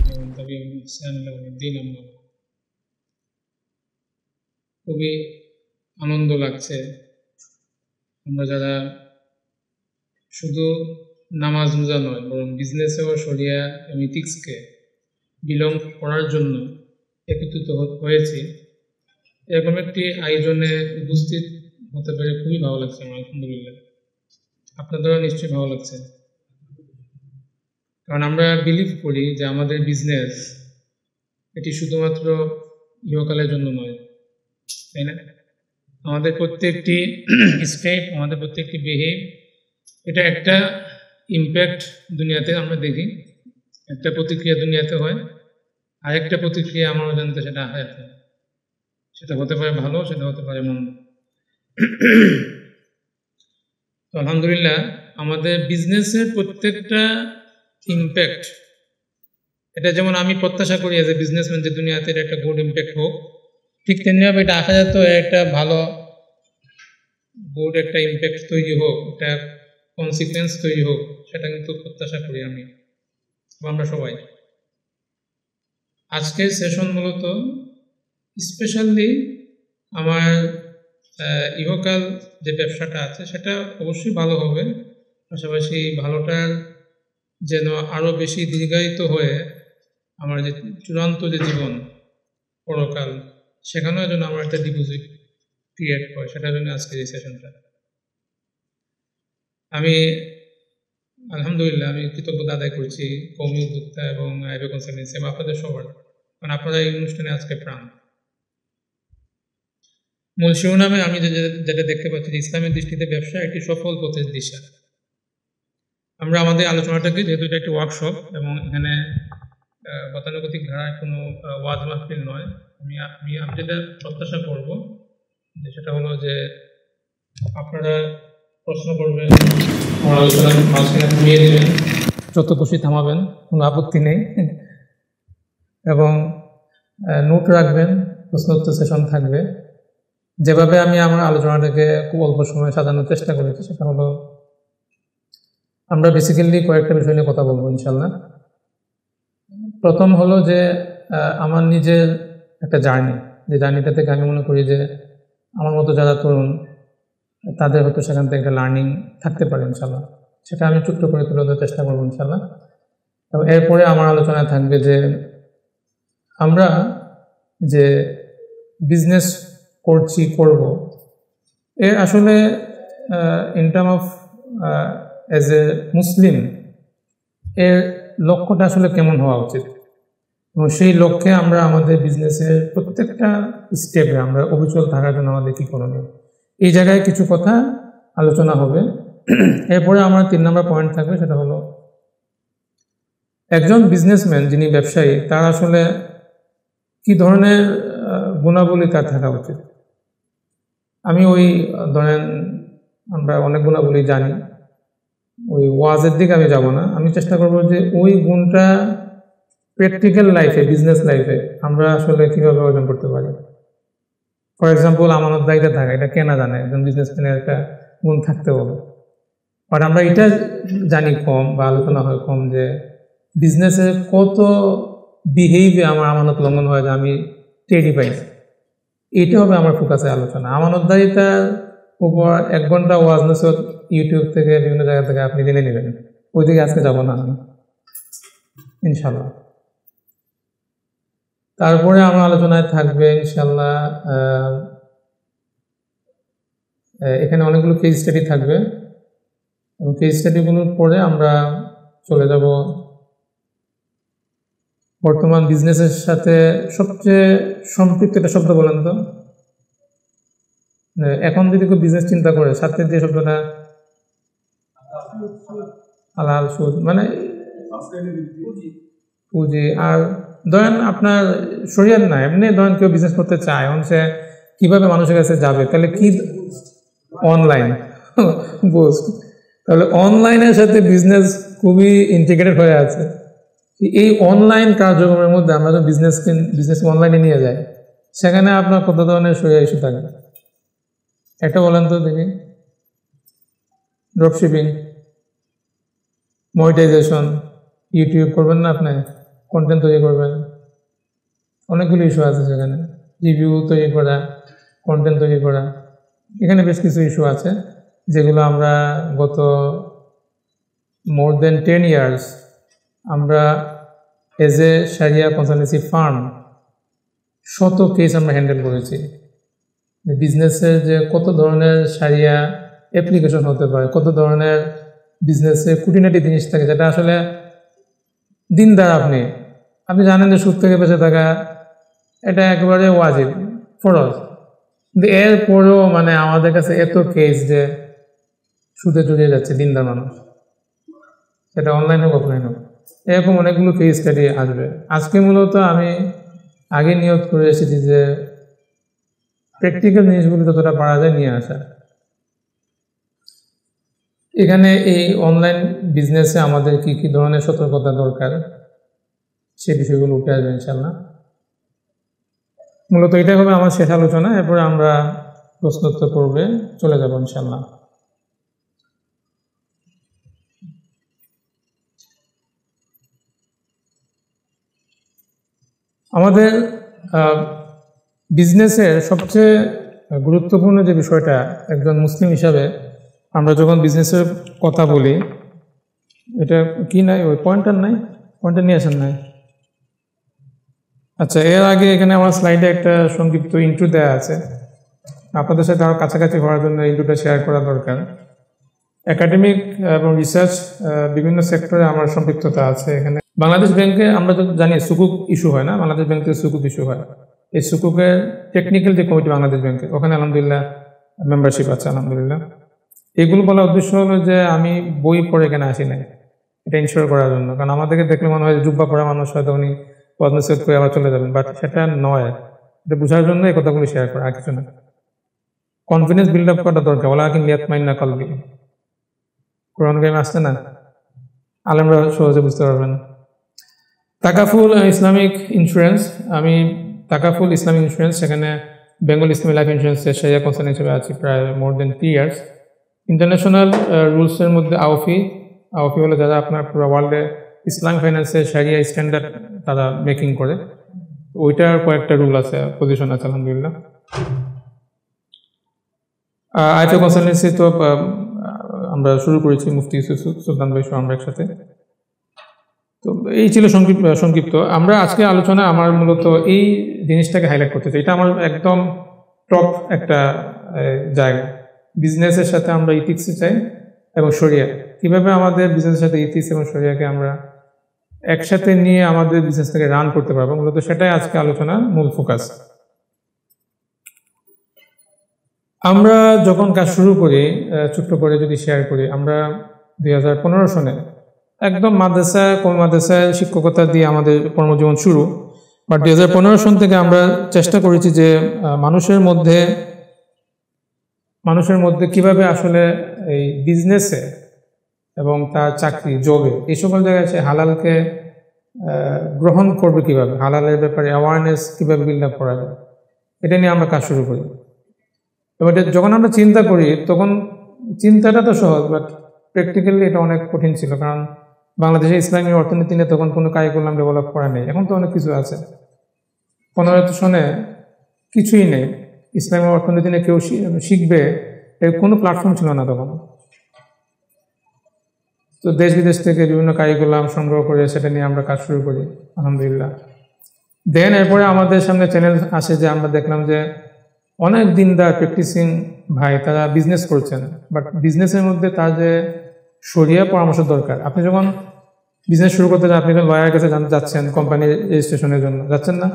ومن تبعهم بإحسان إلى يوم الدين أما بعد খুবই আনন্দ লাগছে আমরা যারা শুধু নামাজ রোজা নয় বরং বিজনেসেও শরিয়া এবং ইথিক্সকে বিলং করার জন্য একত্রিত হয়েছি এরকম একটি আয়োজনে উপস্থিত হতে পেরে খুবই ভালো লাগছে আমার আলহামদুলিল্লাহ আপনাদেরও নিশ্চয়ই ভালো লাগছে কারণ আমরা বিলিভ করি যে আমাদের বিজনেস এটি শুধুমাত্র ইহকালের জন্য নয় তাই না আমাদের প্রত্যেকটি স্টেপ আমাদের প্রত্যেকটি বিহেভ এটা একটা ইম্প্যাক্ট দুনিয়াতে আমরা দেখি একটা প্রতিক্রিয়া দুনিয়াতে হয় আর একটা প্রতিক্রিয়া আমার জানতে সেটা আখিরাতে সেটা হতে পারে ভালো সেটা হতে পারে মন্দ তো আলহামদুলিল্লাহ আমাদের বিজনেসের প্রত্যেকটা ইম্প্যাক্ট এটা যেমন আমি প্রত্যাশা করি এজ এ বিজনেসম্যান যে দুনিয়াতে একটা গুড ইম্প্যাক্ট হোক ঠিক তেমনিভাবে এটা আখিরাতেও একটা ভালো গুড একটা ইম্প্যাক্ট তৈরি হোক একটা কনসিকুয়েন্স তৈরি হোক সেটা কিন্তু প্রত্যাশা করি আমি আমরা সবাই আজকের সেশন মূলত স্পেশালি আমার ইহকাল যে ব্যবসাটা আছে সেটা অবশ্যই ভালো হবে পাশাপাশি ভালোটার যেন আরও বেশি দীর্ঘায়িত হয়ে আমার যে চূড়ান্ত যে জীবন পরকাল সেখানেও যেন আমার একটা ডিপোজিট ক্রিয়েট হয় সেটার জন্য আজকের এই সেশনটা আমি আলহামদুলিল্লাহ আমি কৃতজ্ঞতা আদায় করছি কওমি উদ্যোক্তা এবং আইবে কনসালটেন্সি এবং আপনাদের সবার কারণ আপনারা এই অনুষ্ঠানে আজকে প্রাণ মূল শিরোনামে আমি যেটা দেখতে পাচ্ছি ইসলামের দৃষ্টিতে ব্যবসা একটি সফল পথের দিশা আমরা আমাদের আলোচনাটাকে যেহেতু এটা একটি ওয়ার্কশপ এবং এখানে গতানুগতিক ধারায় কোনো ওয়াজ মাহফিল নয় আমি যেটা প্রত্যাশা করব যে সেটা হলো যে আপনারা প্রশ্ন করবেন আমার আলোচনার মাঝখানে থামিয়ে দেবেন যত খুশি থামাবেন কোনো আপত্তি নেই এবং নোট রাখবেন প্রশ্নোত্তর সেশন থাকবে যেভাবে আমি আমার আলোচনাটাকে খুব অল্প সময় সাজানোর চেষ্টা করেছি সেটা হলো আমরা বেসিক্যালি কয়েকটা বিষয় নিয়ে কথা বলবো ইনশাল্লাহ প্রথম হলো যে আমার নিজের একটা জার্নি যে জার্নিটা থেকে আমি মনে করি যে আমার মতো যারা তরুণ তাদের হয়তো সেখান থেকে একটা লার্নিং থাকতে পারে ইনশাল্লাহ সেটা আমি ছোট্ট করে তুলে ধরার চেষ্টা করবো ইনশাল্লাহ এবং এরপরে আমার আলোচনায় থাকবে যে আমরা যে বিজনেস করব এর আসলে in term of as a Muslim এর লক্ষ্যটা আসলে কেমন হওয়া উচিত এবং সেই লক্ষ্যে আমরা আমাদের বিজনেসের প্রত্যেকটা স্টেপে আমরা অবিচল থাকার জন্য আমাদের কী করণীয় এই জায়গায় কিছু কথা আলোচনা হবে এরপরে আমার 3 নম্বর পয়েন্ট থাকবে সেটা হলো একজন বিজনেসম্যান যিনি ব্যবসায়ী তার আসলে কি ধরনের গুণাবলী তার থাকা উচিত আমি ওই ধরেন আমরা অনেক গুণাবলী জানি ওই ওয়াজের দিকে আমি যাব না আমি চেষ্টা করব যে ওই গুণটা প্র্যাকটিক্যাল লাইফে বিজনেস লাইফে আমরা আসলে কীভাবে অর্জন করতে পারি ফর এক্সাম্পল আমানতদারিতা থাকা এটা কেনা জানে একজন বিজনেসম্যানের একটা গুণ থাকতে হবে বাট আমরা এটা জানি কম বা আলোচনা হয় কম যে বিজনেসে কত বিহেভিয়ার আমার আমানত লঙ্ঘন হয় যে আমি টেরি পাই না এটা হবে আমার ফোকাসে আলোচনা আমানতদারিতার উপর 1 ঘন্টা ওয়াজ নসিহত ইউটিউব থেকে বিভিন্ন জায়গা থেকে আপনি জেনে নেবেন ওই দিকে আজকে যাব না আমি ইনশাল্লাহ তারপরে আমার আলোচনায় থাকবে ইনশাল্লাহ এখানে অনেকগুলো কেস স্টাডি থাকবে এবং কেস স্টাডিগুলোর পরে আমরা চলে যাব বর্তমান বিজনেসের সাথে সবচেয়ে সম্পৃক্ত একটা শব্দ বলেন তো এখন যদি কেউ বিজনেস চিন্তা করে সাথে যে শব্দটা হালাল সুদ মানে পুঁজি আর ধরেন আপনার শরীয়ত না এমনি ধরেন কেউ বিজনেস করতে চায় এখন সে কীভাবে মানুষের কাছে যাবে তাহলে কি অনলাইন বুস্ট তাহলে অনলাইনের সাথে বিজনেস খুবই ইন্টিগ্রেটেড হয়ে আছে এই অনলাইন কার্যক্রমের মধ্যে আমরা যদি বিজনেস অনলাইনে নিয়ে যাই সেখানে আপনার কত ধরনের শরীর ইস্যু থাকে একটা বলেন তো দেখি ড্রপশিপিং মনিটাইজেশন ইউটিউব করবেন না আপনি কন্টেন্ট তৈরি করবেন, অনেকগুলো ইস্যু আছে সেখানে, রিভিউ তৈরি করা, কন্টেন্ট তৈরি করা, এখানে বেশ কিছু ইস্যু আছে যেগুলো আমরা গত মোর দেন 10 years আমরা as a sharia consultancy firm শত কেস আমরা হ্যান্ডেল করেছি। বিজনেসের যে কত ধরনের শারিয়া অ্যাপ্লিকেশন হতে পারে, কত ধরনের বিজনেসে খুঁটিনাটি জিনিস থাকে যেটা আসলে দিনদার আপনি জানেন যে সুদ থেকে বেঁচে থাকা এটা একেবারে ওয়াজিব, ফরজ, কিন্তু এরপরেও মানে আমাদের কাছে এত কেস যে সুদে জড়িয়ে যাচ্ছে দিনদার মানুষ, সেটা অনলাইন হোক অফলাইন হোক, এরকম অনেকগুলো কেস স্টাডি আসবে। আজকে মূলত আমি আগে নিয়ত করে এসেছি যে প্র্যাকটিক্যাল জিনিসগুলো যতটা পারা যায় নিয়ে আসা। এখানে এই অনলাইন বিজনেসে আমাদের কি কি ধরনের সতর্কতা দরকার সে বিষয়গুলো উঠে আসবে ইনশাল্লাহ। মূলত এটাই হবে আমার শেষ আলোচনা, এরপরে আমরা প্রশ্নোত্তর পর্বে চলে যাব ইনশাল্লাহ। আমাদের বিজনেসের সবচেয়ে গুরুত্বপূর্ণ যে বিষয়টা একজন মুসলিম হিসাবে আমরা যখন বিজনেসের কথা বলি, এটা কি নাই, ওই পয়েন্টার নিয়ে আসেন নাই। আচ্ছা, এর আগে এখানে আমার স্লাইডে একটা সংক্ষিপ্ত ইন্ট্রো দেওয়া আছে, আপনাদের সাথে আরও কাছাকাছি হওয়ার জন্য ইন্ট্রোটা শেয়ার করা দরকার। একাডেমিক এবং রিসার্চ বিভিন্ন সেক্টরে আমার সম্পৃক্ততা আছে। এখানে বাংলাদেশ ব্যাংকে আমরা তো জানি সুকুক ইস্যু হয় না, বাংলাদেশ ব্যাংক থেকে সুকুক ইস্যু হয়। এই সুকুকের টেকনিক্যাল যে কমিটি বাংলাদেশ ব্যাংকে, ওখানে আলহামদুলিল্লাহ মেম্বারশিপ আছে আলহামদুলিল্লাহ। এগুলো বলার উদ্দেশ্য হলো যে আমি বই পড়ে এখানে আসি নাই, এটা ইনশিওর করার জন্য, কারণ আমাদেরকে দেখলে মনে হয় জুব্বা পড়া মানুষ হয়তো উনি পদ্মসেট করে আবার চলে যাবেন, বাট সেটা নয়। এটা বোঝার জন্য এই কথাগুলো শেয়ার করা, আর কিছু না। কনফিডেন্স বিল্ড আপ করা দরকার, ওলা কিন্তু ইয়াতমাইন্না কলবি, কোরআন কারিমে আসছে না, আলেমরা সহজে বুঝতে পারবেন। তাকাফুল ইসলামিক ইন্স্যুরেন্স, আমি তাকাফুল ইসলামিক ইন্স্যুরেন্স, সেখানে বেঙ্গল ইসলামিক লাইফ ইন্স্যুরেন্সের শারিয়া কনসালটেন্ট হিসেবে আছি প্রায় মোর দেন 3 years। ইন্টারন্যাশনাল রুলসের মধ্যে আওফি হলো যারা আপনার পুরো ওয়ার্ল্ডে ইসলামিক ফাইন্যান্সের শারিয়া স্ট্যান্ডার্ড তারা মেকিং করে, ওইটার কয়েকটা রুল আছে, পজিশন আছে আলহামদুলিল্লাহ। আইফএ কনসালটেন্সি তো আমরা শুরু করেছি মুফতি সুলতান ভাই আমরা একসাথে। তো এই ছিল সংক্ষিপ্ত। আমরা আজকে আলোচনা আমার মূলত এই জিনিসটাকে হাইলাইট করতে চাই, এটা আমার একদম টপ একটা জায়গা। বিজনেসের সাথে আমরা ইথিক্স চাই এবং শরিয়া, কিভাবে আমাদের বিজনেসের সাথে ইথিক্স এবং শরিয়াকে আমরা একসাথে নিয়ে আমাদের বিজনেসটাকে রান করতে পারবো, মূলত সেটাই আজকে আলোচনার মূল ফোকাস। আমরা যখন কাজ শুরু করি, ছোট্ট করে যদি শেয়ার করি, আমরা 2015 সনে একদম মাদ্রাসায় শিক্ষকতা দিয়ে আমাদের কর্মজীবন শুরু। বাট 2015 সন থেকে আমরা চেষ্টা করেছি যে মানুষের মধ্যে কিভাবে আসলে এই বিজনেসে এবং তার চাকরি জবে এই সকল জায়গায় সে হালালকে গ্রহণ করবে, কিভাবে হালালের ব্যাপারে অ্যাওয়ারনেস কিভাবে বিল্ড আপ করা যায়, এটা নিয়ে আমরা কাজ শুরু করি। এবং এটা যখন আমরা চিন্তা করি তখন চিন্তাটা তো সহজ, বাট প্র্যাকটিক্যালি এটা অনেক কঠিন ছিল, কারণ বাংলাদেশে ইসলামী অর্থনীতি নিয়ে তখন কোনো কারিকুলাম ডেভেলপ করা নেই। এখন তো অনেক কিছু আছে, 15 সনে কিছুই নেই, ইসলামী অর্থনীতি নিয়ে কেউ শিখবে এর কোনো প্ল্যাটফর্ম ছিল না তখন। তো দেশ বিদেশ থেকে বিভিন্ন কারিকুলাম সংগ্রহ করে সেটা নিয়ে আমরা কাজ শুরু করি আলহামদুলিল্লাহ। দেন এরপরে আমাদের সামনে চ্যানেল আসে যে আমরা দেখলাম যে অনেক দিনদার প্র্যাকটিসিং ভাই তারা বিজনেস করছেন, বাট বিজনেসের মধ্যে তার যে শরিয়া পরামর্শ দরকার। আপনি যখন বিজনেস শুরু করতে চান, আপনি যখন লয়ারের কাছে যাচ্ছেন কোম্পানির রেজিস্ট্রেশনের জন্য, যাচ্ছেন না?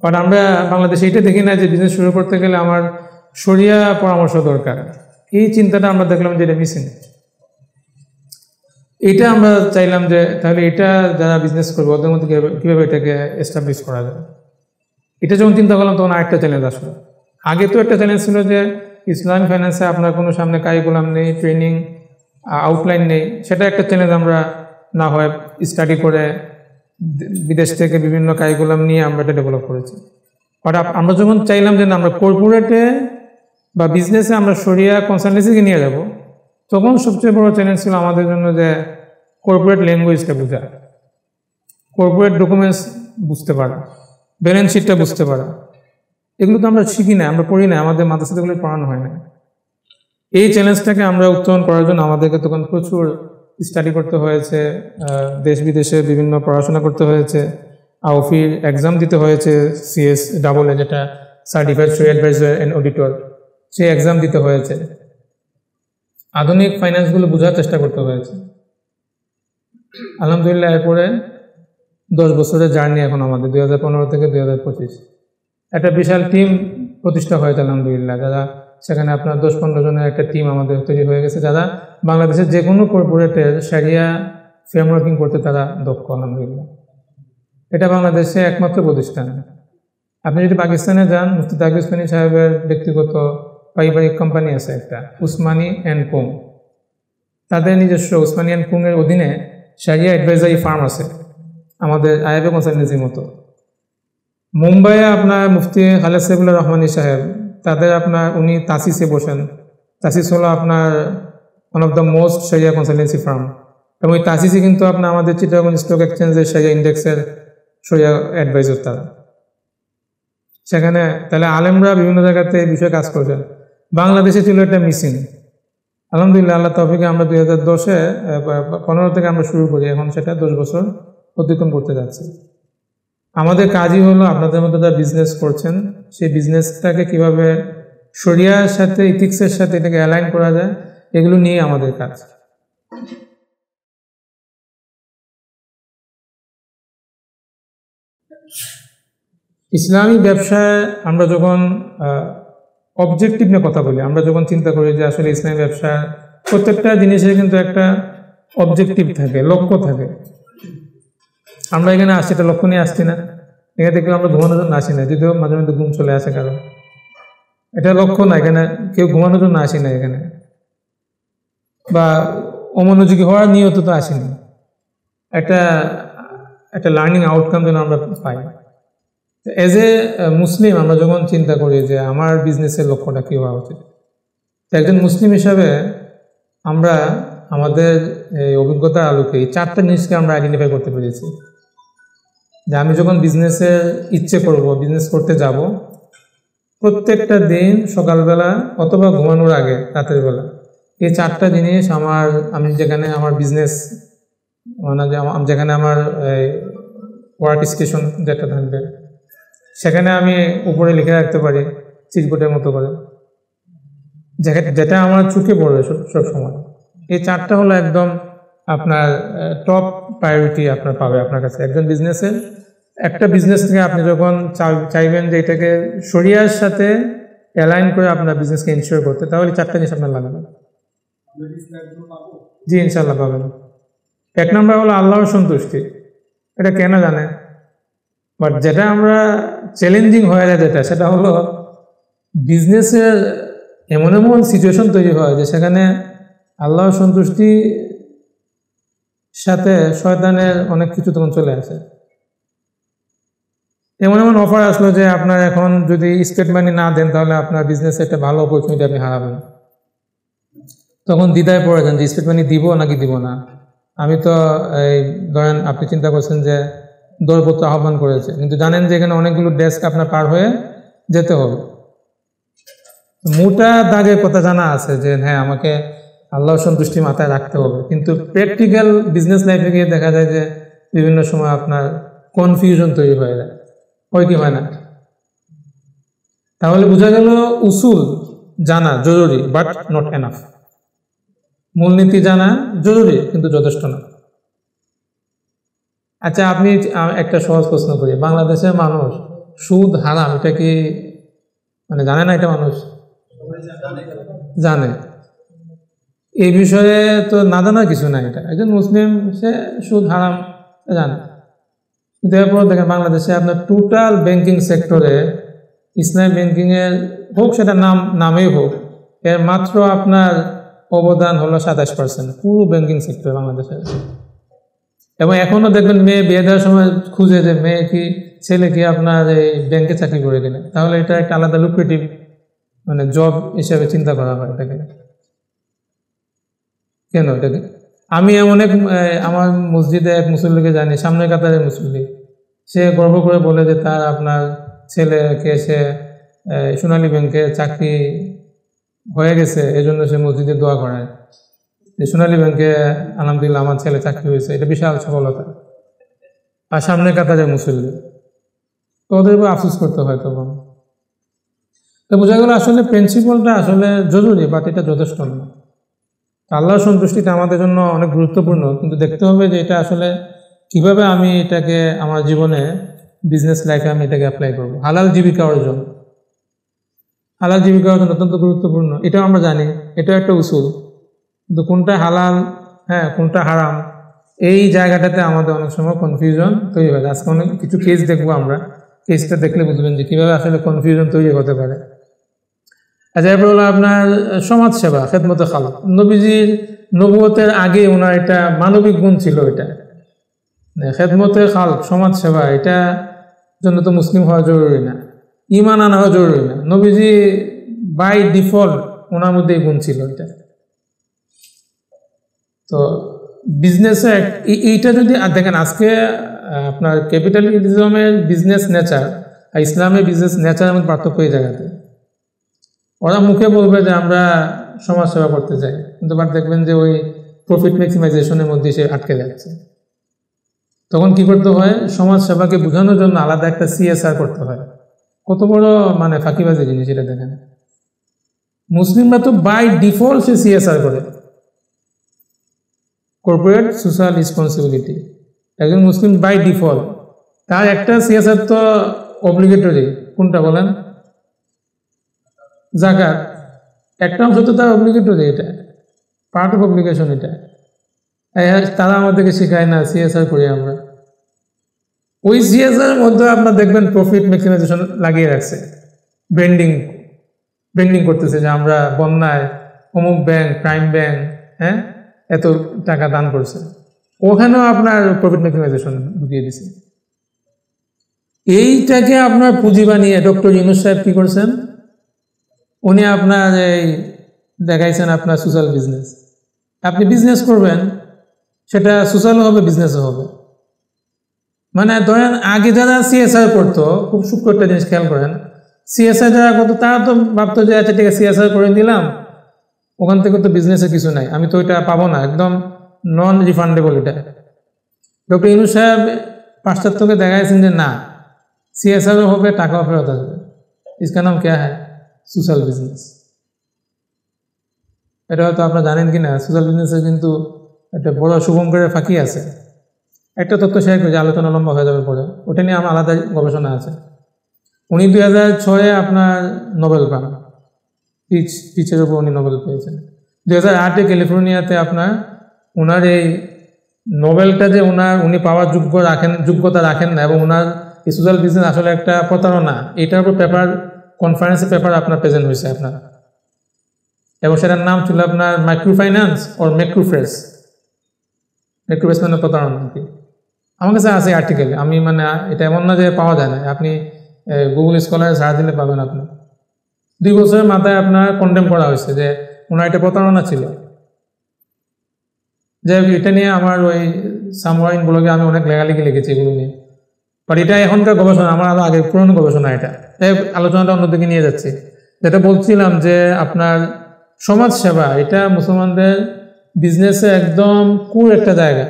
বাট আমরা বাংলাদেশে এটা দেখি না যে বিজনেস শুরু করতে গেলে আমার শরিয়া পরামর্শ দরকার। এই চিন্তাটা আমরা দেখলাম যে এটা মিসিং। এটা আমরা চাইলাম যে তাহলে এটা যারা বিজনেস করবে ওদের মধ্যে কীভাবে এটাকে এস্টাবলিশ করা যায়। এটা যখন চিন্তা করলাম তখন আরেকটা চ্যালেঞ্জ আসলো। আগে তো একটা চ্যালেঞ্জ ছিল যে ইসলামিক ফাইন্যান্সে আপনার কোনো সামনে কারিকুলাম নেই, ট্রেনিং আউটলাইন নেই, সেটা একটা চ্যালেঞ্জ। আমরা না হয় স্টাডি করে বিদেশ থেকে বিভিন্ন কারিকুলাম নিয়ে আমরা এটা ডেভেলপ করেছি। বাট আমরা যখন চাইলাম যে না আমরা কর্পোরেটে বা বিজনেসে আমরা শরিয়া কনসালটেন্সিকে নিয়ে যাব, তখন সবচেয়ে বড় চ্যালেঞ্জ ছিল আমাদের জন্য যে কর্পোরেট ল্যাঙ্গুয়েজটা বোঝা। কর্পোরেট ডকুমেন্টস বুঝতে পারা, ব্যালেন্স শিটটা বুঝতে পারা, এগুলো তো আমরা শিখি না, আমরা পড়ি না, আমাদের মাদ্রাসাগুলো পড়ানো হয় না। এই চ্যালেঞ্জটাকে আমরা উত্তরণ করার জন্য আমাদেরকে তখন প্রচুর স্টাডি করতে হয়েছে, দেশ বিদেশে বিভিন্ন পড়াশোনা করতে হয়েছে, আওফির এক্সাম দিতে হয়েছে, CS ডাবল এ, যেটা সার্টিফাইড শরিয়া অ্যাডভাইজার অ্যান্ড অডিটর, সেই এক্সাম দিতে হয়েছে। আধুনিক ফাইন্যান্সগুলো বোঝার চেষ্টা করতে হয়েছে। আলহামদুলিল্লাহ এরপরে 10 বছরের জার্নি এখন আমাদের, 2015 থেকে 2025 একটা বিশাল টিম প্রতিষ্ঠা হয়েছে আলহামদুলিল্লাহ, যারা সেখানে আপনার 10-15 জনের একটা টিম আমাদের তৈরি হয়ে গেছে, যারা বাংলাদেশের যে কোনো কর্পোরেটের শরিয়া ফ্রেমওয়ার্কিং করতে তারা দক্ষ আলহামদুলিল্লাহ। এটা বাংলাদেশে একমাত্র প্রতিষ্ঠান। আপনি যদি পাকিস্তানে যান, মুফতি তাকিউল উসমানী সাহেবের ব্যক্তিগত পারিবারিক কোম্পানি আছে একটা, উসমানী অ্যান্ড কুং, তাদের নিজস্ব উসমানী অ্যান্ড কুং এর অধীনে শরিয়া অ্যাডভাইজারি ফার্ম আছে আমাদের IFA কনসালটেন্সির মতো। মুম্বাইয়ে আপনার মুফতি খালেদ সাইফুল্লাহ রহমানী সাহেব, তাদের আপনার উনি তাসিসে বসেন। তাসিস হলো আপনার ওয়ান অফ দ্য মোস্ট শরিয়া কনসালটেন্সি ফার্ম, এবং ওই তাসিসে কিন্তু আপনার আমাদের চিটাগং স্টক এক্সচেঞ্জের শরিয়া ইন্ডেক্সের শরিয়া অ্যাডভাইজার তারা। সেখানে তাহলে আলেমরা বিভিন্ন জায়গাতে এই বিষয়ে কাজ করছেন। বাংলাদেশে ছিল একটা মিসিং। আলহামদুলিল্লাহ আল্লাহ তৌফিকে আমরা 2015 থেকে আমরা শুরু করি, এখন সেটা 10 বছর অতিক্রম করতে যাচ্ছে। আমাদের কাজই হলো আপনাদের মধ্যে যারা বিজনেস করছেন, সেই বিজনেসটাকে কিভাবে শরিয়ার সাথে, ইথিক্সের সাথে এটাকে অ্যালাইন করা যায়, এগুলো নিয়ে আমাদের কাজ। ইসলামী ব্যবসায় আমরা যখন অবজেক্টিভ নিয়ে কথা বলি, আমরা যখন চিন্তা করি যে আসলে ইসলামী ব্যবসা, প্রত্যেকটা জিনিসের কিন্তু একটা অবজেক্টিভ থাকে, লক্ষ্য থাকে। আমরা এখানে আসছি এটা লক্ষ্য নিয়ে আসছি না, এখানে থেকে আমরা ঘুমানোর জন্য আসি না, যদিও মাঝে মধ্যে ঘুম চলে আসে, কারণ এটা লক্ষ্য না, এখানে কেউ ঘুমানোর জন্য আসি না এখানে, বা অমনোযোগী হওয়ার নিয়ত তো আসিনি, একটা লার্নিং আউটকাম যেন আমরা পাই। এজ এ মুসলিম আমরা যখন চিন্তা করি যে আমার বিজনেসের লক্ষ্যটা কী হওয়া উচিত, একজন মুসলিম হিসাবে আমরা আমাদের এই অভিজ্ঞতার আলোকে এই 4টা জিনিসকে আমরা আইডেন্টিফাই করতে পেরেছি। যে আমি যখন বিজনেসের ইচ্ছে করব, বিজনেস করতে যাব, প্রত্যেকটা দিন সকালবেলা অথবা ঘুমানোর আগে রাতের বেলা এই 4টা জিনিস আমি যেখানে আমার বিজনেস, মানে যেখানে আমার ওয়ার্ক স্টেশন যেটা থাকবে, সেখানে আমি উপরে লিখে রাখতে পারি চিরকুটের মতো করে, যেটা আমার চোখে পড়বে সব সময়। এই 4টা হলো একদম আপনার টপ প্রায়োরিটি আপনার পাবে আপনার কাছে। একজন বিজনেসের একটা বিজনেস থেকে আপনি যখন চাইবেন যে এটাকে শরিয়ার সাথে অ্যালাইন করে আপনার বিজনেসকে ইনশিওর করতে, তাহলে 4টা জিনিস আপনার লাগবে। জি ইনশাল্লাহ পাবেন। 1 নম্বর হলো আল্লাহর সন্তুষ্টি। এটা কেন জানে, বাট যেটা আমরা চ্যালেঞ্জিং হয়ে যায় সেটা হলো বিজনেসের এমন এমন সিচুয়েশন তৈরি হয় যে সেখানে আল্লাহর সন্তুষ্টি সাথে শয়তানের অনেক কিছু তখন চলে আসে। এমন এমন অফার আসলো যে আপনার এখন যদি স্টেট মানি না দেন তাহলে আপনার বিজনেসে একটা ভালো অপরচুনিটি আপনি হারাবেন। তখন দ্বিধায় পড়ে যান যে স্টেট মানি দিব নাকি দিব না। আমি তো ধরেন আপনি চিন্তা করছেন যে দরপত্র আহ্বান করেছে, কিন্তু জানেন যে এখানে অনেকগুলো ডেস্ক আপনার পার হয়ে যেতে হবে। মোটা দাগের কথা জানা আছে যে হ্যাঁ আমাকে আল্লাহর সন্তুষ্টি মাথায় রাখতে হবে, কিন্তু প্র্যাকটিক্যাল বিজনেস লাইফে গিয়ে দেখা যায় যে বিভিন্ন সময় আপনার কনফিউশন তৈরি হয়ে যায়, হয় কি হয় না। তাহলে বোঝা গেল উসুল জানা জরুরি, বাট নট এনাফ। মূলনীতি জানা জরুরি কিন্তু যথেষ্ট না। আচ্ছা আপনি একটা সহজ প্রশ্ন করি, বাংলাদেশের মানুষ সুদ হারাম এটা কি মানে জানে না? এটা মানুষ জানে। এই বিষয়ে তো না জানার কিছু নাই। এটা একজন মুসলিম সে সুদ হারাম জানে, কিন্তু এরপর দেখেন বাংলাদেশে আপনার টোটাল ব্যাংকিং সেক্টরে ইসলামী ব্যাংকিং এর হোক, সেটা নামেই হোক, এর মাত্র আপনার অবদান হলো 27% পুরো ব্যাংকিং সেক্টর বাংলাদেশের। এবং এখনো দেখবেন মেয়ে বিয়ে দেওয়ার সময় খুঁজে যে মেয়ে কি ছেলে কি আপনার এই ব্যাংকে চাকরি করে কিনা, তাহলে এটা একটা আলাদা লুক্রেটিভ মানে জব হিসেবে চিন্তা করা হয় এটাকে। কেন? এটাকে আমি এমন এক আমার মসজিদে এক মুসল্লিকে জানি, সামনের কাতারের মুসল্লি, সে গর্ব করে বলে যে তার আপনার ছেলেকে সে সোনালী ব্যাংকে চাকরি হয়ে গেছে, এই জন্য সে মসজিদে দোয়া করায় যে সোনালী ব্যাংকে আলহামদুলিল্লাহ আমার ছেলে চাকরি হয়েছে, এটা বিশাল সফলতা। আর সামনের কাতারের মুসল্লি, তো ওদের উপর আফসোস করতে হয় তখন। তো বোঝা গেল আসলে প্রিন্সিপালটা আসলে জরুরি, বাট এটা যথেষ্ট না। আল্লাহর সন্তুষ্টিটা আমাদের জন্য অনেক গুরুত্বপূর্ণ, কিন্তু দেখতে হবে যে এটা আসলে কিভাবে আমি এটাকে আমার জীবনে বিজনেস লাইফে আমি এটাকে অ্যাপ্লাই করবো। হালাল জীবিকা অর্জন, হালাল জীবিকা অর্জন অত্যন্ত গুরুত্বপূর্ণ, এটাও আমরা জানি, এটাও একটা উসুল। কিন্তু কোনটা হালাল, হ্যাঁ কোনটা হারাম, এই জায়গাটাতে আমাদের অনেক সময় কনফিউশন তৈরি হয়। আজকে অনেক কিছু কেস দেখবো আমরা, কেসটা দেখলে বুঝবেন যে কীভাবে আসলে কনফিউশন তৈরি হতে পারে। আচ্ছা, এরপর হলো আপনার সমাজসেবা, খেদমতে খালক। নবীজির নবুয়তের আগে ওনার এটা মানবিক গুণ ছিল, এটা খেদমতে খালক, সমাজসেবা, এটা জন্য তো মুসলিম হওয়া জরুরি না, ঈমান আনা হওয়া জরুরি না। নবীজি বাই ডিফল্ট ওনার মধ্যে এই গুণ ছিল এটা। তো বিজনেসে এইটা যদি দেখেন, আজকে আপনার ক্যাপিটালিজমের বিজনেস নেচার আর ইসলামের বিজনেস নেচারের মধ্যে পার্থক্য এই জায়গাতে। ওরা মুখে বলবে যে আমরা সমাজসেবা করতে চাই, কিন্তু বাট দেখবেন যে ওই প্রফিট ম্যাক্সিমাইজেশনের মধ্যে সে আটকে যাচ্ছে। তখন কি করতে হয়, সমাজসেবাকে বোঝানোর জন্য আলাদা একটা CSR করতে হয়। কত বড় মানে ফাঁকিবাজি জিনিস এটা দেখেন। মুসলিমরা তো বাই ডিফল্ট সে CSR করে, কর্পোরেট সোশ্যাল রেসপন্সিবিলিটি। একজন মুসলিম বাই ডিফল্ট তার একটা CSR তো অব্লিগেটরি, কোনটা বলেন, জাকাত, একটা অংশ তো তার অব্লিগেটরি, এটা পার্ট অফ অব্লিগেশন। এটা তারা আমাদেরকে শেখায় না, CSR করি আমরা। ওই CSR মধ্যে আপনার দেখবেন প্রফিট ম্যাক্সিমাইজেশন লাগিয়ে রাখছে, ব্র্যান্ডিং করতেছে যে আমরা বন্যায় অমুক ব্যাংক, প্রাইম ব্যাংক, হ্যাঁ এত টাকা দান করছে, ওখানেও আপনার প্রফিট ম্যাক্সিমাইজেশন ঢুকিয়ে দিছে। এইটাকে আপনার পুঁজি বানিয়ে ডক্টর ইউনূস সাহেব কি করছেন, উনি আপনার এই দেখাইছেন আপনার সোশ্যাল বিজনেস। আপনি বিজনেস করবেন, সেটা সোশ্যালও হবে, বিজনেসও হবে। মানে ধরেন আগে যারা CSR করতো, খুব সূক্ষ্ম একটা জিনিস খেয়াল করেন, CSR যারা করতো তারা তো ভাবতো যে আচ্ছা ঠিক আছে CSR করে দিলাম, ওখান থেকে তো বিজনেসে কিছু নাই, আমি তো ওইটা পাবো না, একদম নন রিফান্ডেবল এটা। ডক্টর ইউনূস সাহেব পাশ্চাত্যকে দেখাইছেন যে না, CSRও হবে, টাকাও ফেরত আসবে। इसका नाम क्या है, সোশ্যাল বিজনেস। এটা হয়তো আপনারা জানেন কি না, সোশ্যাল বিজনেসে কিন্তু একটা বড় শুভঙ্করের ফাঁকি আছে। একটা তথ্য শেয়ার করে, আলোচনা লম্বা হয়ে যাবে পরে, ওটা নিয়ে আমার আলাদা গবেষণা আছে। উনি 2006-এ আপনার নোবেল পান, পিচের উপর উনি নোবেল পেয়েছেন। 2008-এ ক্যালিফোর্নিয়াতে আপনার ওনার এই নোবেলটা যে উনি পাওয়ার যোগ্যতা রাখেন না, এবং ওনার এই সোশ্যাল বিজনেস আসলে একটা প্রতারণা, এটার উপর কনফারেন্সে পেপার আপনার প্রেজেন্ট হয়েছে আপনার, এবং সেটার নাম ছিল আপনার মাইক্রো ফাইন্যান্স ওর ম্যাক্রোফ্রেস মানে প্রতারণা আর কি। আমার কাছে আছে আর্টিকেল, আমি মানে এটা এমন না যে পাওয়া যায় না, আপনি গুগল স্কলারে সার্চ দিলে পাবেন। আপনি 2 বছরের মাথায় আপনার কন্ডেম করা হয়েছে যে ওনার এটা প্রতারণা ছিল। যে এটা নিয়ে আমার ওই সামওয়াইন ব্লগে আমি অনেক লেখালেখি লিখেছি এগুলো নিয়ে, বাট এটা এখনকার গবেষণা, আমার আরও আগের পুরনো গবেষণা। এটা আলোচনাটা অন্যদিকে নিয়ে যাচ্ছি। যেটা বলছিলাম যে আপনার সমাজসেবা, এটা মুসলমানদের বিজনেসে একদম কুল একটা জায়গা।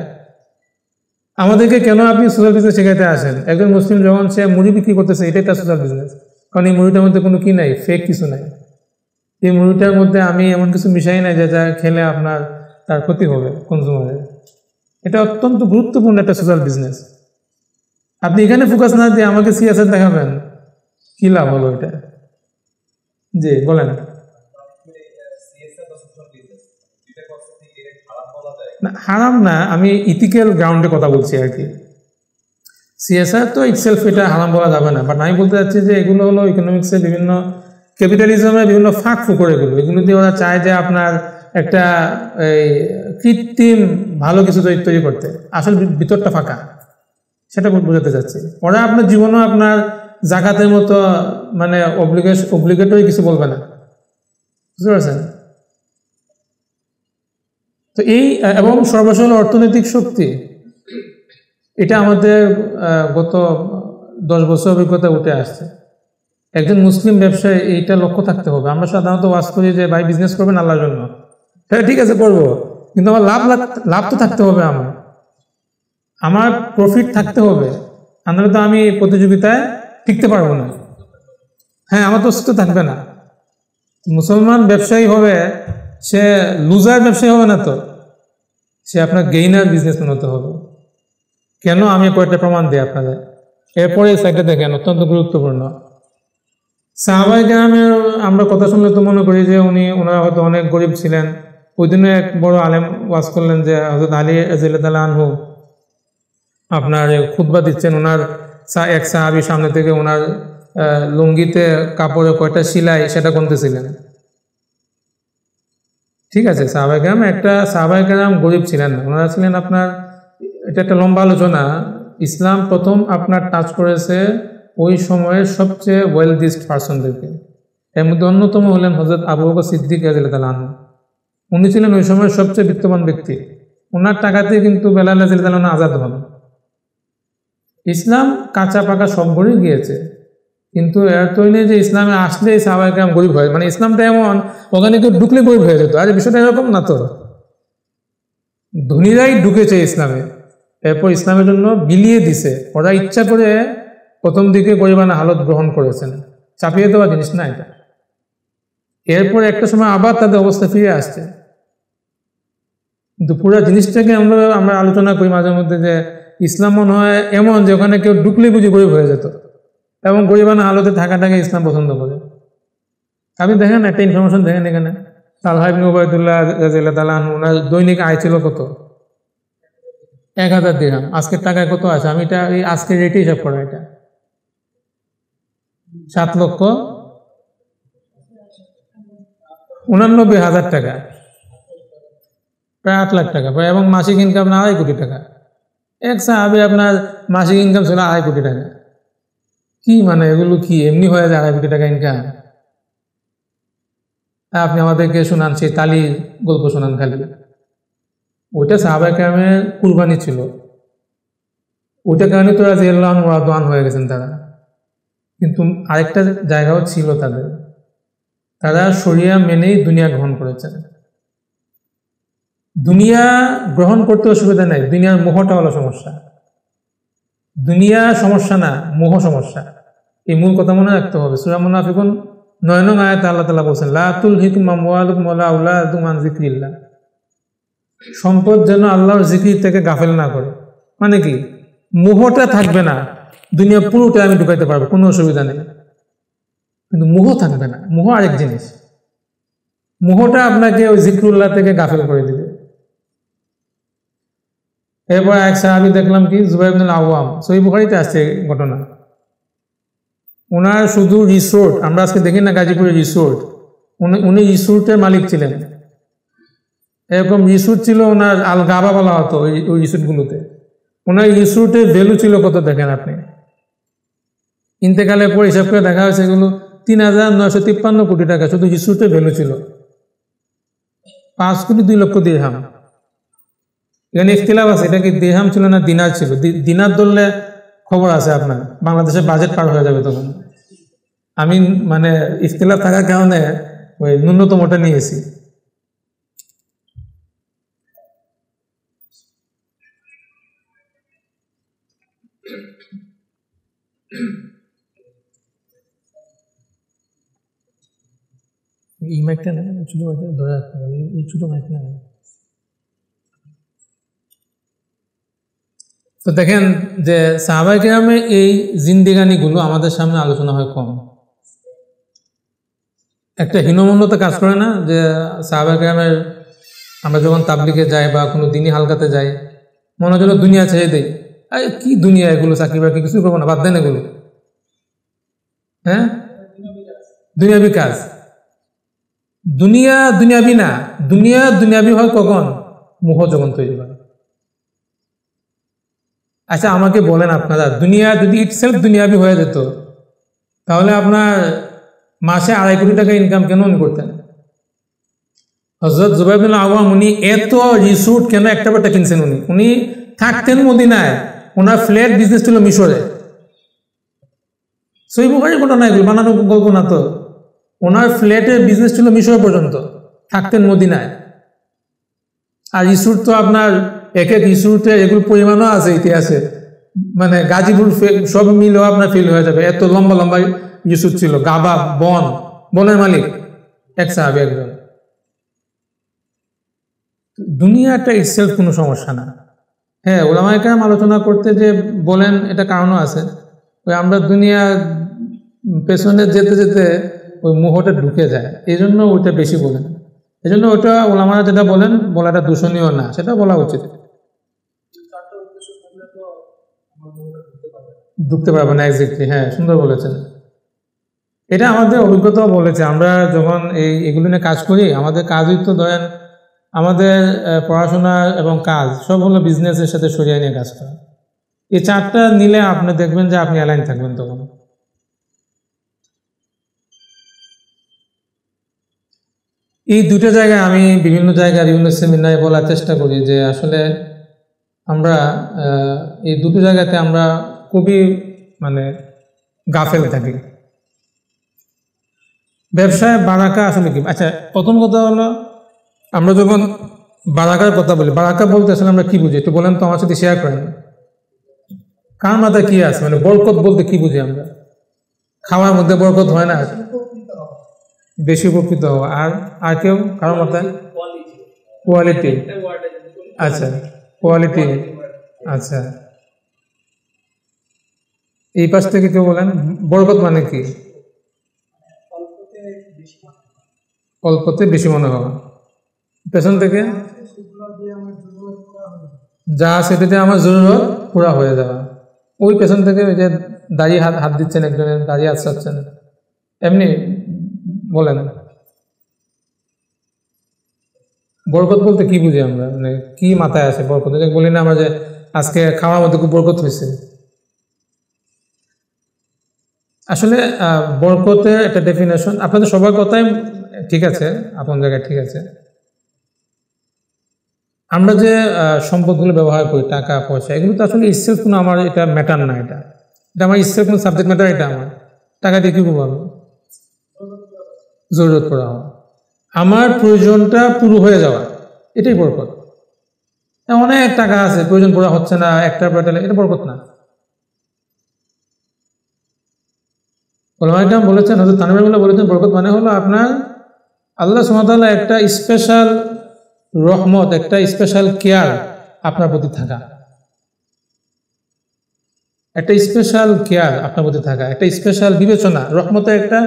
আমাদেরকে কেন আপনি সোশ্যাল বিজনেস শেখাতে আসেন? একজন মুসলিম যখন সে মুড়ি বিক্রি করতেছে, এটাই তার সোশ্যাল বিজনেস, কারণ এই মুড়িটার মধ্যে কোনো কি নাই, ফেক কিছু নাই। এই মুড়িটার মধ্যে আমি এমন কিছু মিশাই নাই যে যা খেলে আপনার তার ক্ষতি হবে কনজিউমারের। এটা অত্যন্ত গুরুত্বপূর্ণ একটা সোশ্যাল বিজনেস। আপনি এখানে ফোকাস না দিয়ে আমাকে CSR দেখাবেন, কি লাভ হলো এটা? জি বলেন। না হারাম না, আমি ইথিক্যাল গ্রাউন্ডে কথা বলছি আর কি। CSR তো ইটসেলফ এটা হারাম বলা যাবে না, বাট আমি বলতে চাচ্ছি যে এগুলো হলো ইকোনমিক্সের বিভিন্ন, ক্যাপিটালিজমের বিভিন্ন ফাঁক ফুকর, এগুলো দিয়ে ওরা চায় যে আপনার একটা এই কৃত্রিম ভালো কিছু তৈরি করতে, আসল ভিতরটা ফাঁকা, সেটা বোঝাতে চাচ্ছি। ওরা আপনার জীবনও আপনার জাকাতের মতো মানে অব্লিগেটরি কিছু বলবে না, বুঝতে পারছেন? তো এই এবং সর্বশেষ অর্থনৈতিক শক্তি, এটা আমাদের গত 10 বছর অভিজ্ঞতা উঠে আসছে। একজন মুসলিম ব্যবসায়ী এইটা লক্ষ্য থাকতে হবে। আমরা সাধারণত ওয়াজ করি যে ভাই বিজনেস করবেন আল্লাহর জন্য, হ্যাঁ ঠিক আছে করবো, কিন্তু আমার লাভ তো থাকতে হবে, আমার প্রফিট থাকতে হবে, নাহলে তো আমি প্রতিযোগিতায় টিকতে পারবো না। হ্যাঁ, আমার তো অস্তিত্ব থাকবে না। মুসলমান ব্যবসায়ী হবে, সে লুজার ব্যবসায়ী হবে না, তো সে আপনার গেইনার বিজনেসম্যান হতে হবে। কেন, আমি কয়েকটা প্রমাণ দিই আপনাদের। এরপরে সাইডটা দেখেন, অত্যন্ত গুরুত্বপূর্ণ। সাহাবায়ে কেরামের আমরা কথা শুনলে তো মনে করি যে ওনারা হয়তো অনেক গরিব ছিলেন। ওই দিনে এক বড় আলেম ওয়াজ করলেন যে হযরত আলী রাদিয়াল্লাহু আনহু আপনার খুতবা দিচ্ছেন, ওনার এক সাহাবী সামনে থেকে ওনার লুঙ্গিতে কাপড়ে কয়টা সেলাই সেটা গুনতেছিলেন। ঠিক আছে, সাহাবায়ে কেরাম গরিব ছিলেন না, ওনারা ছিলেন আপনার, এটা একটা লম্বা আলোচনা। ইসলাম প্রথম আপনার টাচ করেছে ওই সময়ের সবচেয়ে ওয়েলদিস্ট পার্সনদেরকে। এর মধ্যে অন্যতম হলেন হযরত আবু বকর সিদ্দিক রাদিয়াল্লাহু আনহু। উনি ছিলেন ওই সময়ের সবচেয়ে বিত্তবান ব্যক্তি। ওনার টাকাতে কিন্তু বেলাল রাদিয়াল্লাহু আনহু আজাদ হন। ইসলাম কাঁচা পাকা সব ঘরেই গিয়েছে, কিন্তু এর তো নেই যে ইসলামে আসলে সাহাবায়ে কেরাম গরিব হয়, মানে ইসলামটা এমন ওখানে কেউ ঢুকলে গরিব হয়ে যেত। আর বিষয়টা এরকম না, তো ধনীরাই ঢুকেছে ইসলামে, এরপর ইসলামের জন্য বিলিয়ে দিছে। ওরা ইচ্ছা করে প্রথম দিকে গরিবানা হালত গ্রহণ করেছেন, চাপিয়ে দেওয়া জিনিস না এটা। এরপর একটা সময় আবার তাদের অবস্থা ফিরে আসছে। কিন্তু পুরো জিনিসটাকে আমরা আলোচনা করি মাঝে মধ্যে যে ইসলাম মনে হয় এমন যে ওখানে কেউ ঢুকলে বুঝি গরিব হয়ে যেত, এবং গরিবানা হালতে থাকাটাকে ইসলাম পছন্দ করে। আপনি দেখেন একটা ইনফরমেশন দেখেন এখানে, তালহা ইবনে উবাইদুল্লাহ রাদিয়াল্লাহু আনহু ওনার দৈনিক আয় ছিল কত? 1000 দিরহাম। আজকের টাকায় কত আছে? আমি এটা এই আজকের রেটে হিসাব করা, এটা 7,89,000 টাকা, প্রায় 8 লাখ টাকা প্রায়, এবং মাসিক ইনকাম না 2.5 কোটি টাকা। এক সাহাবী আপনার মাসিক ইনকাম ছিল 2.5 কোটি টাকা। কি মানে এগুলো কি এমনি হয়ে যায় 2.5 কোটি টাকা ইনকাম? আপনি আমাদেরকে শোনান সেই তালির গল্প শোনান খালি, ওইটা সাহাবায়ে কেরামের কুরবানি ছিল, ওইটা কারণে তো রাদিয়াল্লাহু আনহু রাদওয়ান হয়ে গেছেন তারা। কিন্তু আরেকটা জায়গাও ছিল তাদের, তারা শরিয়া মেনেই দুনিয়া গ্রহণ করেছেন। দুনিয়া গ্রহণ করতে অসুবিধা নাই, দুনিয়ার মোহটা হলো সমস্যা। দুনিয়া সমস্যা না, মোহ সমস্যা। এই মূল কথা মনে রাখতে হবে। সূরা মুনাফিকুন 9 নং আয়াতে আল্লাহ তাআলা বলেছেন, লা তুলহিকুম আমওয়ালুকুম ওয়ালা আওলাদুকুম আন যিকরিল্লাহ। সম্পদ যেন আল্লাহর জিকির থেকে গাফেল না করে। মানে কি, মোহটা থাকবে না, দুনিয়া পুরোটা আমি ঢুকাইতে পারবো, কোনো অসুবিধা নেই, কিন্তু মোহ থাকবে না। মোহ আরেক জিনিস, মোহটা আপনাকে ওই জিকরুল্লাহ থেকে গাফেল করে দিবে। এরপর এক সাহাবী দেখলাম কি, জুবাইর ইবনুল আওয়াম, সহিহ বুখারীতে আছে ঘটনা। ওনার শুধু রিসোর্ট, আমরা আজকে দেখি না গাজীপুরের রিসোর্ট, উনি রিসোর্টের মালিক ছিলেন। এরকম রিসোর্ট ছিল ওনার, আল গাবা বলা হতো ওই রিসোর্টগুলোতে। ওনার রিসোর্টের ভ্যালু ছিল কত দেখেন আপনি, ইন্তেকালের পর হিসাব করে দেখা হয়েছে এগুলো 3,953 কোটি টাকা শুধু রিসোর্টের ভ্যালু ছিল। 5,02,00,000 দিরহাম। এখানে ইখতিলাফ আছে, এটা কি দিরহাম ছিল না দিনার ছিল। দিনার ধরলে খবর আছে আপনার, বাংলাদেশের বাজেট পার হয়ে যাবে তখন। আমি মানে ইখতিলাফ থাকার কারণে ওই ন্যূনতমটা নিয়েছি। এই মাইকটা না, ছোট মাইকটা ধরে রাখতে হবে, এই ছোট মাইক না। তো দেখেন যে সাহাবায়ে কেরামের এই জিন্দেগানিগুলো আমাদের সামনে আলোচনা হয় কম। একটা হীনমন্যতা কাজ করে না যে সাহাবায়ে কেরামের, আমরা যখন তাবলিগে যাই বা কোনো দিনই হালকাতে যাই, মনে হলো দুনিয়া ছেড়ে দেই, আরে কি দুনিয়া, এগুলো চাকরি বাকরি কিছু করবো না, বাদ দেন এগুলো। হ্যাঁ, দুনিয়াবি কাজ। দুনিয়া দুনিয়াবি না, দুনিয়া দুনিয়াবি হয় কখন? মোহ যখন তৈরি হয়। আচ্ছা আমাকে বলেন আপনারা, দুনিয়া যদি ইটসেলফ দুনিয়াবি হয়ে যেত, তাহলে আপনার মাসে 2.5 কোটি টাকা ইনকাম কেন করতেন? হযরত জুবাইর বিন আওয়াম উনি এত রিসোর্ট কেন একটা বারটা কিনছেন? উনি থাকতেন মদিনায়, ওনার ফ্ল্যাট বিজনেস ছিল মিশরে। সহিহ বুখারীর ঘটনা, এগুলো বানানো গল্প না তো। ওনার ফ্ল্যাটের বিজনেস ছিল মিশর পর্যন্ত, থাকতেন মদিনায়। আর রিসোর্ট তো আপনার এক এক রিসোর্টে এগুলো পরিমাণও আছে ইতিহাসে, মানে গাজীপুর সব মিলেও আপনার ফিল হয়ে যাবে, এত লম্বা লম্বা রিসোর্ট ছিল। গাবা বনের মালিক এক সাহাবী একজন। দুনিয়াটা ইটসেলফ কোনো সমস্যা না। হ্যাঁ, উলামায়ে কেরাম আলোচনা করতে যে বলেন, এটা কারণও আছে। ওই আমরা দুনিয়া পেছনে যেতে যেতে ওই মোহটা ঢুকে যায়, এই জন্য ওইটা বেশি বলেন। এই জন্য ওইটা ওলামারা যেটা বলেন, বলাটা দূষণীয় না, সেটা বলা উচিত। ঢুকতে পারবে না, এক্স্যাক্টলি। হ্যাঁ, সুন্দর বলেছেন। এটা আমাদের অভিজ্ঞতাও বলেছে। আমরা যখন এগুলো নিয়ে কাজ করি, আমাদের কাজই তো ধরেন আমাদের পড়াশোনা এবং কাজ সব হলো বিজনেসের সাথে সরিয়ে নিয়ে কাজ করা। এই চারটা নিলে আপনি দেখবেন যে আপনি অ্যালাইন থাকবেন তখন। এই দুটো জায়গায় আমি বিভিন্ন জায়গায় বিভিন্ন সেমিনারে বলার চেষ্টা করি যে আসলে আমরা এই দুটো জায়গাতে আমরা খুবই মানে গাফেল থাকি। ব্যবসায় বারাকা আসলে কি? আচ্ছা, প্রথম কথা হলো, আমরা যখন বারাকার কথা বলি, বারাকা বলতে আসলে আমরা কি বুঝি একটু বলেন তো, আমার সাথে শেয়ার করেন। কার মাথায় কি আছে? মানে বরকত বলতে কি বুঝি আমরা? খাওয়ার মধ্যে বরকত হয় না, বেশি উপকৃত হওয়া। আর কেউ কারোর মাথায় কোয়ালিটি। আচ্ছা, কোয়ালিটি। আচ্ছা, এই পাশ থেকে কেউ বলেন বরকত মানে কি? অল্পতে বেশি মনে হওয়া। পেছন থেকে যা সেটাতে আমার জরুরত পুরা হয়ে যাওয়া। ওই পেছন থেকে ওই যে দাঁড়িয়ে হাত দিচ্ছেন, একজনের দাঁড়িয়ে আসছেন, এমনি বলেন বরকত বলতে কি বুঝি আমরা? মানে কি মাথায় আসে বরকত? বলি না আমরা যে আজকে খাওয়ার মধ্যে খুব বরকত হয়েছে। আসলে বরকতের একটা ডেফিনেশন আপনাদের সবার কথাই ঠিক আছে, আপন জায়গায় ঠিক আছে। আমরা যে সম্পদগুলো ব্যবহার করি, টাকা পয়সা, এগুলো তো আসলে ইসেলফ কোনো আমার এটা ম্যাটার না। এটা আমার ইসেলফ কোনো সাবজেক্ট ম্যাটার। এটা আমার টাকা দিয়ে কি করবো? আমি জরুরত পড়া হওয়া, আমার প্রয়োজনটা পুরো হয়ে যাওয়া, এটাই বরকত। অনেক টাকা আছে, প্রয়োজন পুরা হচ্ছে না, একটা পেটালে, এটা বরকত না। ওলামায়ে কেরাম বলেছেন, হযরত তানবী বলেছেন, বরকত মানে হলো আপনার আল্লাহ সুবহানাহু ওয়া তাআলা একটা স্পেশাল রহমত, একটা স্পেশাল কেয়ার আপনার প্রতি থাকা, একটা স্পেশাল কেয়ার আপনার প্রতি থাকা, একটা স্পেশাল বিবেচনা, রহমতের একটা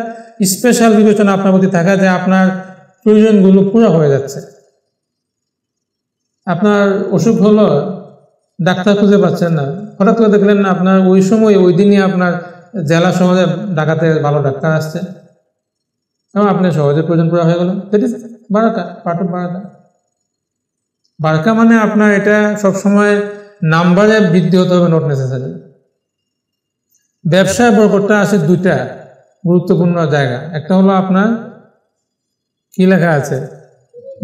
স্পেশাল বিবেচনা আপনার প্রতি থাকা, যে আপনার প্রয়োজনগুলো পুরো হয়ে যাচ্ছে। আপনার অসুখ হলো, ডাক্তার খুঁজে পাচ্ছেন না, হঠাৎ করে দেখলেন না আপনার ওই সময় ওই দিনই আপনার জেলা শহরে ঢাকাতে ভালো ডাক্তার আসছে এবং আপনি সহজে প্রয়োজন পুরো হয়ে গেল। দ্যাট ইজ বারাকা, পার্ট অফ বারাকা। বারাকা মানে আপনার এটা সবসময় নাম্বারে বৃদ্ধি হতে হবে, নট নেসেসারি। ব্যবসায় বরকতটা আছে দুইটা গুরুত্বপূর্ণ জায়গা। একটা হলো আপনার কি লেখা আছে,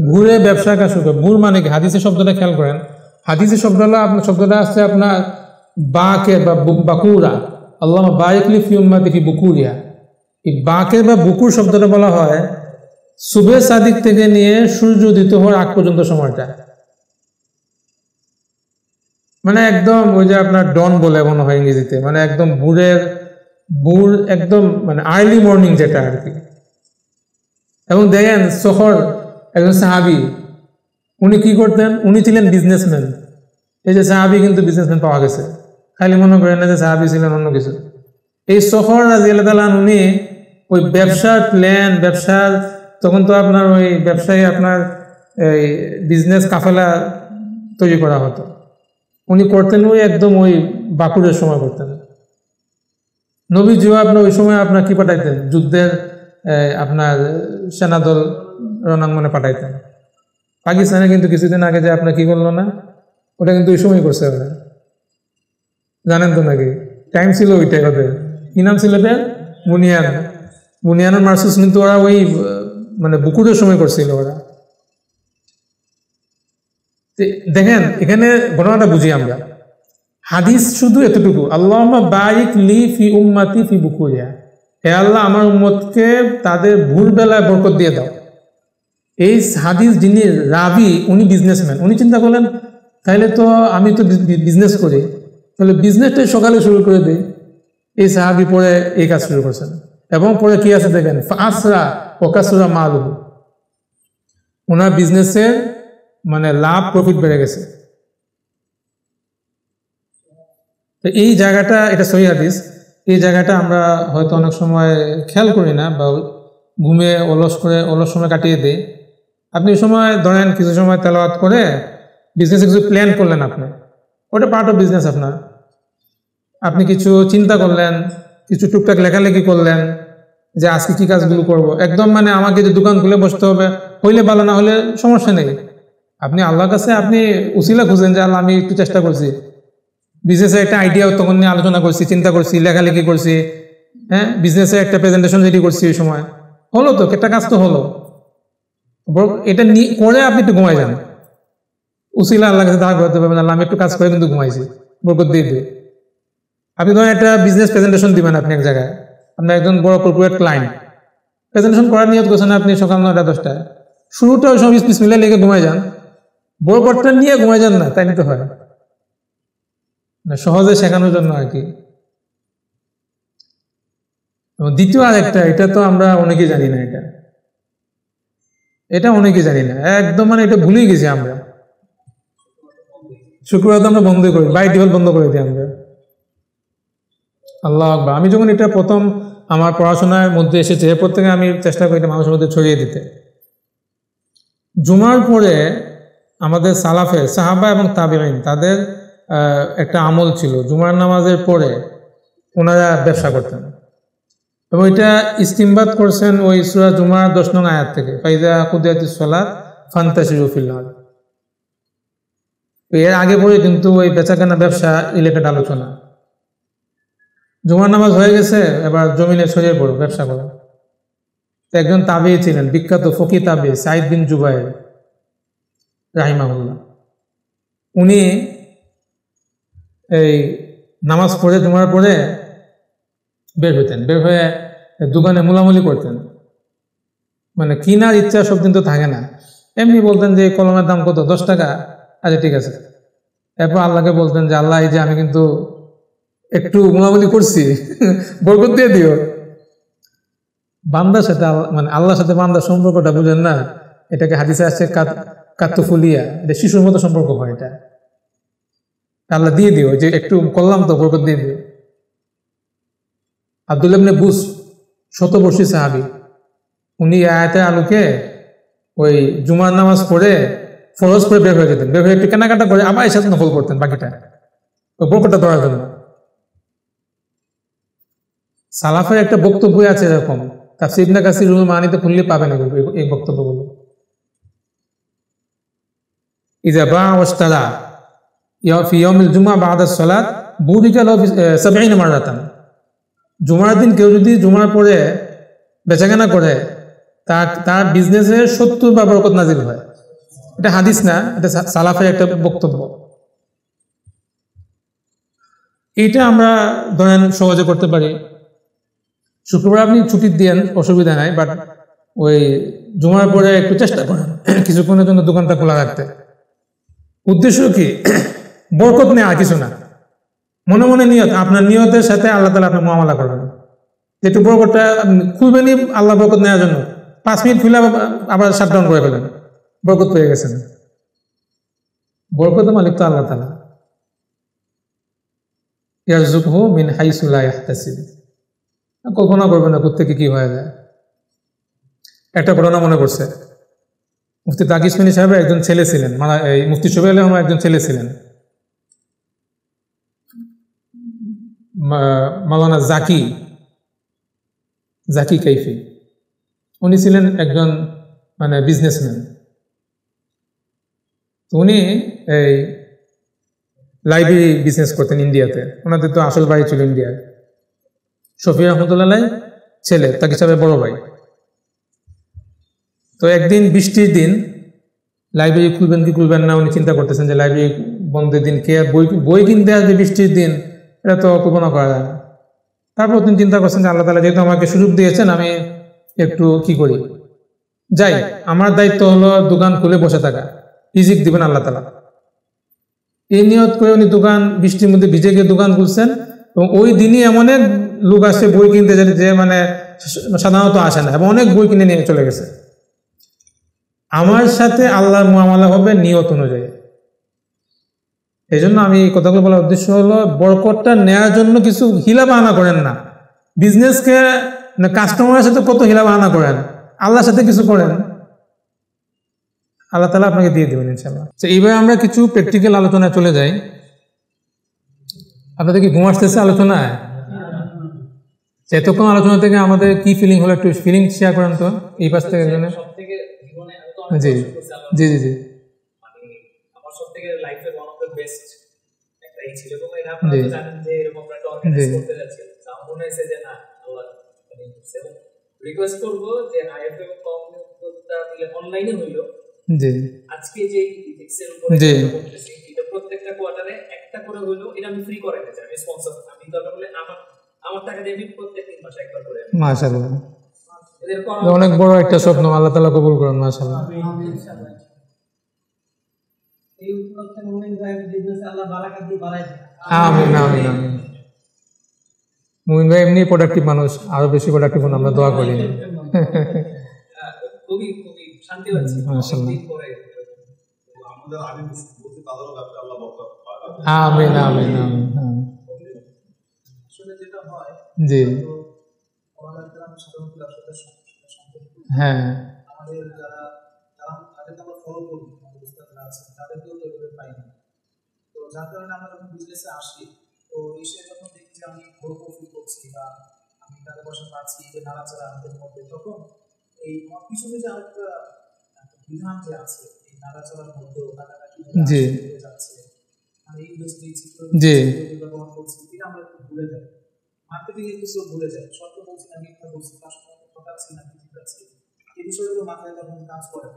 ঘুরে ব্যবসা কাজ শুরু। ভুর মানে কি? হাদিসের শব্দটা খেয়াল করেন, হাদিসের শব্দটা আসছে আপনার বাকে বা বাকুরা, আল্লাহ বারিকলি ফি উম্মতি ফি বুকুরিয়া। এই বাকে বা বুকুর শব্দটা বলা হয় সুবে সাদিক থেকে নিয়ে সূর্য উদিত হওয়ার আগ পর্যন্ত সময়টা, মানে একদম ওই যে আপনার ডন বলে মনে হয় ইংরেজিতে, মানে একদম ভোর একদম মানে আর্লি মর্নিং যেটা আর কি। এবং দেখেন শহর একজন সাহাবি, উনি কি করতেন? উনি ছিলেন বিজনেসম্যান। এই যে সাহাবি কিন্তু বিজনেসম্যান পাওয়া গেছে, খালি মনে করেন না যে সাহাবি ছিলেন অন্য কিছু। এই শহর রাদিয়াল্লাহু তাআলা উনি ওই ব্যবসার প্ল্যান, ব্যবসার তখন তো আপনার ওই ব্যবসায়ী আপনার এই বিজনেস কাফেলা তৈরি করা হতো, উনি করতেন ওই একদম ওই বাকুরের সময় করতেন। নবীজিও আপনার ওই সময় আপনার কি পাঠাইতেন? যুদ্ধের আপনার সেনাদল রণাঙ্গনে পাঠাইতেন। পাকিস্তানে কিন্তু কিছুদিন আগে যে আপনার কি করলো না, ওটা কিন্তু ওই সময় করছে ওরা, জানেন তো নাকি? টাইম ছিল ওইটাই ওদের। কি নাম ছিল এটা? বুনিয়ানের মার্সুস, কিন্তু ওরা ওই মানে বুকুরের সময় করছিল ওরা। দেখেন এখানে ঘটনাটা বুঝি আমরা, হাদিস শুধু এতটুকু, আল্লাহুম্মা বারিক লি ফি উম্মতি ফি বুকুরিয়া, হে আল্লাহ আমার উম্মতকে তাদের ভোরবেলায় বরকত দিয়ে দাও। এই হাদিস যিনি রাবি উনি বিজনেসম্যান, উনি চিন্তা করলেন তাহলে তো আমি তো বিজনেস করি, তাহলে বিজনেসটাই সকালে শুরু করে দিই। এই সাহাবি পরে এই কাজ শুরু করছেন, এবং পরে কি আছে দেখেন, আসরা ওকাসরা মালুহু, ওনার বিজনেসের মানে লাভ প্রফিট বেড়ে গেছে। তো এই জায়গাটা, এটা সহিহ হাদিস, এই জায়গাটা আমরা হয়তো অনেক সময় খেয়াল করি না, বা ঘুমিয়ে অলস সময় কাটিয়ে দিই। আপনি এই সময় ধরেন কিছু সময় তেলাওয়াত করে বিজনেসে কিছু প্ল্যান করলেন, আপনি ওটা পার্ট অফ বিজনেস আপনার, আপনি কিছু চিন্তা করলেন, কিছু টুকটাক লেখালেখি করলেন যে আজকে কি কাজগুলো করব, একদম মানে আমাকে যে দোকান খুলে বসতে হবে, হইলে ভালো, না হলে সমস্যা নেই। আপনি আল্লাহর কাছে আপনি উসিলা খুঁজেন যে আল্লাহ আমি একটু চেষ্টা করছি, বিজনেসের একটা আইডিয়া তখন নিয়ে আলোচনা করছি, চিন্তা করছি, লেখালেখি করছি, হ্যাঁ বিজনেসে একটা প্রেজেন্টেশন রেডি করছি, ওই সময় হলো তো একটা কাজ তো হলো, এটা করে আপনি একটু ঘুমাই যান, উসিলা আল্লাহ কাছে দাঁড় করতে পারবেন, আল্লাহ আমি একটু কাজ করে কিন্তু ঘুমাইছি, বরকত দিয়ে দিবে। আপনি ধরেন একটা বিজনেস প্রেজেন্টেশন দিবেন আপনি এক জায়গায়, আপনার একজন বড় কর্পোরেট ক্লায়েন্ট, প্রেজেন্টেশন করার নিয়ত করছেন আপনি সকাল 9টা-10টায়, শুরুটা ওই সব বিসমিল্লাহ লেগে ঘুমাই যান, বরকতটা নিয়ে ঘুমাই যান না, তাই নিতে হয় না, সহজে শেখানোর জন্য আর কি। এবং দ্বিতীয় আরেকটা, এটা তো আমরা অনেকেই জানি না, এটা অনেকেই জানি না, একদম মানে এটা ভুলেই গেছি আমরা। শুক্রবার তো আমরা বন্ধ করি, বাই ডিফল্ট বন্ধ করে দিই আমরা। আল্লাহ আকবার। আমি যখন এটা প্রথম আমার পড়াশোনার মধ্যে এসেছে, এরপর থেকে আমি চেষ্টা করি এটা মানুষের মধ্যে ছড়িয়ে দিতে। জুমার পরে আমাদের সালাফের সাহাবা এবং তাবেঈন তাদের একটা আমল ছিল, জুমার নামাজের পরে ওনারা ব্যবসা করতেন, এবং এটা ইস্তিমবাদ করছেন ওই সূরা জুমার 10 নং আয়াত থেকে, ফাইজা কুদিয়াতিস সালাত ফান্তাশিরু ফিল আরদ। এর আগে পরে কিন্তু ওই বেচাকেনা ব্যবসা রিলেটেড আলোচনা। জুমার নামাজ হয়ে গেছে, এবার জমিনে ছড়িয়ে পড়ো, ব্যবসা করো। একজন তাবেঈ ছিলেন, বিখ্যাত ফকিহ তাবেঈ সাঈদ বিন জুবায়ের রাহিমাহুল্লাহ। উনি এই নামাজ পড়ে জুমার পরে বের হইতেন, বের হয়ে দোকানে মুলামুলি করতেন, মানে কিনার ইচ্ছা সব দিন তো থাকে না, এমনি বলতেন যে কলমের দাম কত, 10 টাকা, আচ্ছা ঠিক আছে। এরপর আল্লাহকে বলতেন যে আল্লাহ এই যে আমি কিন্তু একটু মুলামুলি করছি, বরকত দিয়ে দিও। বান্দার সাথে মানে আল্লাহর সাথে বান্দার সম্পর্কটা বুঝেন না, এটাকে হাদিসে আসছে কাতুফুলিয়া, এটা শিশুর মতো সম্পর্ক হয়, এটা আল্লাহ দিয়ে দিও, যে একটু করলাম তো বরকত দিয়ে দিও। আব্দুল্লাহ ইবনে বুস, শতবর্ষী সাহাবী, উনি আয়াতের আলোকে ওই জুমার নামাজ পড়ে ফরজ করে বের হয়ে যেতেন, বের হয়ে একটু কেনাকাটা করে আবার এসে নফল করতেন বাকিটা, ওই বরকতটা ধরার জন্য। সালাফের একটা বক্তব্য আছে এরকম, তাফসীর ইবনে কাসির রুহুল মানিতে খুললে পাবেন এই বক্তব্যগুলো। ইযা বা'a ওয়াশতারা ফি ইয়াউমিল জুমআ বা'দা সালাত বুরিকা লাহু 70 মাররাতান। জুমার দিন কেউ যদি জুমার পরে বেচাকেনা করে, তার বিজনেসে 70 বার বরকত নাজিল হয়। এটা হাদিস না, এটা সালাফের একটা বক্তব্য। এটা আমরা ধরেন সহজে করতে পারি, শুক্রবার আপনি ছুটি দেন, অসুবিধা নাই, বাট ওই জুমার পরে একটু চেষ্টা করেন কিছুক্ষণের জন্য দোকানটা খোলা রাখতে। উদ্দেশ্য কি? বরকত নেই, আর কিছু না। মনে মনে নিয়ত, আপনার নিয়তের সাথে আল্লাহ তাআলা আপনার মুআমালা করবেন। একটু বরকতটা খুলবেনই আল্লাহ বরকত নেওয়ার জন্য, 5 মিনিট খুলে আবার শাটডাউন করে ফেলেন, বরকত পেয়ে গেছেন। বরকতের মালিক তো আল্লাহ তাআলা। ইয়ারযুকহু মিন হাইসু লা ইয়াহতাসিব। কল্পনা করবেন না কোত্থেকে কি হয়ে যায়। একটা ঘটনা মনে পড়ছে, মুফতি তাকি উসমানী সাহেবের একজন ছেলে ছিলেন, এই মুফতি শফি আলী আহমদ একজন ছেলে ছিলেন, মাওলানা জাকি কাইফি। উনি ছিলেন একজন মানে বিজনেসম্যান। উনি এই লাইব্রেরি বিজনেস করতেন ইন্ডিয়াতে, ওনাদের তো আসল বাড়ি ছিল ইন্ডিয়ায়। শফি রহমতুল্লাহ ছেলে, তাকি সাহেবের বড় ভাই। তো একদিন বৃষ্টির দিন লাইব্রেরি খুলবেন কি খুলবেন না উনি চিন্তা করতেছেন যে লাইব্রেরি বন্ধের দিন কে বই বই কিনতে আসবে বৃষ্টির দিন, এটা তো কল্পনা করা যায় না। তারপর তিনি চিন্তা করছেন যে আল্লাহ তাআলা যেহেতু আমাকে সুযোগ দিয়েছেন, আমি একটু কি করি, যাই, আমার দায়িত্ব হলো দোকান খুলে বসে থাকা, রিজিক দিবেন আল্লাহ তাআলা। এই নিয়ত করে উনি দোকান বৃষ্টির মধ্যে ভিজে গিয়ে দোকান খুলছেন, এবং ওই দিনই এমন এক লোক আসে বই কিনতে যে মানে সাধারণত আসে না, এবং অনেক বই কিনে নিয়ে চলে গেছে। আমার সাথে আল্লাহর মুআমালা হবে নিয়ত অনুযায়ী। এই জন্য আমি এই কথাগুলো বলার উদ্দেশ্য হলো, বরকতটা নেওয়ার জন্য কিছু হিলা বাহানা করেন না। বিজনেসকে কাস্টমারের সাথে কত হিলা বাহানা করেন, আল্লাহর সাথে কিছু করেন, আল্লাহ তাআলা আপনাকে দিয়ে দেবেন ইনশাআল্লাহ। তো এইবার আমরা কিছু প্র্যাকটিক্যাল আলোচনায় চলে যাই। আপনাদের কি ঘুম আসতেছে আলোচনায়? এতক্ষণ আলোচনা থেকে আমাদের কি ফিলিং হলো একটু ফিলিং শেয়ার করেন তো এই পাশ থেকে। জি জি জি জি আমার সবথেকে লাইফের ওয়ান অফ দ্য বেস্ট একটা এই ছিল, এবং এটা আপনারা তো জানেন যে এরকম একটা অর্গানাইজ করতে যাচ্ছি। আমার মনে হয়েছে যে না আল্লাহ মানে এবং রিকোয়েস্ট করব যে আইএফ এবং কমিউনিটিটা মিলে অনলাইনে হইলো জি আজকে যে ইথিক্সের উপরে করতেছি, এটা প্রত্যেকটা কোয়ার্টারে একটা করে হইলো, এটা আমি ফ্রি করাইতে চাই। আমি স্পন্সর, আমি দরকার হলে আমার টাকা দিয়ে আমি প্রত্যেক 3 মাসে একবার করে। মাশাআল্লাহ, অনেক বড় একটা স্বপ্ন, আল্লাহ তাআলা কবুল করুন। মাশাআল্লাহ, ইনশাআল্লাহ। এই উপলক্ষে মুমিন ভাই বিজনেস আল্লাহ বারাকাত দিয়ে বাড়ায় দেন। আমিন আমিন আমিন। মুমিন ভাই এমনি প্রোডাক্টিভ মানুষ, আরো বেশি প্রোডাক্টিভ হন, আমরা দোয়া করি। খুবই খুবই শান্তি পাচ্ছি। মাশাআল্লাহ, আমাদের আমি বলতে তাদেরও ব্যবসা আল্লাহ বরকত পাক। আমিন আমিন আমিন। আসলে যেটা হয় জি হ্যাঁ আমাদের যারা তাদেরকে আমরা ফলো করি, আমাদের উস্তাদরা আছেন, তাদেরকেও তো এভাবে পাই না। তো যার কারণে আমরা যখন বিজনেসে আসি, তো এসে যখন দেখি যে আমি বড় প্রফিট করছি বা আমি টাকা পয়সা পাচ্ছি, যে নাড়াচাড়া আমাদের মধ্যে, তখন এই পিছনে যে আরেকটা বিধান যে আছে, এই নাড়াচাড়ার মধ্যে টাকাটা জি যাচ্ছে, আমি ইনভেস্ট দিয়েছি, জি ব্যবহার করছি, এটা আমরা একটু ভুলে যাই। মার্কেটিং এর কিছু ভুলে যায়, সত্য বলছি না মিথ্যা বলছি, কাস্টমারকে ঠকাচ্ছি না ঠিক আছে, এই বিষয়গুলো মাথায় যখন কাজ করে,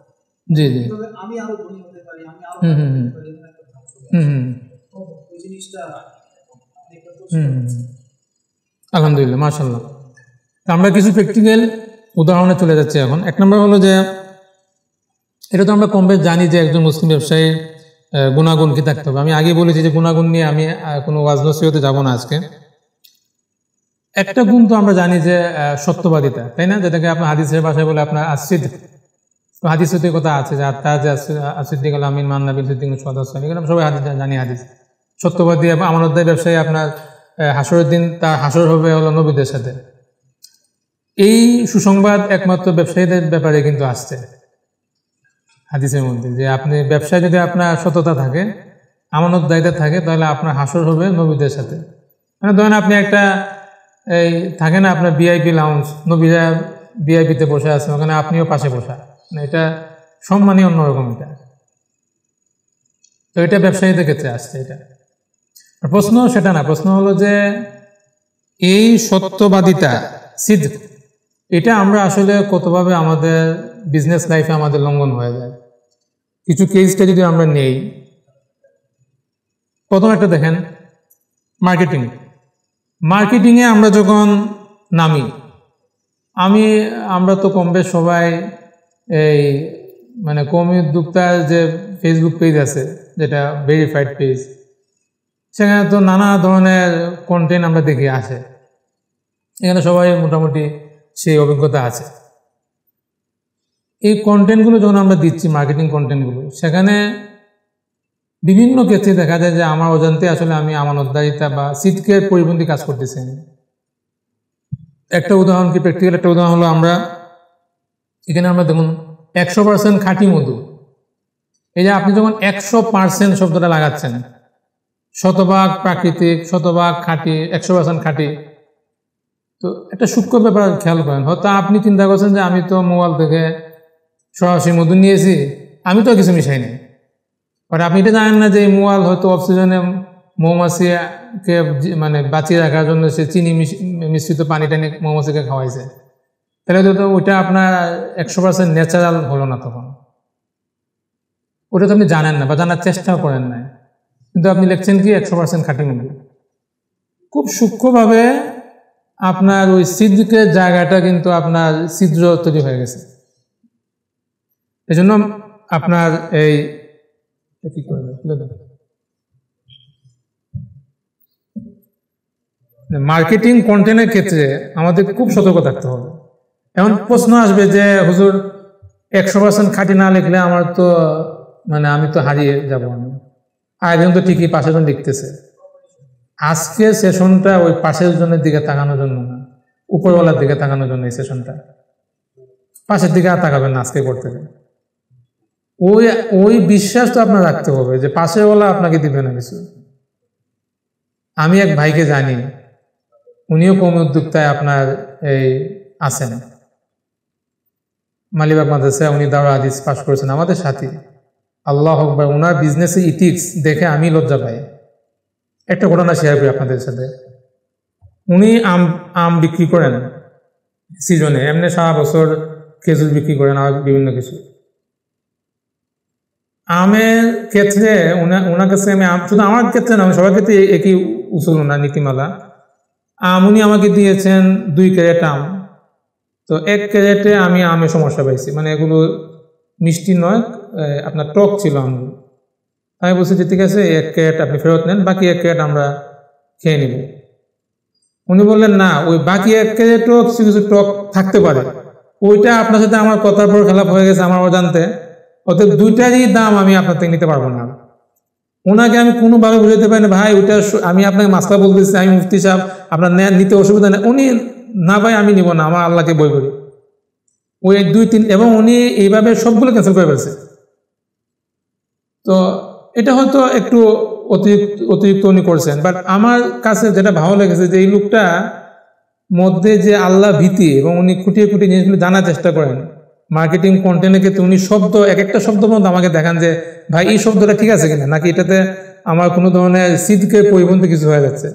জি জি আমি আরো ধনী হতে পারি, আমি আরো হতে পারি, এমন একটা ভাব চলে আসে। ওই জিনিসটা আলহামদুলিল্লাহ মাশাআল্লাহ। আমরা কিছু প্র্যাকটিক্যাল উদাহরণে চলে যাচ্ছি এখন। এক নম্বর হলো যে, এটা তো আমরা কম বেশ জানি যে একজন মুসলিম ব্যবসায়ীর গুণাগুণ কি থাকতে হবে। আমি আগে বলেছি যে গুণাগুণ নিয়ে আমি কোনো ওয়াজ নসিহতে যাব না আজকে। একটা গুণ তো আমরা জানি যে সত্যবাদিতা, তাই না, যেটাকে আপনার হাদিসের ভাষায় বলে আপনার আসিদ। হাদিসে কথা আছে যে আত্মা যে আসিদ্দিক আল আমিন মান নাবিল সিদ্দিক সদাসন, এগুলো সবাই হাদিস জানি। হাদিস সত্যবাদী এবং আমানতদার ব্যবসায়ী আপনার হাসরের দিন তার হাসর হবে হলো নবীদের সাথে। এই সুসংবাদ একমাত্র ব্যবসায়ীদের ব্যাপারে কিন্তু আসছে হাদিসের মধ্যে, যে আপনি ব্যবসায় যদি আপনার সততা থাকে, আমানতদারিতা থাকে, তাহলে আপনার হাসর হবে নবীদের সাথে। মানে ধরেন আপনি একটা এই থাকে না আপনার ভিআইপি লাউঞ্জ, নবীরা ভিআইপিতে বসে আছে, ওখানে আপনিও পাশে বসা, এটা সম্মানই অন্যরকম। এটা তো এটা ব্যবসায়ীদের ক্ষেত্রে আসছে। এটা প্রশ্ন সেটা না, প্রশ্ন হলো যে এই সত্যবাদিতা সিদ্ক, এটা আমরা আসলে কতভাবে আমাদের বিজনেস লাইফে আমাদের লঙ্ঘন হয়ে যায়। কিছু কেসটা যদি আমরা নেই, প্রথম একটা দেখেন মার্কেটিংয়ে আমরা যখন নামি, আমরা তো কম বেশ সবাই এই মানে কমি উদ্যোক্তার যে ফেসবুক পেজ আছে, যেটা ভেরিফাইড পেজ, সেখানে তো নানা ধরনের কন্টেন্ট আমরা দেখি আসে। এখানে সবাই মোটামুটি সেই অভিজ্ঞতা আছে। এই কন্টেন্টগুলো যখন আমরা দিচ্ছি, মার্কেটিং কন্টেন্টগুলো, সেখানে বিভিন্ন ক্ষেত্রে দেখা যায় যে আমার অজান্তে আসলে আমি আমানতদারিতা বা সিদ্কের পরিপন্থী কাজ করতেছি। একটা উদাহরণ কি, প্র্যাকটিক্যাল একটা উদাহরণ হলো, এখানে আমরা দেখুন 100% খাঁটি মধু। এই যে আপনি যখন 100% শব্দটা লাগাচ্ছেন, শতভাগ প্রাকৃতিক, শতভাগ খাঁটি, 100% খাঁটি, তো একটা সূক্ষ্ম ব্যাপার খেয়াল করেন। হয়তো আপনি চিন্তা করছেন যে আমি তো মোবাইল থেকে সরাসরি মধু নিয়েছি, আমি তো কিছু মিশাইনি। বাট আপনি এটা জানেন না যে এই মোবাইল হয়তো অক্সিজেনে মৌমাছিকে মানে বাঁচিয়ে রাখার জন্য সে চিনি মিশ্রিত পানিটা নিয়ে মৌমাছিকে খাওয়াইছে। তাহলে তো ওইটা আপনার 100% ন্যাচারাল হলো না তখন। ওটা তো আপনি জানেন না বা জানার চেষ্টাও করেন না, কিন্তু আপনি লিখছেন কি 100% খাঁটি মুরগি। খুব সূক্ষ্মভাবে আপনার ওই সিদ্দিকের জায়গাটা কিন্তু আপনার ছিদ্র তৈরি হয়ে গেছে। এই জন্য আপনার এই মার্কেটিং কন্টেন্টের ক্ষেত্রে আমাদের খুব সতর্ক থাকতে হবে। এখন প্রশ্ন আসবে যে হুজুর 100% খাঁটি না লিখলে আমার তো মানে আমি তো হারিয়ে যাব, আরেকজন তো ঠিকই পাশের জন লিখতেছে। আজকে সেশনটা ওই পাশের জনের দিকে তাকানোর জন্য না, উপরওয়ালার দিকে তাকানোর জন্য এই সেশনটা। পাশের দিকে আর তাকাবেন না আজকে করতে গেলে। ওই ওই বিশ্বাস তো আপনার রাখতে হবে যে পাশেরওয়ালা আপনাকে দিবে না কিছু। আমি এক ভাইকে জানি, উনিও কৌমি উদ্যোক্তায় আপনার এই আছেন, মালিবাগ মাদ্রাসায় উনি দাওরা হাদিস পাশ করেছেন আমাদের সাথী। আল্লাহ আকবার, ওনার বিজনেসের ইথিক্স দেখে আমি লজ্জা পাই। একটা ঘটনা শেয়ার করি আপনাদের সাথে। উনি আম বিক্রি করেন সিজনে, এমনি সারা বছর খেজুর বিক্রি করেন আর বিভিন্ন কিছু। আমের ক্ষেত্রে ওনার কাছে আমি শুধু আমার ক্ষেত্রে না, সবার ক্ষেত্রে একই উসুল না নীতিমালা। উনি আমাকে দিয়েছেন 2 ক্যারেট আম। তো 1 ক্যারেটে আমি আমের সমস্যা পাইছি, মানে এগুলো মিষ্টি নয়, আপনার টক ছিল আমগুলো। আমি বলছি যে ঠিক আছে 1 ক্যারেট আপনি ফেরত নেন, বাকি 1 ক্যারেট আমরা খেয়ে নিব। উনি বললেন না, ওই বাকি 1 ক্যারেটও কিছু কিছু টক থাকতে পারে, ওইটা আপনার সাথে আমার কথার পর খেলাপ হয়ে গেছে আমার অজান্তে, অতএব দুইটারই দাম আমি আপনার থেকে নিতে পারবো না। ওনাকে আমি কোনোভাবে বুঝাতে পারি না, ভাই ওইটা আমি আপনাকে মাসলা বলতেছি, আমি মুফতি সাহেব, আপনার নিতে অসুবিধা নেই। উনি না ভাই আমি নিব না, আমার আল্লাহকে বই করি। ওই 2-3 এবং উনি এইভাবে সবগুলো ক্যান্সেল করে ফেলছে। তো এটা হয়তো একটু অতিরিক্ত উনি করছেন, বাট আমার কাছে যেটা ভালো লেগেছে যে এই লোকটা মধ্যে যে আল্লাহ ভীতি, এবং উনি খুঁটিয়ে খুঁটিয়ে জিনিসগুলো জানার চেষ্টা করেন। মার্কেটিং কন্টেন্টের ক্ষেত্রে উনি শব্দ, এক একটা শব্দ মধ্যে আমাকে দেখান যে ভাই এই শব্দটা ঠিক আছে কিনা, নাকি এটাতে আমার কোনো ধরনের সিদ্কে পরিবর্তন কিছু হয়ে যাচ্ছে।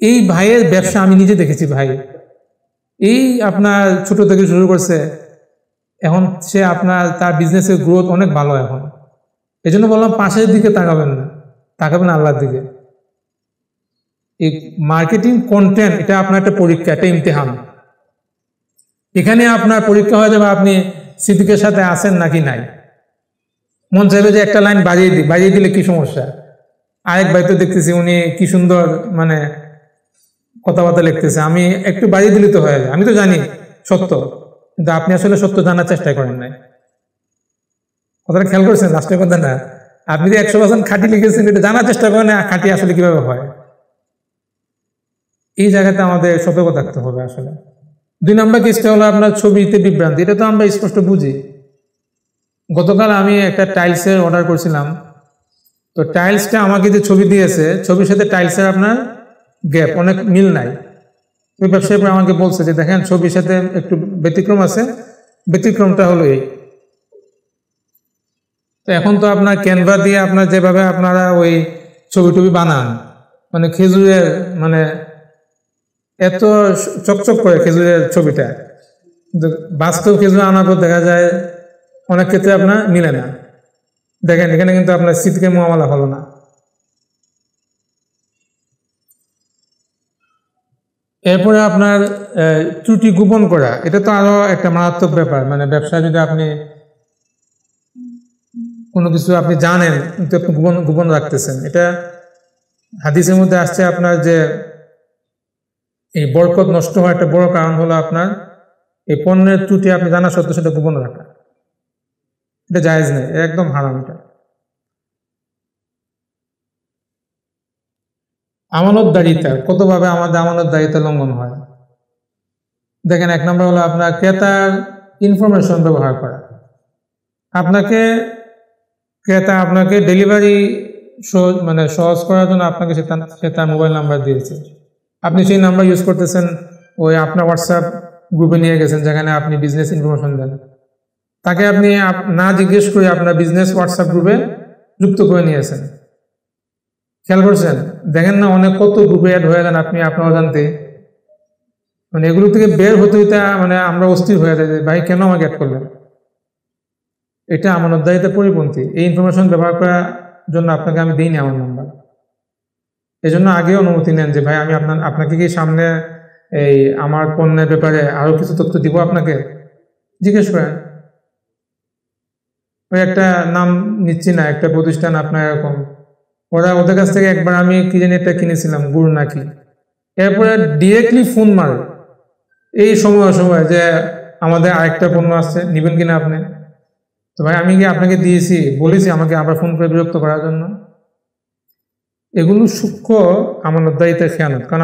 এই ভাইয়ের ব্যবসা আমি নিজে দেখেছি ভাই। এই আপনার ছোট থেকে শুরু করছে, এখন সে আপনার তার বিজনেসের গ্রোথ অনেক ভালো এখন। এই জন্য বললাম পাশের দিকে তাকাবেন না, তাকাবেন আল্লাহর দিকে। এই মার্কেটিং কন্টেন্ট এটা আপনার একটা পরীক্ষা, একটা ইমতিহান। এখানে আপনার পরীক্ষা হয়ে যাবে আপনি সিদ্দিকের সাথে আছেন নাকি নাই। মন চাইবে যে একটা লাইন বাজিয়ে দিলে কি সমস্যা। আরেক ভাই তো দেখতেছি উনি কি সুন্দর মানে কথাবার্তা লিখতেছে, আমি একটু বাজিয়ে দিলে তো হয়ে যায়। আমি তো জানি সত্য, কিন্তু আপনি আসলে সত্য জানার চেষ্টা করেন নাই। কথাটা খেয়াল করেছেন? লাস্টের কথা না, আপনি যে 100% খাঁটি লিখেছেন এটা জানার চেষ্টা করেন না খাঁটি আসলে কিভাবে হয়। এই জায়গাতে আমাদের সতর্ক থাকতে হবে আসলে। 2 নম্বর কেসটা হলো আপনার ছবিতে বিভ্রান্তি। এটা তো আমরা স্পষ্ট বুঝি। গতকাল আমি একটা টাইলসের অর্ডার করছিলাম, তো টাইলসটা আমাকে যে ছবি দিয়েছে, ছবির সাথে টাইলসের আপনার গ্যাপ, অনেক মিল নাই। ওই ব্যবসায়ী আমাকে বলছে যে দেখেন ছবির সাথে একটু ব্যতিক্রম আছে, ব্যতিক্রমটা হলো এই। তো এখন তো আপনার ক্যানভা দিয়ে আপনার যেভাবে আপনারা ওই ছবি বানান, মানে খেজুরের মানে এত চকচক করে খেজুরের ছবিটা, কিন্তু বাস্তব খেজুর আনার পর দেখা যায় অনেক ক্ষেত্রে আপনার মিলে না। দেখেন এখানে কিন্তু আপনার সিদ্কে মুআমালা হলো না। এরপরে আপনার ত্রুটি গোপন করা, এটা তো আরো একটা মারাত্মক ব্যাপার। মানে ব্যবসায় যদি আপনি কোনো কিছু আপনি জানেন কিন্তু আপনি গোপন রাখতেছেন, এটা হাদিসের মধ্যে আসছে আপনার যে এই বরকত নষ্ট হওয়ার একটা বড় কারণ হলো আপনার এই পণ্যের ত্রুটি আপনি জানা সত্ত্বেও সেটা গোপন রাখা। এটা জায়েজ নেই, একদম হারাম। এটা আমানতদারিতা, কতভাবে আমাদের আমানতদারিতা লঙ্ঘন হয় দেখেন। 1 নম্বর হলো আপনার ক্রেতার ইনফরমেশন ব্যবহার করা। ক্রেতা আপনাকে ডেলিভারি সহজ করার জন্য আপনাকে সে তার মোবাইল নাম্বার দিয়েছে, আপনি সেই নাম্বার ইউজ করতেছেন, ওই আপনার হোয়াটসঅ্যাপ গ্রুপে নিয়ে গেছেন যেখানে আপনি বিজনেস ইনফরমেশন দেন। তাকে আপনি না জিজ্ঞেস করে আপনার বিজনেস হোয়াটসঅ্যাপ গ্রুপে যুক্ত করে নিয়েছেন। খেয়াল করছেন? দেখেন না অনেক কত গ্রুপে অ্যাড হয়ে যান আপনি আপনার অজান্তে। মানে এগুলো থেকে বের হতে হইতে মানে আমরা অস্থির হয়ে যাই যে ভাই কেন আমাকে অ্যাড করলেন। এটা আমানতদারিতে পরিপন্থী। এই ইনফরমেশন ব্যবহার করার জন্য আপনাকে আমি দিইনি আমার নাম্বার। এই জন্য আগে অনুমতি নেন যে ভাই আমি আপনাকে কি সামনে এই আমার পণ্যের ব্যাপারে আরো কিছু তথ্য দিব, আপনাকে জিজ্ঞেস করেন। ওই একটা নাম নিচ্ছি না, একটা প্রতিষ্ঠান আপনার এরকম, ওদের কাছ থেকে একবার আমি কি জানি একটা কিনেছিলাম গুড় নাকি, এরপরে ডিরেক্টলি ফোন মারে এই সময় যে আমাদের আরেকটা পণ্য আসছে, নিবেন কিনা আপনি। তো ভাই আমি কি আপনাকে দিয়েছি, বলেছি আমাকে আবার ফোন করে বিরক্ত করার জন্য? এগুলো সূক্ষ্ম আমানতদারিতে খেয়ানত, কারণ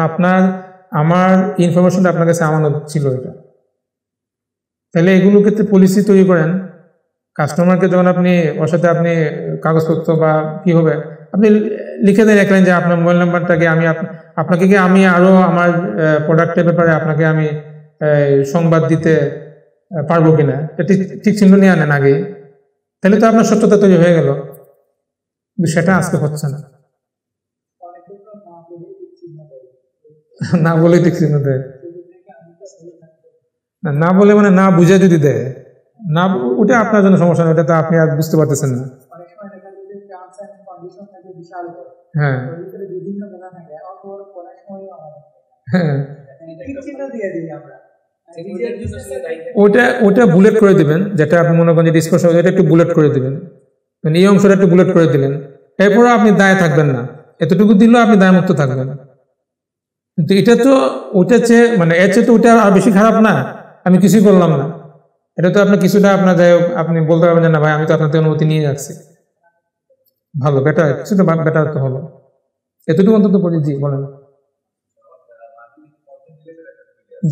আমার ইনফরমেশনটা আপনার কাছে আমানত ছিল এটা। তাহলে এগুলোর ক্ষেত্রে পলিসি তৈরি করেন। কাস্টমারকে যখন আপনি ওর সাথে আপনি কাগজপত্র বা কি হবে আপনি লিখে দেন এক লাইন যে আপনার মোবাইল নাম্বারটাকে আপনাকে কি আমি আরো আমার প্রোডাক্টের ব্যাপারে আপনাকে আমি সংবাদ দিতে পারবো কিনা, ঠিক চিহ্ন নিয়ে আনেন আগে, তাহলে তো আপনার সত্যতা তৈরি হয়ে গেল। সেটা আজকে হচ্ছে না, না বলে ঠিক চিহ্ন দেয়, না বলে মানে না বুঝে যদি দেয়, না ওটা আপনার জন্য সমস্যা না, ওটা তো আপনি আর বুঝতে পারতেছেন না। হ্যাঁ হ্যাঁ ওটা বুলেট করে দিবেন, যেটা আপনি মনে করেন যে স্পষ্ট, এটা একটু বুলেট করে দিবেন, মানে এই অংশটা একটু বুলেট করে দিলেন, এরপরও আপনি দায়ে থাকবেন না, এতটুকু দিলেও আপনি দায় মুক্ত থাকবেন। কিন্তু এটা তো ওটা চেয়ে মানে এর চেয়ে তো ওটা আর বেশি খারাপ না, আমি কিছুই করলাম না। এটা তো আপনি কিছুটা আপনার যাই হোক আপনি বলতে পারবেন না ভাই আমি তো আপনাদের অনুমতি নিয়ে যাচ্ছি, ভালো বেটার, কিছুটা বেটার তো হলো, এতটুকু অন্তত বলি। জি বলেন।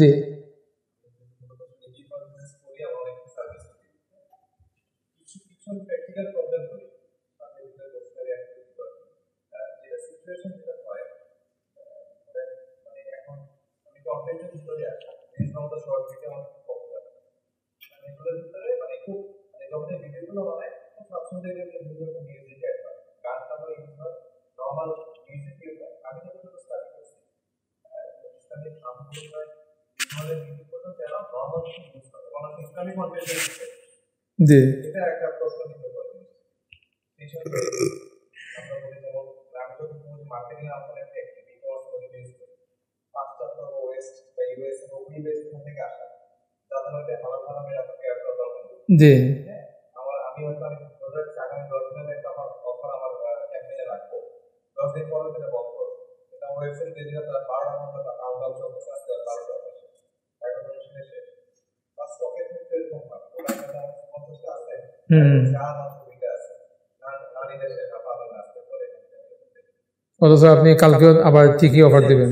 জি জি জি অথচ আপনি কালকেও আবার ঠিকই অফার দেবেন।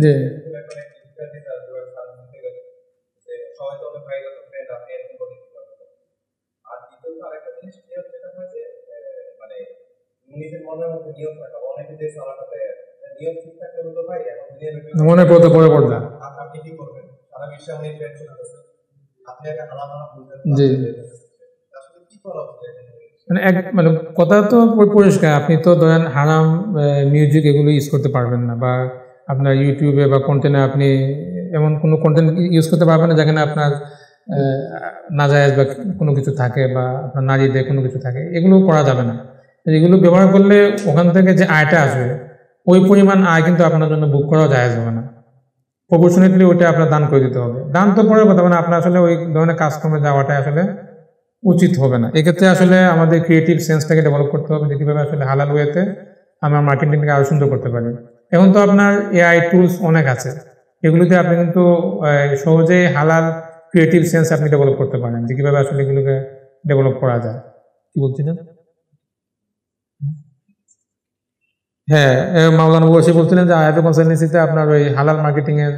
জি মনে পড়তে পরে পড়বে। জি মানে কথা তো পরিষ্কার, আপনি তো ধরেন হারাম মিউজিক এগুলো ইউজ করতে পারবেন না, বা আপনার ইউটিউবে বা কন্টেন্টে আপনি এমন কোনো কন্টেন্ট ইউজ করতে পারবেন না যেখানে আপনার নাজায়েজ বা কোনো কিছু থাকে বা আপনার নারীদের কোনো কিছু থাকে, এগুলো করা যাবে না। এগুলো ব্যবহার করলে ওখান থেকে যে আয়টা আসবে ওই পরিমাণ আয় কিন্তু আপনার জন্য বুক করাও জায়েজ হবে না। প্রপোর্শনেটলি ওইটা আপনার দান করে দিতে হবে। দান তো পরের কথা, মানে আপনার আসলে ওই ধরনের কাজকর্মে যাওয়াটা আসলে উচিত হবে না। এক্ষেত্রে আসলে আমাদের ক্রিয়েটিভ সেন্সটাকে ডেভেলপ করতে হবে যে কীভাবে আসলে হালাল ওয়েতে আমরা মার্কেটিংটাকে আরও সুন্দর করতে পারি। এখন তো আপনার এআই টুলস অনেক আছে, এগুলোতে আপনি কিন্তু সহজেই হালাল ক্রিয়েটিভ সেন্স আপনি ডেভেলপ করতে পারেন, যে কীভাবে আসলে এগুলোকে ডেভেলপ করা যায়। কি বলছিলেন? হ্যাঁ, মাওলানা বসে বলছিলেন যে আয়াত কনসালটেন্সিতে আপনার ওই হালাল মার্কেটিং এর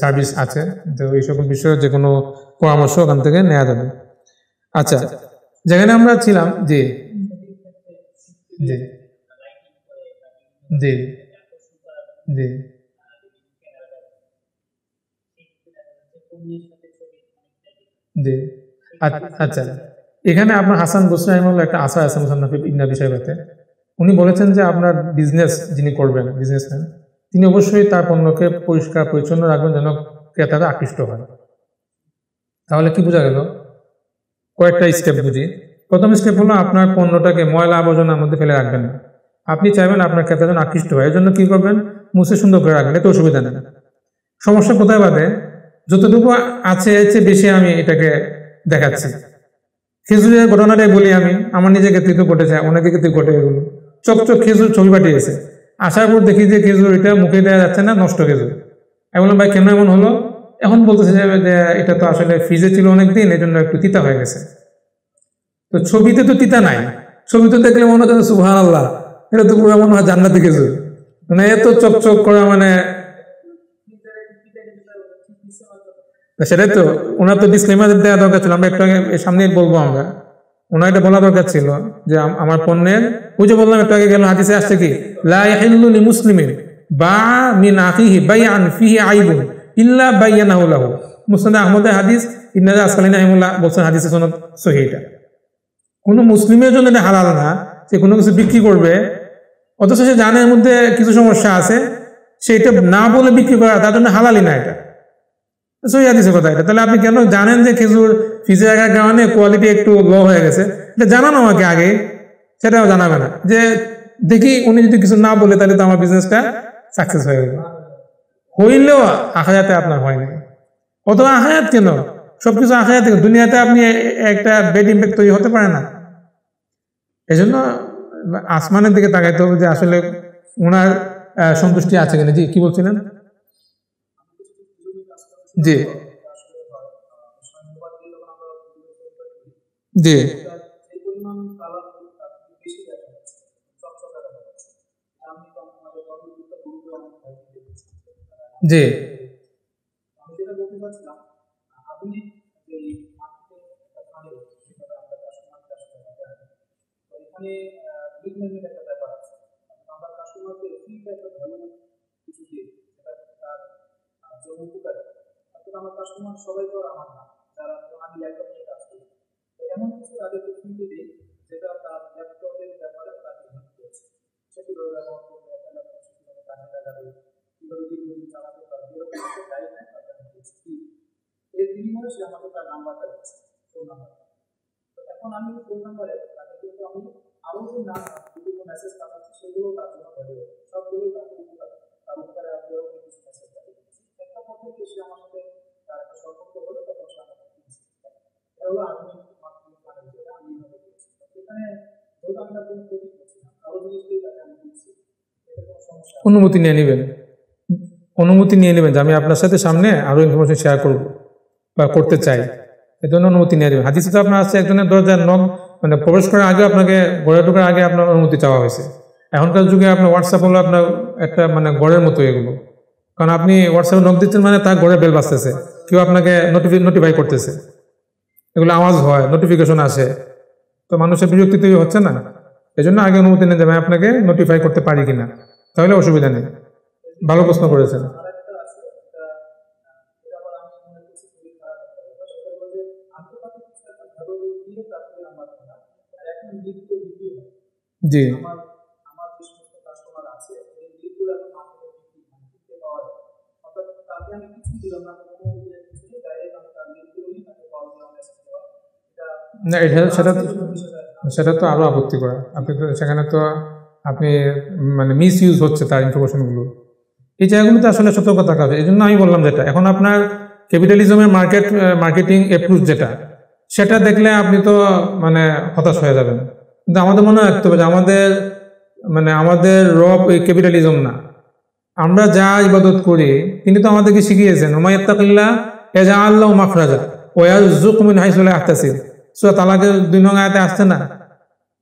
সার্ভিস আছে, তো এই সকল বিষয়ে যে কোনো পরামর্শ ওখান থেকে নেওয়া যাবে। আচ্ছা, যেখানে আমরা ছিলাম, জি জি জি জি জি আচ্ছা, এখানে আপনার হাসান বসরি রাহিমাহুল্লাহ একটা আশা আছে মুসান্নাফ ইবনে আবি শাইবাতে। উনি বলেছেন যে আপনার বিজনেস যিনি করবেন, বিজনেসম্যান, তিনি অবশ্যই তার পণ্যকে পরিষ্কার পরিচ্ছন্ন রাখবেন যেন ক্রেতারা আকৃষ্ট হয়। তাহলে কি বোঝা গেল? কয়েকটা স্টেপ বুঝি। প্রথম স্টেপ হলো আপনার পণ্যটাকে ময়লা আবর্জনার মধ্যে ফেলে রাখবেন না। আপনি চাইবেন আপনার ক্রেতা যেন আকৃষ্ট হয়, এর জন্য কি করবেন? মুছে সুন্দর করে রাখবেন, এতে অসুবিধা নেই। সমস্যা কোথায় বাদে? যতটুকু আছে এর চেয়ে বেশি আমি এটাকে দেখাচ্ছি। খেজুরের ঘটনাটাই বলি আমি, আমার নিজের ক্ষেত্রে তো ঘটেছে, অনেকের ক্ষেত্রে ঘটে এগুলো। চকচক খেজুর ছবি পাঠিয়েছে, আসার পর দেখি যে খেজুর এটা মুখে দেওয়া যাচ্ছে না, নষ্ট খেজুর। আমি বললাম ভাই কেন এমন হলো? এখন বলতেছে যে এটা তো আসলে ফ্রিজে ছিল অনেকদিন, এই জন্য একটু তিতা হয়ে গেছে। তো ছবিতে তো তিতা নাই, ছবি তো দেখলে মনে হচ্ছে সুবহানাল্লাহ, এটা তো পুরো মনে হয় জান্নাতি খেজুর, মানে এত চকচক করা, মানে সেটাই তো। ওনার তো ডিসক্লেমার দেওয়া দরকার ছিল, আমরা একটু আগে সামনে বলবো আমরা, ওনার এটা বলা দরকার ছিল যে আমার পণ্যের, ওই যে বললাম একটু আগে গেল হাদিসে আসছে কি, লা ইয়াহিল্লু লিমুসলিমিন বা মিন আখিহি বাইআন ফিহি আইবুন ইল্লা বাইয়ানাহু লাহু। মুসনাদ আহমদের হাদিস, ইবনে আসকালানী রাহিমাহুল্লাহ বলছেন হাদিসে সনদ সহিহ। এটা কোনো মুসলিমের জন্য এটা হালাল না যে কোনো কিছু বিক্রি করবে অথচ সে জানে এর মধ্যে কিছু সমস্যা আছে, সেটা না বলে বিক্রি করা তার জন্য হালালই না। এটা সহিহ হাদিসের কথা এটা। তাহলে আপনি কেন জানেন যে খেজুর ফ্রিজে রাখার কারণে কোয়ালিটি একটু লো হয়ে গেছে, এটা জানানো আমাকে আগে, সেটাও জানাবে না। যে দেখি উনি যদি কিছু না বলে তাহলে তো আমার বিজনেসটা সাকসেস হয়ে গেল, হইলেও আখিরাতে আপনার হয় না। অথবা আখিরাত কেন, সবকিছু আখিরাতে, দুনিয়াতে আপনি একটা বেড ইম্প্যাক্ট তৈরি হতে পারে না। এই জন্য আসমানের দিকে তাকাইতে হবে যে আসলে ওনার সন্তুষ্টি আছে কিনা। জি কি বলছিলেন? জি জি জি আমার কাস্টমার সবাই তো আমার না, যারা আমি ল্যাপটপ নিয়ে কাজ করি, তো এমন কিছু তাদেরকে ফ্রিতে দিই যেটা তার ল্যাপটপের ব্যাপারে তাকে হেল্প করেছে। সে কীভাবে ব্যবহার করবে, একটা ল্যাপটপ সে কীভাবে কাজে লাগাবে, কীভাবে দীর্ঘদিন চালাতে পারবে, এরকম একটা গাইডলাইন তাকে আমি দিয়েছি। এর বিনিময়ে সে আমাকে তার নাম্বারটা দিচ্ছে, ফোন নাম্বারটা। তো এখন আমি ফোন নাম্বারে তাকে কিন্তু আমি আরও যে না বিভিন্ন মেসেজ পাঠাচ্ছি সেগুলো তার জন্য ভ্যালুয়েবল, সবগুলোই তাকে উপকার, তার উপকারে আমি এরকম কিছু মেসেজ পাঠিয়ে দিচ্ছি। একটা পথে গিয়ে সে আমার সাথে তার একটা সম্পর্ক হলে তখন সে আমাকে দিচ্ছে। এটা হলো আধুনিক মার্কেটিং প্ল্যান, যেটা আমি এইভাবে দিয়েছি। এখানে যেহেতু আমি তার কোনো ক্ষতি করছি না, আরও জিনিসটাই তাকে আমি দিচ্ছি, এটা কোনো সমস্যা অনুমতি নিয়ে নেবেন, অনুমতি নিয়ে নেবেন যে আমি আপনার সাথে সামনে আরো ইনফরমেশন শেয়ার করব বা করতে চাই, এই জন্য অনুমতি নিয়ে নেবেন। হাদিসে তো আপনার আছে একজনের দরজার নখ মানে প্রবেশ করার আগে আপনাকে গড়ে ঢোকার আগে আপনার অনুমতি চাওয়া হয়েছে। এখনকার যুগে আপনার হোয়াটসঅ্যাপ হলো আপনার একটা মানে গড়ের মতো এগুলো, কারণ আপনি হোয়াটসঅ্যাপে নখ দিচ্ছেন মানে তার গড়ে বেল বাজতেছে, কেউ আপনাকে নোটিফাই করতেছে, এগুলো আওয়াজ হয়, নোটিফিকেশন আসে, তো মানুষের বিরক্তি তৈরি হচ্ছে না। এই জন্য আগে অনুমতি নিয়ে যাবেন আপনাকে নোটিফাই করতে পারি কিনা, তাহলে অসুবিধা নেই। ভালো প্রশ্ন করেছেন। জি না, সেটা তো আরো আপত্তি করা। আপনি তো সেখানে তো আপনি মানে মিস ইউজ হচ্ছে তার ইনফরমেশনগুলো, এই জায়গাগুলোতে আসলে সতর্ক থাকা হবে। এই জন্য আমি বললাম যেটা এখন আপনার ক্যাপিটালিজমের মার্কেটিং অ্যাপ্রোচ যেটা, সেটা দেখলে আপনি তো মানে হতাশ হয়ে যাবেন। কিন্তু আমাদের মনে রাখতে হবে যে আমাদের রব এই ক্যাপিটালিজম না। আমরা যা ইবাদত করি তিনি তো আমাদেরকে শিখিয়েছেন, ওমাইয়াত্তাকিল্লাহ ইয়াজআল লাহু মাখরাজা ওয়া ইয়ারযুকহু মিন হাইসু লা ইয়াহতাসিব। সূরা তালাকের 2 নং আয়াতে আসছে না?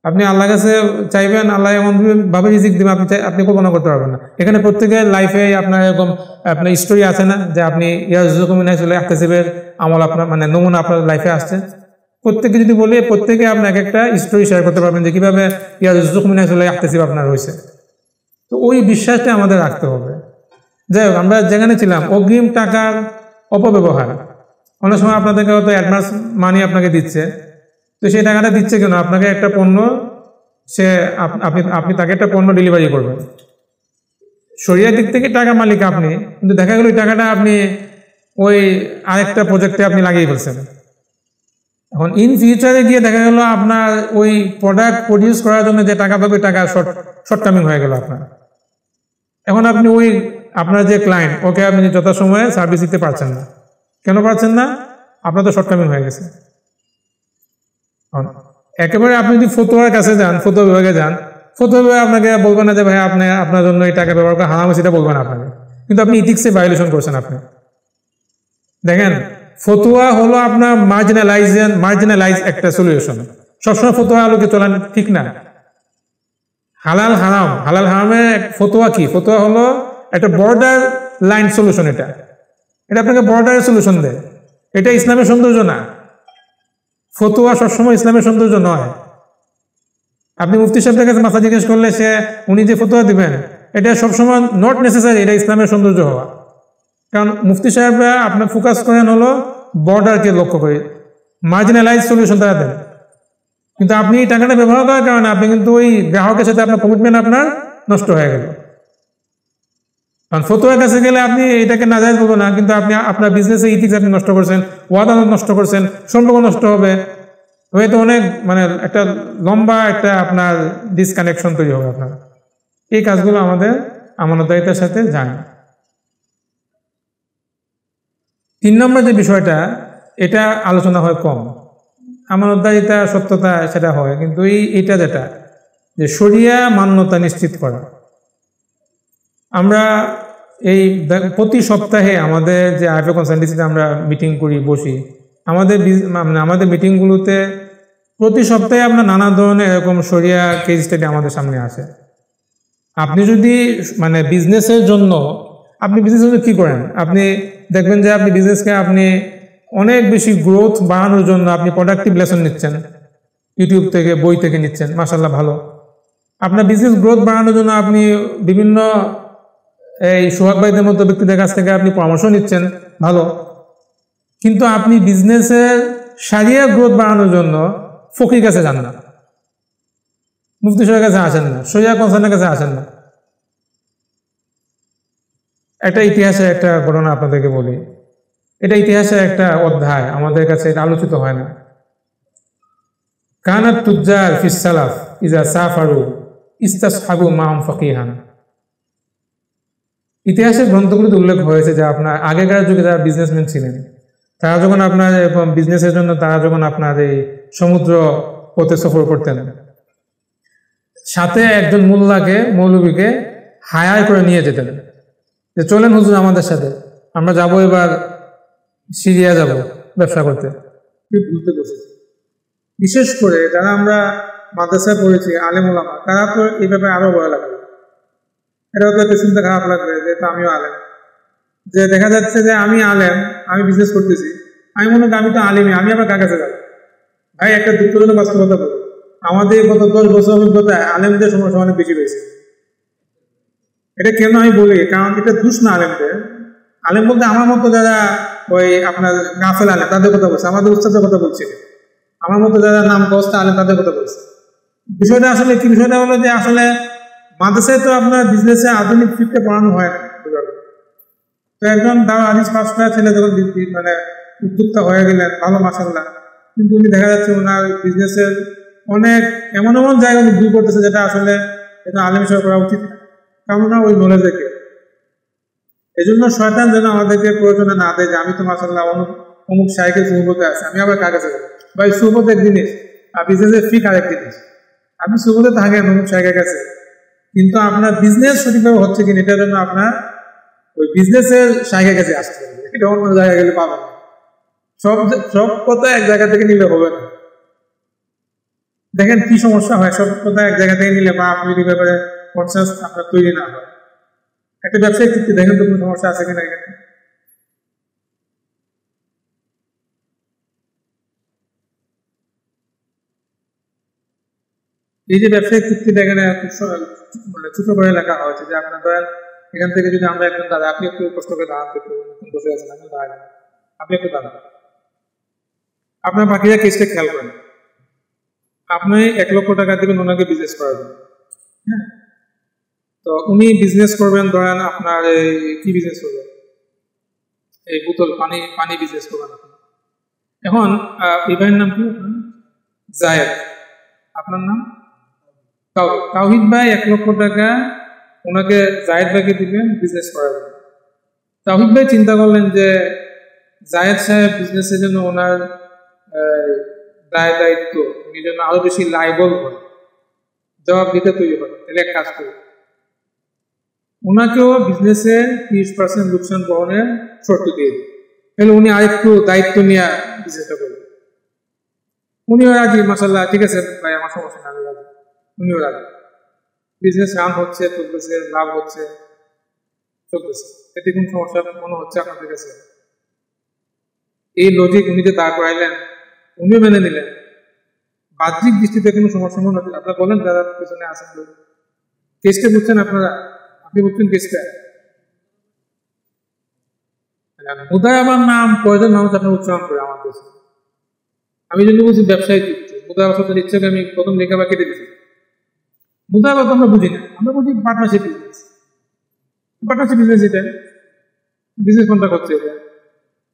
আপনি আল্লাহর কাছে চাইবেন, আল্লাহ এমন ভাবে রিজিক দিবেন আপনি কল্পনা করতে পারবেন না। এখানে প্রত্যেকের লাইফে আপনার এরকম আপনার স্টোরি আছে না, যে আপনি ইয়ারযুকহু মিন হাইসু লা ইয়াহতাসিবের আমল আপনার মানে নমুনা আপনার লাইফে আসছে। প্রত্যেকে যদি বলি, প্রত্যেকে আপনি এক একটা স্টোরি শেয়ার করতে পারবেন যে কিভাবে ইয়ারযুকহু মিন হাইসু লা ইয়াহতাসিব আপনার হয়েছে। তো ওই বিশ্বাসটা আমাদের রাখতে হবে। যাই হোক, আমরা যেখানে ছিলাম অগ্রিম টাকার অপব্যবহার, অনেক সময় আপনাদেরকে হয়তো অ্যাডভান্স মানি আপনাকে দিচ্ছে, তো সেই টাকাটা দিচ্ছে কেন? আপনাকে একটা পণ্য সে আপনি তাকে একটা পণ্য ডেলিভারি করবেন, শরিয়ার দিক থেকে টাকা মালিক আপনি, কিন্তু দেখা গেল ওই টাকাটা আপনি ওই আরেকটা প্রজেক্টে আপনি লাগিয়ে ফেলছেন। এখন ইন ফিউচারে গিয়ে দেখা গেল আপনার ওই প্রোডাক্ট প্রডিউস করার জন্য যে টাকা পাবে, টাকা শর্টকামিং হয়ে গেল আপনার। এখন আপনি ওই আপনার যে ক্লায়েন্ট, ওকে আপনি যথাসময়ে সার্ভিস দিতে পারছেন না। কেন পারছেন না? আপনার তো শর্টকামিং হয়ে গেছে। একেবারে আপনি যদি ফতোয়ার কাছে যান, ফতোয়া বিভাগে যান, ফতোয়া বিভাগ আপনাকে বলবেন না যে ভাই আপনি আপনার জন্য এই টাকা ব্যবহার করা হারাম, সেটা বলবেন আপনাকে, কিন্তু আপনি ইথিক্সে ভায়োলেশন করছেন। আপনি দেখেন, ফতোয়া হলো আপনার মার্জিনালাইজ একটা সলিউশন। সবসময় ফতোয়া আলোকে চলা ঠিক না। হালাল হারামের ফতোয়া কি? ফতোয়া হলো একটা বর্ডার লাইন সলিউশন। এটা আপনাকে বর্ডারের সলিউশন দেয়। এটা ইসলামের সৌন্দর্য না। ফতোয়া সবসময় ইসলামের সৌন্দর্য নয়। আপনি মুফতি সাহেবের কাছে মাথা জিজ্ঞেস করলে উনি যে ফতোয়া দিবেন, এটা সবসময় নট নেসেসারি এটা ইসলামের সৌন্দর্য হওয়া। কারণ মুফতি সাহেবরা আপনার ফোকাস করেন হলো বর্ডারকে লক্ষ্য করে, মার্জিনালাইজ সলিউশন তারা দেন। কিন্তু আপনি এই টাকাটা ব্যবহার করার কারণে আপনি কিন্তু ওই গ্রাহকের সাথে আপনার কমিটমেন্ট আপনার নষ্ট হয়ে গেল। কারণ ফতোয়ার কাছে গেলে আপনি এটাকে নাজায়েজ বলবো না, কিন্তু আপনি আপনার বিজনেসে ইথিক্স আপনি নষ্ট করছেন, ওয়াদা নষ্ট করছেন, সম্পর্ক নষ্ট হবে, হয়তো অনেক একটা লম্বা একটা আপনার ডিসকানেকশন তৈরি হবে আপনার। এই কাজগুলো আমাদের আমানতদারিতার সাথে যায়। 3 নম্বর যে বিষয়টা, এটা আলোচনা হয় কম। আমানতদারিতা সত্যতা সেটা হয়, কিন্তু এইটা যেটা যে শরিয়া মান্যতা নিশ্চিত করা। আমরা এই প্রতি সপ্তাহে আমাদের যে আইএফএ কনসালটেন্সিতে আমরা মিটিং করি, বসি, আমাদের মিটিংগুলোতে প্রতি সপ্তাহে আপনার নানা ধরনের এরকম শরিয়া কেস স্টাডি আমাদের সামনে আসে। আপনি যদি বিজনেসের জন্য কি করেন, আপনি দেখবেন যে আপনি বিজনেসকে আপনি অনেক বেশি গ্রোথ বাড়ানোর জন্য আপনি প্রোডাক্টিভ লেসন নিচ্ছেন, ইউটিউব থেকে, বই থেকে নিচ্ছেন, মাশাআল্লাহ ভালো। আপনার বিজনেস গ্রোথ বাড়ানোর জন্য আপনি বিভিন্ন এই সোহাগ ভাইদের মতো ব্যক্তিদের কাছ থেকে আপনি পরামর্শ নিচ্ছেন, ভালো। কিন্তু আপনি বিজনেসের শরিয়া গ্রোথ বাড়ানোর জন্য ফকির কাছে যান না, মুফতি সাহেবের কাছে আসেন না, শরিয়া কনসার্নের কাছে আসেন না। একটা ইতিহাসের একটা ঘটনা আপনাদেরকে বলি। এটা ইতিহাসের একটা অধ্যায়, আমাদের কাছে এটা আলোচিত হয় না। কানাত তুজ্জার ফিস সালাফ ইজা সাফারু ইস্তাসহাবু মা'আম ফাকিহান। ইতিহাসের গ্রন্থগুলোতে উল্লেখ হয়েছে যে আপনার আগেকার যুগে যারা বিজনেসম্যান ছিলেন, তারা যখন আপনার বিজনেসের জন্য তারা যখন আপনার এই সমুদ্র পথে সফর করতেন, সাথে একজন মৌলবীকে হায়ার করে নিয়ে যেতেন যে চলেন হুজুর আমাদের সাথে, আমরা যাব এবার সিরিয়া যাব ব্যবসা করতে। ভুলতে বসেছি। বিশেষ করে যারা আমরা মাদ্রাসায় পড়েছি, আলেম ওলামা, তারা তো এই ব্যাপারে আরো ভয় লাগবে। এটাও তো একটু শুনতে খারাপ লাগবে যে তো আমিও আলেম, যে দেখা যাচ্ছে যে আমি আলেম, আমি বিজনেস করতেছি, আমি মনে করি আমি তো আলেমই, আমি আবার কার কাছে যাবো? ভাই একটা দুঃখজনক বাস্তবতা বলি, আমাদের গত 10 বছর অভিজ্ঞতায় আলেমদের সমস্যা অনেক বেশি হয়েছে। এটা কেন আমি বলি, কারণ এটা দোষ না আলেমদের। আলেম বলতে আমার মতো যারা ওই আপনার গাফেল আলেম তাদের কথা বলছে, আমাদের উস্তাদের কথা বলছে, আমার মতো যারা নাম কস্তা আলেম তাদের কথা বলছে। বিষয়টা আসলে কি? বিষয়টা হলো যে আসলে মাদ্রাসায় তো আপনার বিজনেসে আধুনিক ফিককে পড়ানো হয় না। তো একজন দাওয়া হাদিস পাস করা ছেলে যখন উদ্যোক্তা হয়ে গেলেন, ভালো মাশাআল্লাহ, কিন্তু উনি দেখা যাচ্ছে ওনার বিজনেসের অনেক এমন জায়গা উনি ভুল করতেছে, যেটা আসলে এটা আলেম হিসেবে করা উচিত, কারণ না ওই নলেজ দেখে। এই জন্য শয়তান যেন আমাদেরকে প্রয়োজনে না দেয় যে আমি তো মাশাআল্লাহ অমুক শাইখের সুহবতে আছে, আমি আবার কার কাছে যাবো? ভাই সুহবত এক জিনিস আর বিজনেসের ফিক আরেক জিনিস। আপনি সুহবতে থাকেন অমুক শাইখের কাছে, কিন্তু আপনার বিজনেস সঠিকভাবে হচ্ছে কিনা এটার জন্য আপনার ওই বিজনেসের শাইখের কাছে আসতে হবে, এটা অন্য জায়গায় গেলে পাবেন না। সব কথা এক জায়গা থেকে নিলে হবে না। দেখেন কি সমস্যা হয়, সব কথা এক জায়গা থেকে নিলে বা আপনি যদি ব্যাপারে কনসাস আপনার তৈরি না হয়। একটা ব্যবসায়িক চুক্তি দেখেন তো কোনো সমস্যা আছে কিনা এখানে। এই যে ব্যবসায়িক চুক্তি দেখেন ছোট করে লেখা হয়েছে যে আপনার ধরেন এখান থেকে যদি আমরা একজন দাঁড়াই, আপনি একটু কষ্ট করে দাঁড়ান, একটু বসে আছেন, আপনি দাঁড়ান, আপনি একটু দাঁড়ান, আপনার বাকিরা কেসটা খেয়াল করেন। আপনি 1 লক্ষ টাকা দেবেন ওনাকে বিজনেস করার জন্য, হ্যাঁ, তো উনি বিজনেস করবেন, ধরেন আপনার কি বিজনেস করবেন, এই বোতল পানি বিজনেস করবেন আপনি। এখন এই ভাইয়ের নাম কি? জায়েদ। আপনার নাম? তাওহিদ ভাই 1 লক্ষ টাকা ওনাকে জায়েদ ভাইকে দিবেন বিজনেস করার জন্য। তাওহিদ ভাই চিন্তা করলেন যে জায়েদ সাহেব বিজনেসের জন্য ওনার দায়িত্ব, উনি যেন আরো বেশি লাইবল হয়, জবাব দিতে তৈরি হয়, তাহলে এক কাজ করি, ওনাকেও বিজনেসে 30% লোকসান বহনের শর্ত দিয়ে দিই, তাহলে উনি আরেকটু দায়িত্ব নিয়ে বিজনেসটা করবেন। উনিও রাজি, মাসাল্লাহ, ঠিক আছে ভাই, আমার সমস্যা না, আমি রাজি। উনিও রাজি, বিজনেস রান হচ্ছে, চলতেছে, লাভ হচ্ছে, চলতেছে, এতে কোন সমস্যা মনে হচ্ছে আপনাদের কাছে? এই লজিক উনি যে দাঁড় করাইলেন, উনিও মেনে নিলেন, বাহ্যিক দৃষ্টিতে কোনো সমস্যা মনে হচ্ছে? আপনারা বলেন যারা পেছনে আসেন, কেসটা বুঝছেন আপনারা? আপনি বুঝছেন কেসটা? মুদায় আমার নাম কয়জন মানুষ আপনার উচ্চারণ করে আমার দেশে? আমি যদি বুঝি ব্যবসায়ী চুক্তি, মুদায় সাথে ইচ্ছাকে আমি প্রথম লেখা বা কেটে দিচ্ছি। মুদায় তো আমরা বুঝি না, আমরা বুঝি পার্টনারশিপ বিজনেস। পার্টনারশিপ বিজনেস এটা বিজনেস কন্ট্রাক্ট হচ্ছে এটা।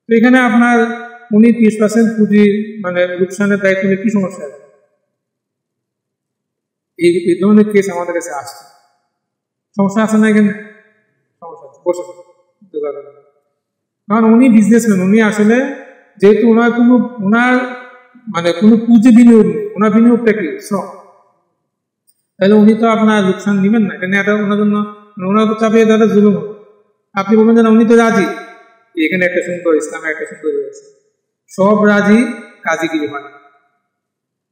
তো এখানে আপনার উনি 30% পুঁজি মানে লোকসানের দায়িত্ব নিয়ে কি সমস্যা আছে? এই ধরনের কেস আমাদের কাছে আসছে, সমস্যা আছে না? এখানে সমস্যা আছে, বসে কারণ উনি বিজনেসম্যান, উনি আসলে যেহেতু ওনার কোনো পুঁজি বিনিয়োগ নেই, ওনার বিনিয়োগটা কি শ্রম, তাহলে উনি তো আপনার লোকসান নেবেন না, এখানে এটা ওনার জন্য ওনার তো চাপিয়ে দেওয়াটা জুলুম। আপনি বলবেন যে না, উনি তো রাজি। এখানে একটা সুন্দর ইসলামের একটা সুন্দর রয়েছে, সব রাজি কাজীগিরি মানে।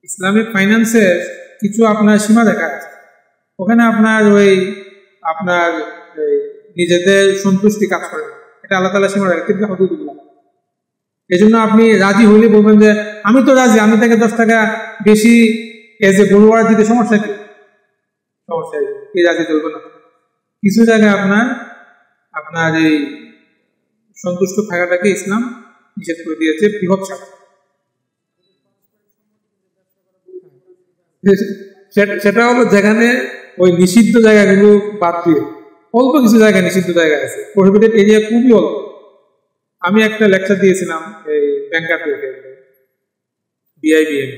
ইসলামিক ফাইন্যান্সের কিছু আপনার সীমা দেখা আছে, ওখানে আপনার নিজেদের সন্তুষ্টি কাজ করে, এটা আল্লাহ তাআলা সীমা রাখে, কিন্তু হুদুদুল্লাহ। এই জন্য আপনি রাজি হইলে বলবেন যে আমি তো রাজি, আমি তাকে 10 টাকা বেশি এজ এ বড়ুয়ার দিতে সমস্যা কি? সমস্যা এই রাজি চলবে না। কিছু জায়গায় আপনার এই সন্তুষ্ট থাকাটাকে ইসলাম নিষেধ করে দিয়েছে, বৃহৎ স্বার্থ। সেটা হলো যেখানে ওই নিষিদ্ধ জায়গাগুলো বাদ দিয়ে অল্প কিছু জায়গায় নিষিদ্ধ জায়গা আছে, প্রহিবিটেড এরিয়া খুবই অল্প। আমি একটা লেকচার দিয়েছিলাম এই ব্যাংকার BIBM,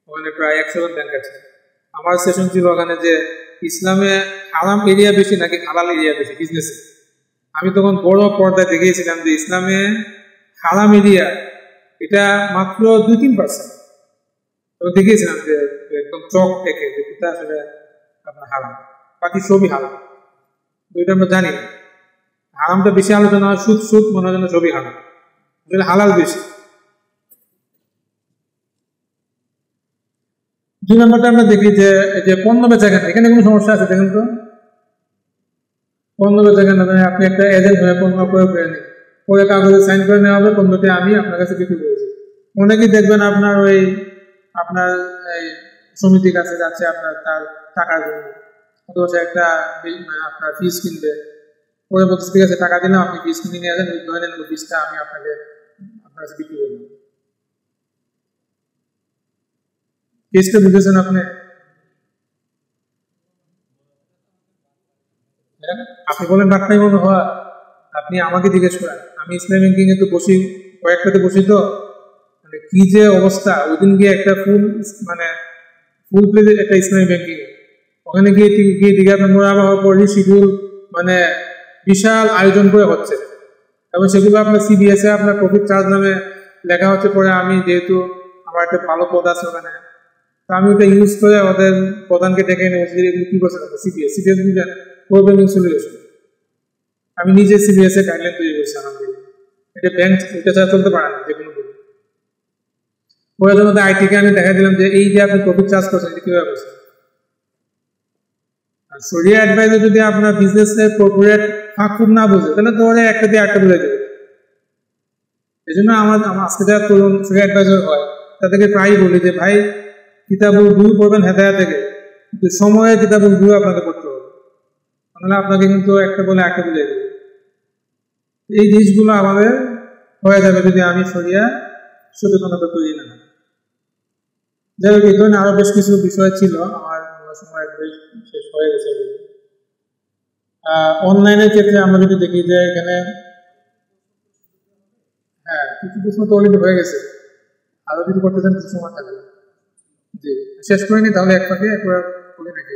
ওখানে প্রায় 100 জন ব্যাংকার ছিল। আমার সেশন ছিল ওখানে যে ইসলামে হারাম এরিয়া বেশি নাকি হালাল এরিয়া বেশি বিজনেসে। আমি তখন বড় পর্দায় দেখিয়েছিলাম যে ইসলামে হারাম এরিয়া এটা মাত্র 2-3%। দেখিয়েছিলাম যে একদম চক থেকে যে কোথায় আসলে আপনার হারাম, বাকি সবই হারাম। এটা আমরা জানি হারামটা বেশি আলোচনা হয়, সুদ মনে হয় সবই হারাম, হালাল বেশি। 2 নম্বরটা আমরা দেখি যে পণ্য বেচাকেনা, এখানে কোনো সমস্যা আছে? দেখেন তো, পণ্য বেচাকেনা আপনি একটা এজেন্ট হয়ে পণ্য প্রয়োগ করে নিন, পরে কাগজে সাইন করে নেওয়া হবে, পণ্যটি আমি আপনার কাছে বিক্রি করেছি। অনেকেই দেখবেন আপনার এই সমিতির কাছে যাচ্ছে আপনার তার টাকার জন্য, অথবা সে একটা আপনার ফিস কিনবে, পরে বলছে ঠিক আছে টাকা দিলাম, আপনি ফিস কিনে নিয়ে আসেন, ধরে নেন ওই ফিসটা আমি আপনার কাছে বিক্রি করলাম। কেসটা বুঝেছেন আপনি? আপনি বলেন ডাক্তারি মনে হয়, আপনি আমাকে জিজ্ঞেস করেন, আমি ইসলামিক ব্যাংকিং এ তো বসি, কয়েকটাতে বসি, তো মানে কি যে অবস্থা। ওই দিন গিয়ে একটা ফুল প্লেজের একটা ইসলামিক ব্যাংকিং, ওখানে গিয়ে দীঘা মোরাবাহা পড়ি, শিডিউল মানে বিশাল আয়োজন করে হচ্ছে, এবং সেগুলো আপনার CBS এ আপনার প্রফিট চার্জ নামে লেখা হচ্ছে। পরে আমি যেহেতু আমার একটা ভালো পদ আছে ওখানে, তো আমি ওটা ইউজ করে ওদের প্রধানকে ডেকে এনে বলছি এগুলো কি করছেন CBS বুঝলেন, কোর ব্যাংকিং সলিউশন। আমি নিজে CBS এ গাইডলাইন তৈরি করছি, এটা ব্যাংক এটা ছাড়া চলতে পারে না যে কোনো দিন। পরে যখন IT-কে আমি দেখা দিলাম যে এই যে আপনি প্রফিট চার্জ করছেন এটা কিভাবে করছেন। আর শরিয়া অ্যাডভাইজার যদি আপনার বিজনেসের কর্পোরেট ফাঁক না বুঝে, তাহলে তো ওরা একটা দিয়ে একটা বুঝে দেবে। এই জন্য আমার আজকে যারা তরুণ শরিয়া অ্যাডভাইজার হয় তাদেরকে প্রায়ই বলি যে ভাই কিতাবুল গুরু পড়বেন হেদায়া থেকে, কিন্তু সময়ে কিতাবুল গুরু আপনাকে পড়তে হবে। তাহলে আপনাকে কিন্তু একটা বলে একটা বুঝিয়ে দেবে। এই জিনিসগুলো আমাদের হয়ে যাবে যদি আমি সরিয়া সচেতনতা তৈরি না হয়। যাই হোক, এই ধরনের আরো বেশ কিছু বিষয় ছিল, আমার সময় শেষ হয়ে গেছে। অনলাইনের ক্ষেত্রে আমরা যদি দেখি যে এখানে হ্যাঁ কিছু প্রশ্ন তো অলরেডি হয়ে গেছে, আরো যদি করতে চান কিছু সময় থাকবে। জি, শেষ করে নি তাহলে এক পাখি একবার বলে নাকি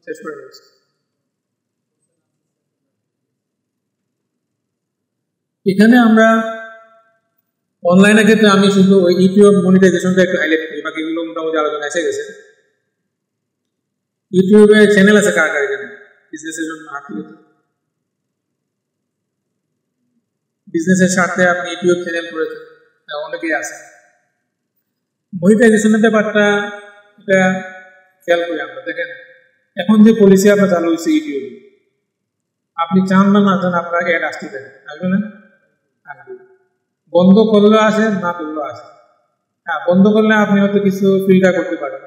শেষ করে নিচ্ছি। এখানে আমরা অনলাইনের ক্ষেত্রে আমি শুধু ওই ইউটিউব মনিটাইজেশনটা একটু হাইলাইট করি, বাকিগুলো মোটামুটি আলোচনা এসে গেছে। ইউটিউবে চ্যানেল আছে কার কার এখানে বিজনেসের জন্য? বিজনেসের সাথে আপনি ইউটিউব চ্যানেল করেছেন, অনেকেই আছে। মনিটাইজেশনের ব্যাপারটা এটা খেয়াল করি আমরা। দেখেন এখন যে পলিসি আপনার চালু হয়েছে ইউটিউবে, আপনি চান না না চান আপনার অ্যাড আসতে দেন, আসবে না? আসবে। বন্ধ করলেও আসে, না করলেও আসে। হ্যাঁ, বন্ধ করলে আপনি হয়তো কিছু ফিল্টার করতে পারেন,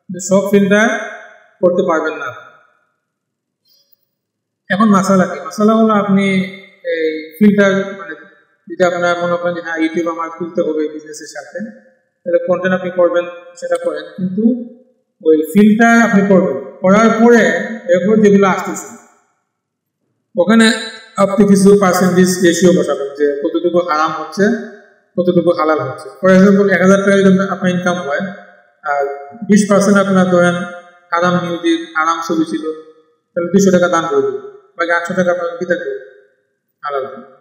কিন্তু সব ফিল্টার করতে পারবেন না। এখন মাসালা কি? মাসালা হলো আপনি এই ফিল্টার মানে যদি আপনার মনে করেন যে হ্যাঁ ইউটিউব আমার খুলতে হবে বিজনেসের সাথে, তাহলে কন্টেন্ট আপনি করবেন, সেটা করেন, কিন্তু ওই ফিল্টার আপনি করবেন, করার পরে এরপর যেগুলো আসতেছে ওখানে আপনি কিছু পার্সেন্টেজ রেশিও বসাবেন যে কতটুকু হারাম হচ্ছে কতটুকু হালাল হচ্ছে। ফর এক্সাম্পল 1000 টাকা যদি আপনার ইনকাম হয় আর 20% আপনার ধরেন হারাম মিউজিক হারাম ছবি ছিল, তাহলে 200 টাকা দান করে দেবেন, বাকি 800 টাকা আপনার কি থাকবে? হালাল থাকবে।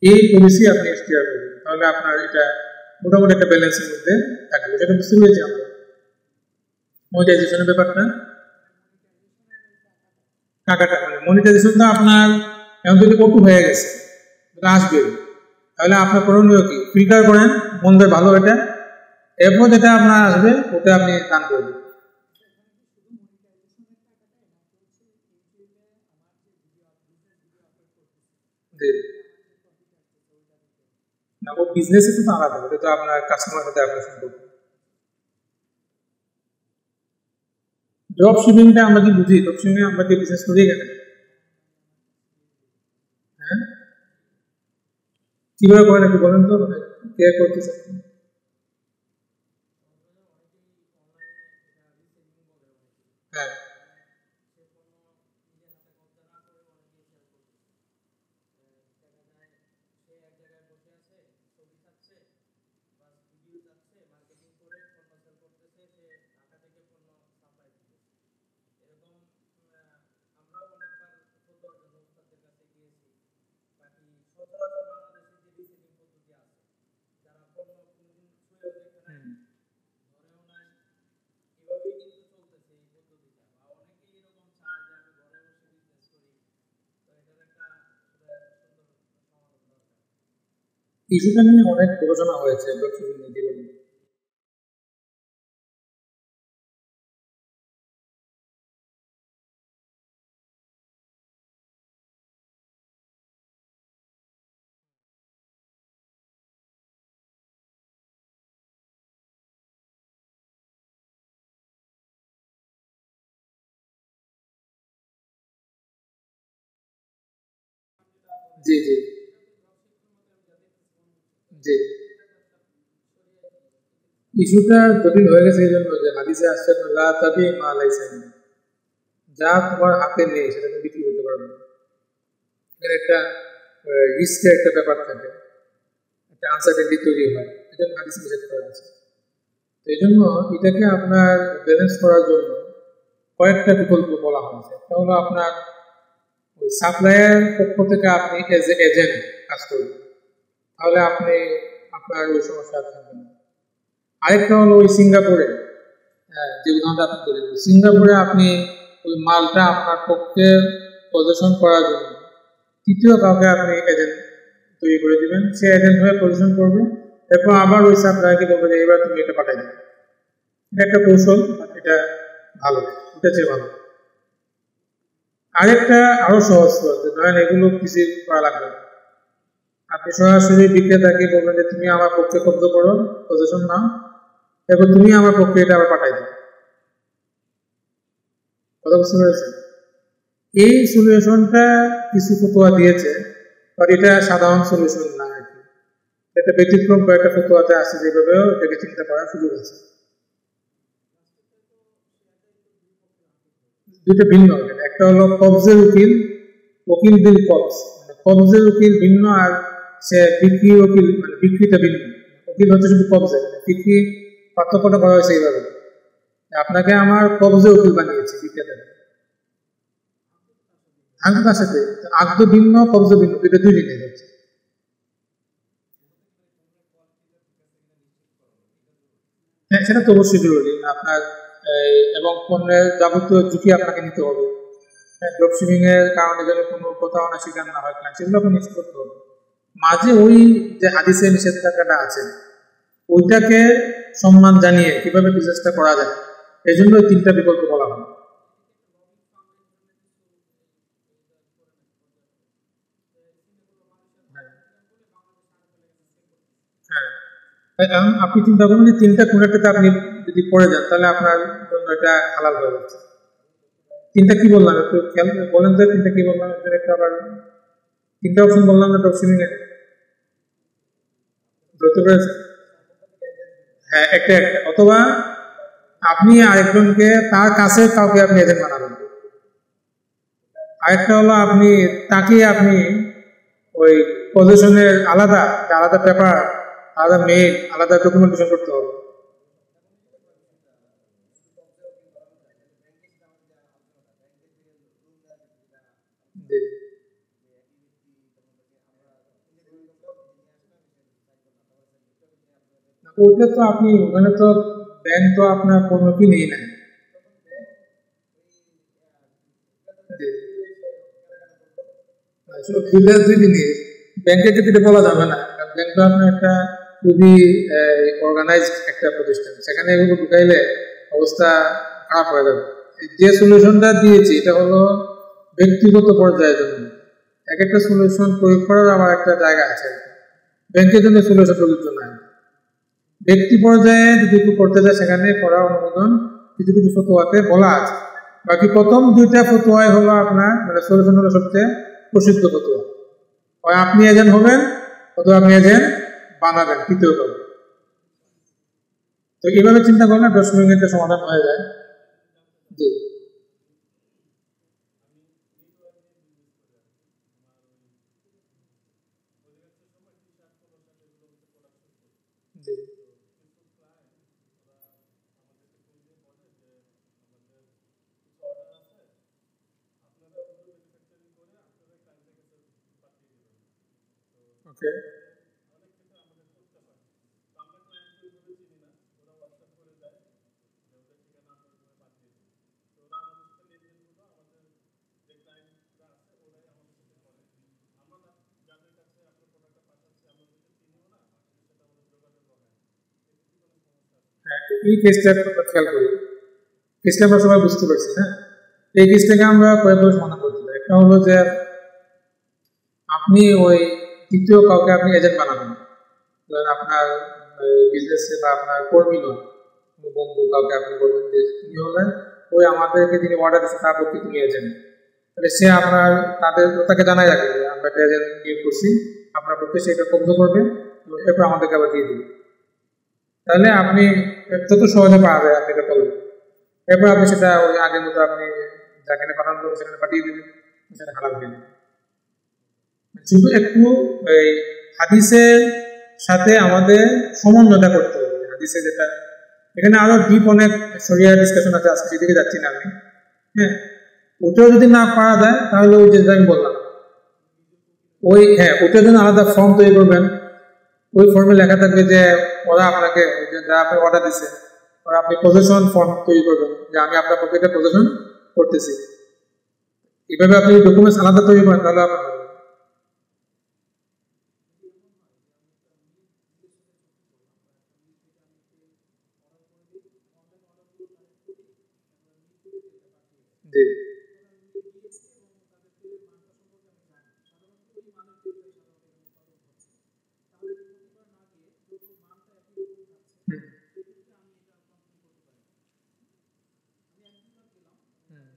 এই পলিসি আপনি এক্সটিআর করবেন, তাহলে আপনার এটা মোটামুটি একটা ব্যালেন্সের মধ্যে থাকবে। সেটা বুঝতে পেরেছি আমরা মনিটাইজেশনের ব্যাপারটা। টাকাটা মানে মনিটাইজেশনটা আপনার এখন যদি কটু হয়ে গেছে আসবে, তাহলে আপনার করণীয় কি? ফিল্টার করেন মন্দ ভালো এটা, এরপর যেটা আপনার আসবে ওটা আপনি দান করে দেবেন। না, ও বিজনেসে তো আলাদা, ওটা তো আপনার কাস্টমার সাথে আপনার সম্পর্ক। ড্রপ শিপিংটা আমরা কি বুঝি? ড্রপ শিপিং আমরা কি বিজনেস করি এখানে? হ্যাঁ, কিভাবে করেন একটু বলেন তো, মানে কে করতে চান? হ্যাঁ, ইস্যুটা নিয়ে অনেক গবেষণা হয়েছে ড্রপ শিপিং নিয়ে জীবনে। জি জি জি, ইস্যুটা জটিল হয়ে গেছে এই জন্য যে হাদিসে আসছে লা তাবি মা লাইসা ইনদাক, যা তোমার হাতে নেই সেটা তুমি বিক্রি করতে পারবে না। এখানে একটা রিস্কের একটা ব্যাপার থাকে, একটা আনসার্টেনটি তৈরি হয়, এই জন্য হাদিস নিষেধ করা আছে। তো এই জন্য এটাকে আপনার ব্যালেন্স করার জন্য কয়েকটা বিকল্প বলা হয়েছে। একটা হলো আপনার ওই সাপ্লায়ার পক্ষ থেকে আপনি এজ এ এজেন্ট কাজ করবেন, তাহলে আপনি আপনার ওই সমস্যা থাকবে না। আরেকটা হলো ওই সিঙ্গাপুরে, যে উদাহরণটা আপনি দিলেন, সিঙ্গাপুরে আপনি ওই মালটা আপনার পক্ষে প্রদর্শন করার জন্য তৃতীয় কাউকে আপনি এজেন্ট তৈরি করে দিবেন, সে এজেন্ট হয়ে প্রদর্শন করবে, এরপর আবার ওই সাপ্লায়ারকে বলবে যে এবার তুমি এটা পাঠাই দেবে। এটা একটা কৌশল, এটা ভালো, এটা চেয়ে ভালো। আরেকটা আরো সহজ পদ্ধতি, ধরেন এগুলো কিছু করা লাগবে না, আপনি সরাসরি বিক্রেতাকে বলবেন যে তুমি আমার পক্ষে কব্জ করো, পজিশন নাও, এরপর তুমি আমার পক্ষে এটা আবার পাঠাই দাও। কথা বুঝতে পেরেছেন? এই সলিউশনটা কিছু ফতোয়া দিয়েছে, বাট এটা সাধারণ সলিউশন না আর কি। এটা ব্যতিক্রম কয়েকটা ফতোয়াতে আছে, যেভাবেও এটাকে চিন্তা করার সুযোগ আছে। দুটো ভিন্ন, একটা হলো কবজের উকিল, ওকিল বিল কবজ, মানে কবজের উকিল ভিন্ন, আর সে বিক্রি উকিল, মানে বিক্রিটা ভিন্ন। উকিল হচ্ছে শুধু কবজে, বিক্রি পার্থক্যটা করা হয়েছে এইভাবে, আপনাকে আমার কবজে উকিল বানিয়েছে বিক্রেতাকে। আঙ্ক কার সাথে আগ্দ ভিন্ন, কবজ ভিন্ন, দুইটা দুই জিনিস হচ্ছে। হ্যাঁ, সেটা তো অবশ্যই জরুরি আপনার, এবং পণ্যের যাবতীয় ঝুঁকি আপনাকে নিতে হবে। হ্যাঁ, ড্রপশিপিং এর কারণে যেন কোনো প্রতারণা শিকার না হয় ক্লায়েন্ট, সেগুলো আপনি নিশ্চিত করতে হবে। মাঝে ওই যে হাদিসের নিষেধাজ্ঞাটা আছে, ওইটাকে সম্মান জানিয়ে কিভাবে বিজনেসটা করা যায়, এই জন্য ওই তিনটা বিকল্প বলা হয়। এখন আপনি চিন্তা করুন যে তিনটা কোন একটাতে আপনি যদি পড়ে যান, তাহলে আপনার জন্য এটা হালাল হয়ে যাচ্ছে। তিনটা কি বললাম একটু খেয়াল বলেন তো, তিনটা কি বললাম একটু আবার, তিনটা অপশন বললাম না ড্রপশিপিং এর, ধরতে পেরেছেন? হ্যাঁ, একটা একটা, অথবা আপনি আরেকজনকে তার কাছে কাউকে আপনি এজেন্ট বানাবেন। আরেকটা হলো আপনি ওই পজিশনের আলাদা আলাদা পেপার, আলাদা মেইল, আলাদা ডকুমেন্টেশন করতে হবে। ওইটা তো আপনি ওখানে তো ব্যাংক তো আপনার পণ্য কিনেই নেয়। ব্যাংকের ক্ষেত্রে বলা যাবে না, কারণ ব্যাংক তো আপনার একটা খুবই অর্গানাইজড একটা প্রতিষ্ঠান, সেখানে এগুলো ঢুকাইলে অবস্থা খারাপ হয়ে যাবে। যে সলিউশনটা দিয়েছি এটা হলো ব্যক্তিগত পর্যায়ের জন্য, এক একটা সলিউশন প্রয়োগ করার আবার একটা জায়গা আছে। ব্যাংকের জন্য সলিউশন প্রযোজ্য নয়। ব্যক্তি পর্যায়ে যদি একটু করতে যায়, সেখানে করার অনুমোদন কিছু কিছু ফতোয়াতে বলা আছে। বাকি প্রথম দুইটা ফতোয়াই হলো আপনার, মানে সলিউশন হলো সবচেয়ে প্রসিদ্ধ ফতোয়া। হয় আপনি এজেন্ট হবেন, অথবা আপনি এজেন্ট বানাবেন তৃতীয় কাজ। তো এইভাবে চিন্তা করলে 10 মিনিটে সমাধান হয়ে যায়। জি জি ওকে। হ্যাঁ, এই কেসটা খেয়াল করি, কেসটা আমরা সবাই বুঝতে পারছি। হ্যাঁ, এই কেসটাকে আমরা কয়েকভাবে সমাধান করতে পারি। একটা হলো যে আপনি ওই তৃতীয় কাউকে আপনি এজেন্ট বানাবেন, ধরেন আপনার বিজনেসে বা আপনার কর্মী নয়, কোনো বন্ধু কাউকে আপনি বলবেন যে তুমি হলে ওই আমাদেরকে যিনি অর্ডার দিচ্ছে তার পক্ষে তুমি এজেন্ট, তাহলে সে আপনার তাকে জানাই রাখবে যে আমরা একটা এজেন্ট নিয়োগ করছি, আপনার পক্ষে সেটা কব্জ করবে এবং এরপর আমাদেরকে আবার দিয়ে দিবে। তাহলে আপনি যত সহজে পাওয়া যায় আপনি এটা করবেন। এরপর আপনি সেটা ওই আগের মতো আপনি যেখানে পাঠানো দেবেন সেখানে পাঠিয়ে দেবেন, সেটা হালাল হয়ে যাবে। শুধু একটু এই হাদিসের সাথে আমাদের সমন্বয়টা করতে হবে। হাদিসে যেটা, এখানে আরো ডিপ অনেক শরিয়া ডিসকাশন আছে, আজকে সেদিকে যাচ্ছি না আমি। হ্যাঁ, ওটাও যদি না পারা যায় তাহলে ওই যেটা আমি বললাম, ওটার জন্য আলাদা ফর্ম তৈরি করবেন। ওই ফর্মে লেখা থাকবে যে ওরা আপনাকে যা আপনি অর্ডার দিচ্ছে, ওরা আপনি পজিশন ফর্ম তৈরি করবেন যে আমি আপনার পক্ষে এটা পজিশন করতেছি। এভাবে আপনি ডকুমেন্টস আলাদা তৈরি করেন, তাহলে আপনার জি হুম, হুম,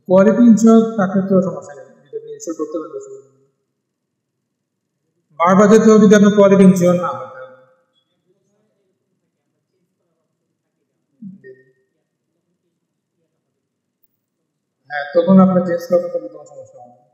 কোয়ালিটি ইনশিওর থাকলে তো সমস্যা নেই, যদি আপনি ইনশিওর করতে পারেন অসুবিধা নেই। বারবার যেতে হবে যদি আপনার কোয়ালিটি ইনশিওর না হয় তাহলে। হ্যাঁ, তখন আপনার চেঞ্জ করতে হবে, কোনো সমস্যা হবে না।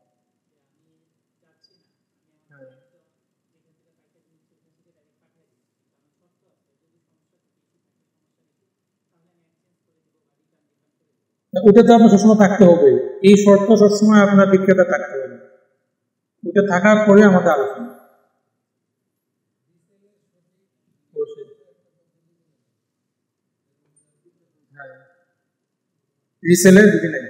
হ্যাঁ, ওটা তো আপনার সবসময় থাকতে হবে, এই শর্তটা সবসময় আপনার বিক্রেতা থাকতে হবে, ওটা থাকার পরে আমাদের আলোচনা। অবশ্যই। হ্যাঁ, রিসেলের যদি নাই,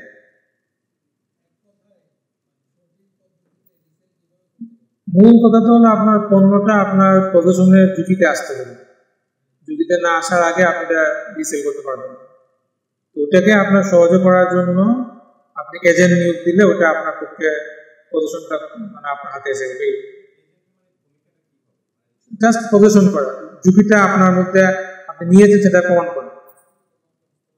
মূল কথা তো হলো আপনার পণ্যটা আপনার প্রদর্শনের ঝুঁকিতে আসতে হবে, ঝুঁকিতে না আসার আগে আপনি এটা রিসেল করতে পারবেন না। তো ওটাকে আপনার সহজে করার জন্য আপনি এজেন্ট নিয়োগ দিলে ওটা আপনার পক্ষে প্রদর্শনটা মানে আপনার হাতে এসে যাবে। জাস্ট প্রদর্শন করা, ঝুঁকিটা আপনার মধ্যে আপনি নিয়েছেন সেটা প্রমাণ করেন,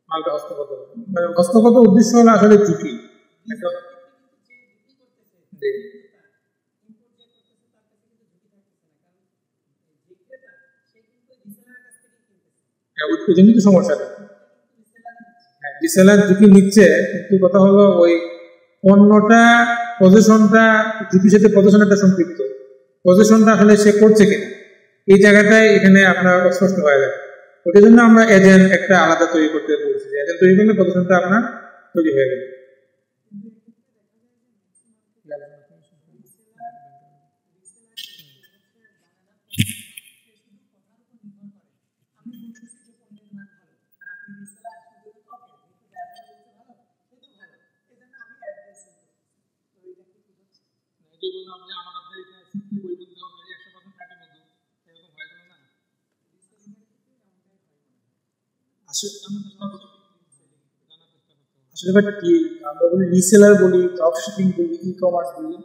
মালটা হস্তগত, মানে হস্তগত উদ্দেশ্য হলো আসলে ঝুঁকি একটা। জি। হ্যাঁ, ওই জন্যই তো সমস্যা নেই। হ্যাঁ, রিসেলার ঝুঁকি নিচ্ছে, কিন্তু কথা হলো ওই পণ্যটা পজিশনটা ঝুঁকির সাথে পজিশন একটা সম্পৃক্ত, পজিশনটা আসলে সে করছে কিনা এই জায়গাটায় এখানে আপনার অস্পষ্ট হয়ে যাবে। ওটার জন্য আমরা এজেন্ট একটা আলাদা তৈরি করতে বলছি, এজেন্ট তৈরি করলে পজিশনটা আপনার তৈরি হয়ে গেল। আসলে ব্যাপারটা কি, আমরা বলি রিসেলার বলি, ড্রপ শিপিং বলি, ই কমার্স বলি,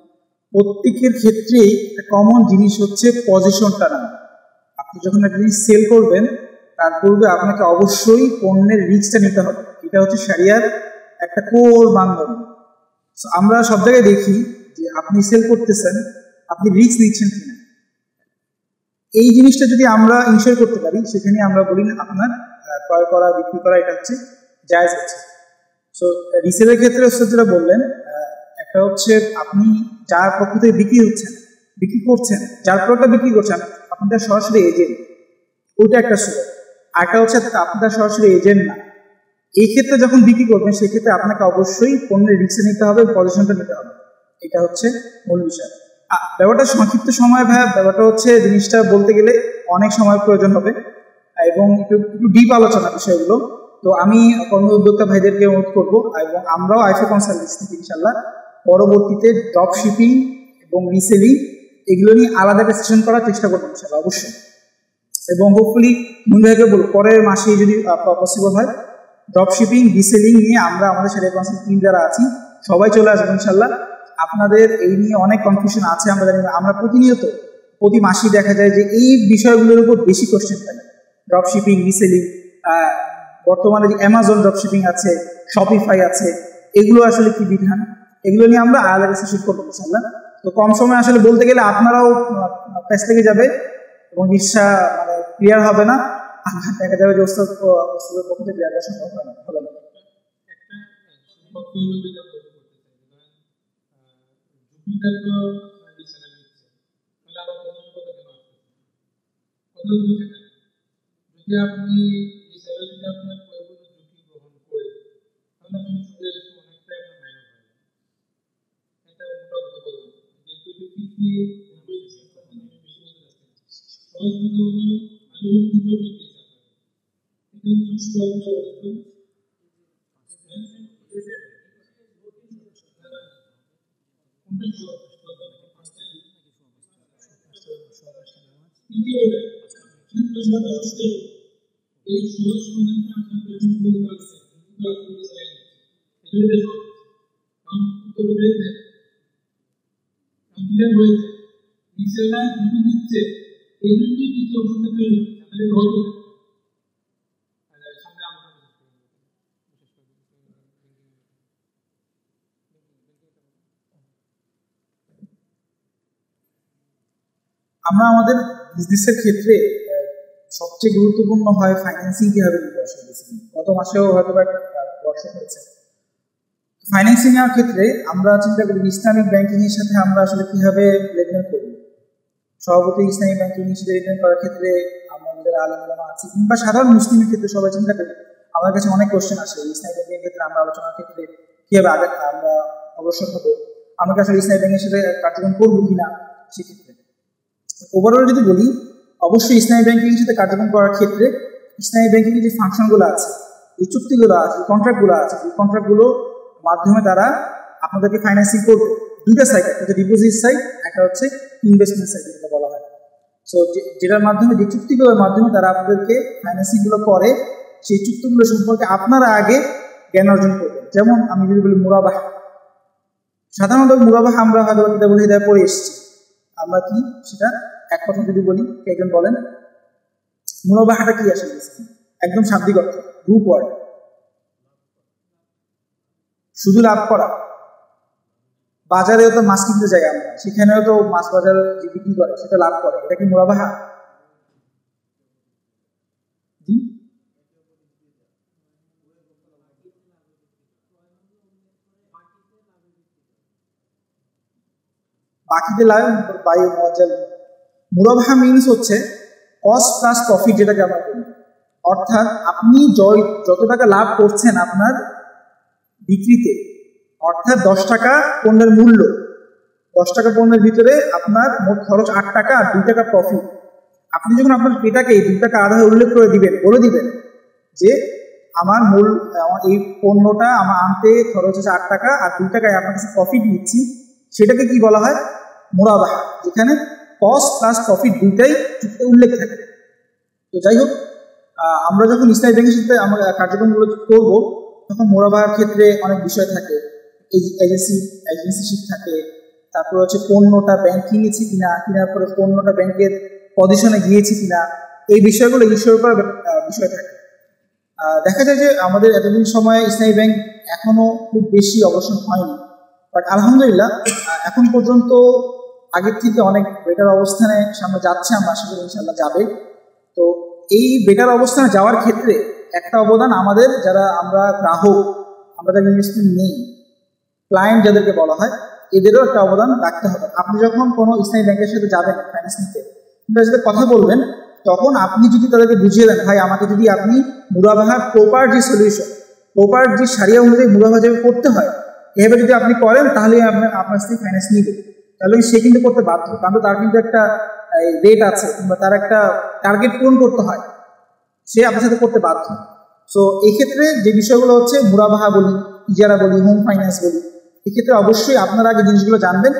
প্রত্যেকের ক্ষেত্রেই একটা কমন জিনিস হচ্ছে পজিশনটা না। আপনি যখন একটা জিনিস সেল করবেন তার পূর্বে আপনাকে অবশ্যই পণ্যের রিস্কটা নিতে হবে, এটা হচ্ছে শরিয়ার একটা কোর মানদণ্ড। আমরা সব জায়গায় দেখি যে আপনি সেল করতেছেন, আপনি রিস্ক নিচ্ছেন কিনা, এই জিনিসটা যদি আমরা ইনশিওর করতে পারি সেখানে আমরা বলি না আপনার ক্রয় করা বিক্রি করা এটা হচ্ছে জায়েজ আছে। সো রিসেলের ক্ষেত্রে যেটা বললেন, একটা হচ্ছে আপনি যার পক্ষ থেকে বিক্রি করছেন, যার প্রোডাক্টটা বিক্রি করছেন আপনাদের সরাসরি এজেন্ট, ওইটা একটা সুযোগ। আরেকটা হচ্ছে আপনার সরাসরি এজেন্ট না, এই ক্ষেত্রে যখন বিক্রি করবেন সেক্ষেত্রে আপনাকে অবশ্যই পণ্যের রিস্ক নিতে হবে, পজিশনটা নিতে হবে, এটা হচ্ছে মূল বিষয়। ব্যাপারটা সংক্ষিপ্ত সময় ভাই, ব্যাপারটা হচ্ছে জিনিসটা বলতে গেলে অনেক সময় প্রয়োজন হবে এবং একটু ডিপ আলোচনা বিষয়গুলো। তো আমি কর্ম উদ্যোক্তা ভাইদেরকে অনুরোধ করবো এবং আমরাও আইফা কনসালটেন্সি থেকে ইনশাল্লাহ পরবর্তীতে ড্রপ শিপিং এবং রিসেলিং এগুলো নিয়ে আলাদা একটা সেশন করার চেষ্টা করবো ইনশাল্লাহ অবশ্যই। এবং হোপফুলি মুন ভাইকে বলবো পরের মাসে যদি পসিবল হয় ড্রপ শিপিং রিসেলিং নিয়ে আমরা আমাদের সাথে কনসালটেন্ট টিম যারা আছি সবাই চলে আসবো ইনশাল্লাহ। আপনাদের এই নিয়ে অনেক কনফিউশন আছে, আমরা জানি, আমরা প্রতিনিয়ত প্রতি মাসেই দেখা যায় যে এই বিষয়গুলোর উপর বেশি কোশ্চেন থাকে, ড্রপ শিপিং রিসেলিং, বর্তমানে যে অ্যামাজন ড্রপ শিপিং আছে, শপিফাই আছে, এগুলো আসলে কি বিধান, এগুলো নিয়ে আমরা আলাদা সেশন করবো ইনশাল্লাহ। তো কম সময় আসলে বলতে গেলে আপনারাও প্যাচ থেকে যাবে এবং জিনিসটা মানে ক্লিয়ার হবে না, দেখা যাবে যে ওস্তাদের পক্ষ থেকে ক্লিয়ার করা সম্ভব হবে না। যদি আপনি এই স্যালারিটা আপনার পরিবর্তন ঝুঁকি গ্রহণ করে তাহলে আপনি শুধু অনেকটাই আপনার মাইনাস হয়, এটা মোটা কথা বললাম। যেহেতু ঝুঁকি আমি এই সহজ সমাধানটা আপনার পেছনে বলে আছে কিন্তু আপনি চাই এটা সহজ কারণ উত্তর পেয়েছে ক্লিয়ার হয়েছে নিচেরা দুটো নিচ্ছে এই জন্যই দ্বিতীয় অপশনটা তৈরি হচ্ছে, আমাদের হবে না। সামনে আমরা আমরা আমাদের বিজনেসের ক্ষেত্রে সবচেয়ে গুরুত্বপূর্ণ হয় ফাইন্যান্সিং কিভাবে নিতে আসলে বেসিক্যালি। গত মাসেও হয়তো একটা ওয়ার্কশপ হয়েছে। ফাইন্যান্সিং এর ক্ষেত্রে আমরা চিন্তা করি ইসলামিক ব্যাংকিং এর সাথে আমরা আসলে কিভাবে লেনদেন করব। সভাপতি ইসলামিক ব্যাংকিং এর সাথে লেনদেন করার ক্ষেত্রে আমাদের আলেম ওলামা আছে কিংবা সাধারণ মুসলিমের ক্ষেত্রে সবাই চিন্তা করি, আমার কাছে অনেক কোশ্চেন আসে ইসলামিক ব্যাংকিং এর ক্ষেত্রে আমরা আলোচনার ক্ষেত্রে কিভাবে আগে আমরা অগ্রসর হবো, আমাকে আসলে ইসলামিক ব্যাংকের সাথে কার্যক্রম করবো কিনা। সেক্ষেত্রে ওভারঅল যদি বলি, অবশ্যই ইসলামিক ব্যাংকিং এর সাথে কার্যক্রম করার ক্ষেত্রে ইসলামিক ব্যাংকিং এর যে ফাংশনগুলো আছে, যে চুক্তিগুলো আছে, যে কন্ট্রাক্টগুলো আছে, এই কন্ট্রাক্টগুলো মাধ্যমে তারা আপনাদেরকে ফাইন্যান্সিং করবে। দুইটা সাইড, একটা ডিপোজিট সাইড, একটা হচ্ছে ইনভেস্টমেন্ট সাইড যেটা বলা হয়। সো যেটার মাধ্যমে, যে চুক্তিগুলোর মাধ্যমে তারা আপনাদেরকে ফাইন্যান্সিংগুলো করে, সেই চুক্তিগুলো সম্পর্কে আপনারা আগে জ্ঞান অর্জন করবেন। যেমন আমি যদি বলি মুরাবাহা, সাধারণত মুরাবাহা আমরা হয়তো কিতাবুল হিদায়ায় পড়ে এসেছি। আমরা কি সেটা এক কথা যদি বলি, একজন বলেন মুরাবাহাটা কি আসলে? একদম শাব্দিক অর্থ, গ্রুপ ওয়ার্ড, শুধু লাভ করা। বাজারেও তো মাছ কিনতে যাই আমরা, সেখানেও তো মাছ বাজার যে বিক্রি করে সেটা লাভ করে, এটা কি মুরাবাহা? জি, বাকিতে লাভ বায়ু মজাল। মুরাবাহা মিনস হচ্ছে কস্ট প্লাস প্রফিট, যেটাকে আমরা বলি। অর্থাৎ আপনি যত টাকা লাভ করছেন আপনার বিক্রিতে, অর্থাৎ 10 টাকা পণ্যের মূল্য, 10 টাকা পণ্যের ভিতরে আপনার মোট খরচ 8 টাকা আর 2 টাকা প্রফিট। আপনি যখন আপনার এটাকে 2 টাকা আধা উল্লেখ করে দিবেন, বলে দিবেন যে আমার এই পণ্যটা আমার আনতে খরচ হচ্ছে 8 টাকা আর 2 টাকায় আপনার কাছে প্রফিট নিচ্ছি, সেটাকে কি বলা হয়? মুরাবাহা, যেখানে কস্ট প্লাস প্রফিট দুইটাই চুক্তিতে উল্লেখ থাকে। তো যাই হোক, আমরা যখন ইসলামী ব্যাংকের সাথে আমরা কার্যক্রমগুলো করব, তখন মুরাবাহার ক্ষেত্রে অনেক বিষয় থাকে, এজেন্সিশিপ থাকে, তারপর হচ্ছে পণ্যটা ব্যাংক কিনেছি কিনা, কেনার পরে পণ্যটা ব্যাংকের পজিশনে গিয়েছি কিনা, এই বিষয়গুলো ইস্যুর করার বিষয় থাকে। দেখা যায় যে আমাদের এতদিন সময়ে ইসলামী ব্যাংক এখনো খুব বেশি অগ্রসর হয়নি, বাট আলহামদুলিল্লাহ এখন পর্যন্ত আগের থেকে অনেক বেটার অবস্থানে সামনে যাচ্ছে। আমরা আশা করি ইনশাআল্লাহ যাবে। তো এই বেটার অবস্থানে যাওয়ার ক্ষেত্রে একটা অবদান আমাদের, যারা আমরা গ্রাহক, আমরা যারা ইনভেস্টমেন্ট নেই, ক্লায়েন্ট যাদেরকে বলা হয়, এদেরও একটা অবদান রাখতে হবে। আপনি যখন কোনো ইসলামী ব্যাংকের সাথে যাবেন ফাইন্যান্স নিতে, তাদের সাথে কথা বলবেন, তখন আপনি যদি তাদেরকে বুঝিয়ে দেন, ভাই আমাকে যদি আপনি মুরাবাহার প্রপার যে সলিউশন, প্রপার যে সারিয়া অনুযায়ী মুরাবাহা যেভাবে করতে হয়, এভাবে যদি আপনি করেন, তাহলে আপনার সাথে ফাইন্যান্স নিবে। তাহলে সে কিন্তু করতে বাধ্য, কারণ তার কিন্তু একটা রেট আছে কিংবা তার একটা টার্গেট পূরণ করতে হয়, সে আপনার সাথে করতে বাধ্য। সো এই ক্ষেত্রে যে বিষয়গুলো হচ্ছে মুরাবাহা বলি, ইজারা বলি, হোম ফাইন্যান্স বলি, এক্ষেত্রে অবশ্যই আপনারা আগে জিনিসগুলো জানবেন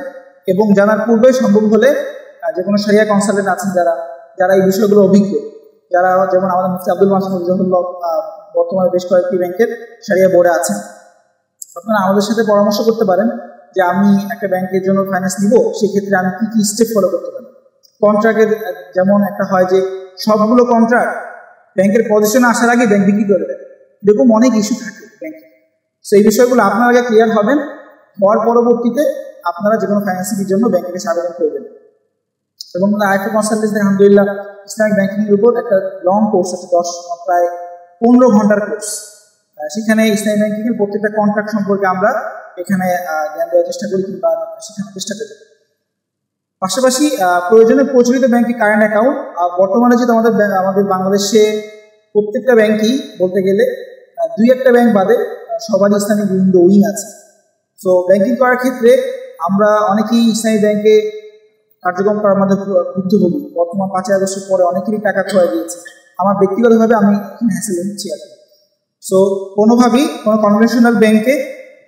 এবং জানার পূর্বে সম্ভব হলে যে কোনো শরিয়া কনসালটেন্ট আছেন যারা এই বিষয়গুলো অভিজ্ঞ, যারা যেমন আমাদের মুফতি আব্দুল মাসুদ রিজাহুল্লাহ বর্তমানে বেশ কয়েকটি ব্যাংকের শরিয়া বোর্ডে আছেন, আপনারা আমাদের সাথে পরামর্শ করতে পারেন যে আমি একটা ব্যাংকের জন্য ফাইন্যান্স নিব, সেক্ষেত্রে আমি কি কি স্টেপ ফলো করতে পারি। কন্ট্রাক্টের যেমন একটা হয় যে সবগুলো কন্ট্রাক্ট ব্যাংকের পজিশনে আসার আগে ব্যাংক বিক্রি করে দেয়, এরকম অনেক ইস্যু থাকে ব্যাংকে। সো এই বিষয়গুলো আপনার আগে ক্লিয়ার হবেন, হওয়ার পরবর্তীতে আপনারা যে কোনো ফাইন্যান্সিংয়ের জন্য ব্যাংকের কাছে আবেদন করবেন। এবং আইএফএ কনসালটেন্সি আলহামদুলিল্লাহ ইসলামিক ব্যাংকিংয়ের উপর একটা লং কোর্স আছে, প্রায় 15 ঘন্টার কোর্স। সেখানে ইসলামিক ব্যাংকিংয়ের প্রত্যেকটা কন্ট্রাক্ট সম্পর্কে আমরা এখানে জ্ঞান দেওয়ার চেষ্টা করি কিংবা শেখানোর চেষ্টা করি। পাশাপাশি প্রয়োজনে প্রচলিত ব্যাংকে কারেন্ট অ্যাকাউন্ট, বর্তমানে যেহেতু আমাদের বাংলাদেশে প্রত্যেকটা ব্যাংকই বলতে গেলে 2-1টা ব্যাংক বাদে সবারই ইসলামিক উইন্ডো উইং আছে। সো ব্যাংকিং করার ক্ষেত্রে আমরা অনেকেই ইসলামী ব্যাংকে কার্যক্রম করার মধ্যে ভুক্তভোগী। বর্তমান 5 আগস্টের পরে অনেকেরই টাকা খোয়া গিয়েছে। আমার ব্যক্তিগতভাবে আমি এখানে হ্যাসেল হচ্ছি আর কি। সো কোনোভাবেই কোনো কনভেনশনাল ব্যাংকে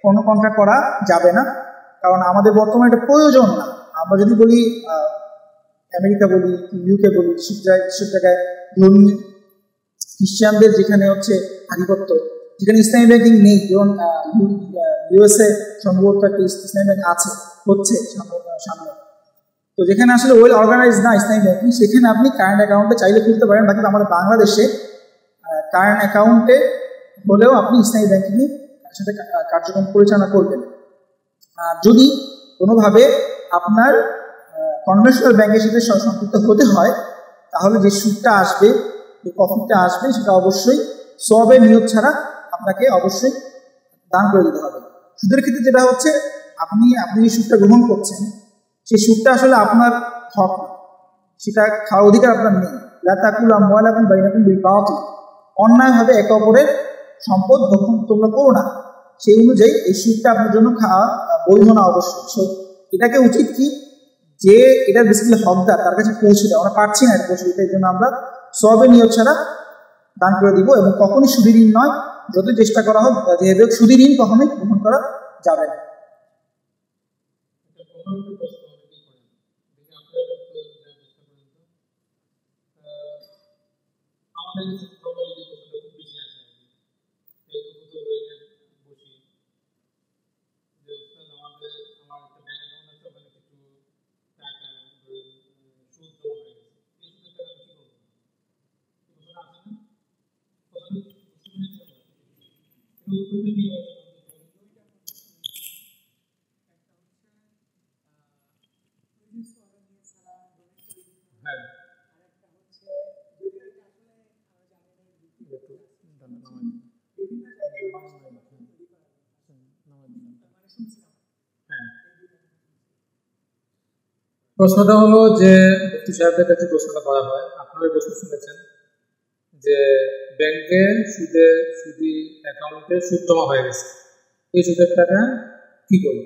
কোনো কন্ট্রাক্ট করা যাবে না, কারণ আমাদের বর্তমানে এটা প্রয়োজন না। আমরা যদি বলি আমেরিকা বলি, ইউকে বলি, সেসব জায়গায় ধর্মী খ্রিস্টানদের যেখানে হচ্ছে আধিপত্য, যেখানে ইসলামী ব্যাংকিং নেই, যেমন ইউএসএ সম্ভবত একটা ইসলামী ব্যাংক আছে, হচ্ছে সামনে। তো যেখানে আসলে ওয়েল অর্গানাইজ না ইসলামী ব্যাংকিং, সেখানে আপনি কারেন্ট অ্যাকাউন্টে চাইলে খুলতে পারেন। বাকি আমাদের বাংলাদেশে কারেন্ট অ্যাকাউন্টে হলেও আপনি ইসলামী ব্যাংকিংয়ের সাথে কার্যক্রম পরিচালনা করবেন। যদি কোনোভাবে আপনার কনভেনশনাল ব্যাংকের সাথে সম্পৃক্ত হতে হয়, তাহলে যে সুদটা আসবে, যে প্রফিটটা আসবে, সেটা অবশ্যই সওয়াবের নিয়ত ছাড়া আপনাকে অবশ্যই দান করে দিতে হবে। সুদের ক্ষেত্রে যেটা হচ্ছে, আপনি যে সুদটা গ্রহণ করছেন, সেই সুদটা আসলে আপনার হক না, সেটা খাওয়ার অধিকার আপনার নেই। লা তাকুলু আমওয়ালাকুম বাইনাকুম বিল বাতিল, অন্যায়ভাবে একে অপরের সম্পদ ভক্ষণ তোমরা করো না। সেই অনুযায়ী এই সুদটা আপনার জন্য খাওয়া বৈধ না অবশ্যই। সো এটাকে উচিত কি, যে এটা বেসিক্যালি হকদার তার কাছে পৌঁছে দেয়, আমরা পারছি না এটা পৌঁছে দিতে, এই জন্য আমরা সওয়াবের নিয়ত ছাড়া দান করে দিব। এবং কখনই সুদী ঋণ নয়, যত চেষ্টা করা হোক, যেহেতু সুদী ঋণ কখনোই গ্রহণ করা যাবে না। প্রশ্নটা হলো যে মুফতি সাহেবদের কাছে প্রশ্নটা করা হয়, আপনারা প্রশ্ন শুনেছেন যে ব্যাংকে সুদি অ্যাকাউন্টে সুদ জমা হয়ে গেছে, এই সুদের টাকা কি করবে?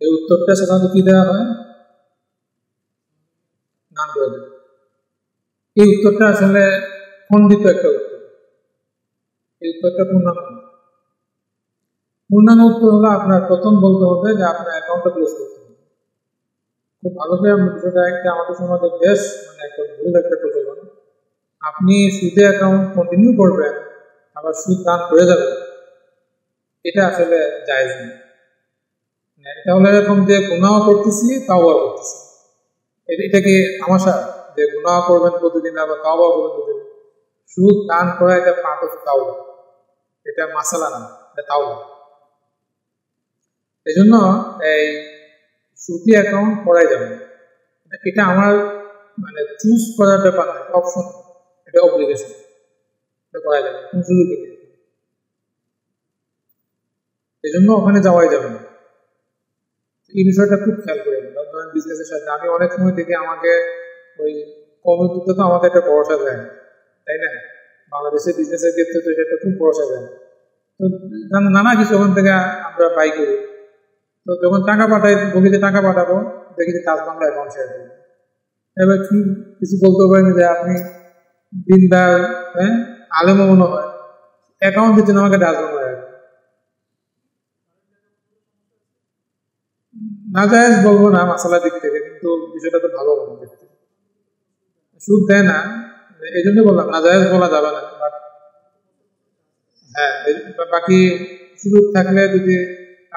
এই উত্তরটা সাধারণত কি দেওয়া হয়? দান করে দেবে। এই উত্তরটা আসলে খণ্ডিত একটা উত্তর, এই উত্তরটা পূর্ণাঙ্গ উত্তর হলো আপনার প্রথম বলতে হবে যে আপনার অ্যাকাউন্টটা ক্লোজ করতে হবে। খুব ভালো করে বিষয়টা একটা আমাদের সমাজে বেশ একটা ভুল একটা প্রচলন। আপনি সুদে অ্যাকাউন্ট কন্টিনিউ করবেন, আবার সুদ দান করে যাবেন, এটা আসলে জায়েজ নেই। এটা হলো এরকম যে গুনাহ করতেছি তাওবা করতেছি, এটা কি তামাশা যে গুনাহ করবেন প্রতিদিন আবার তাওবা করবেন প্রতিদিন? সুদ দান করা এটা পাপ হচ্ছে তাওবা, এটা মাসালা না, এটা তাওবা। এই জন্য এই সুদি অ্যাকাউন্ট করাই যাবে, এটা আমার চুজ করার ব্যাপার না, অপশন, এটা অব্লিগেশন, এটা করা যাবে, কোন সুযোগই নেই। এই জন্য ওখানে যাওয়াই যাবে না। এই বিষয়টা খুব খেয়াল করে ধরেন বিজনেসের সাথে আমি অনেক সময় দেখি আমাকে ওই কমিটিতে তো আমাদের একটা ভরসা যায় না, তাই না? বাংলাদেশের বিজনেসের ক্ষেত্রে তো এটা একটা খুব ভরসা যায় না। তো নানা কিছু ওখান থেকে আমরা বাই করি, তো যখন টাকা পাঠাই, বগিতে টাকা পাঠাবো, দেখি যে তাজ বাংলা অ্যাকাউন্ট শেয়ার করবো। এবার কি কিছু বলতে পারেন যে আপনি দিনদার, হ্যাঁ আলেমও মনে হয়, অ্যাকাউন্ট দিচ্ছেন আমাকে তাজ বাংলা। নাজায়েজ বলবো না মাসালার দিক থেকে, কিন্তু বিষয়টা তো ভালো হবে দেখতে। সুদ দেয় না, এই জন্য বললাম নাজায়েজ বলা যাবে না। হ্যাঁ, বাকি সুযোগ থাকলে যদি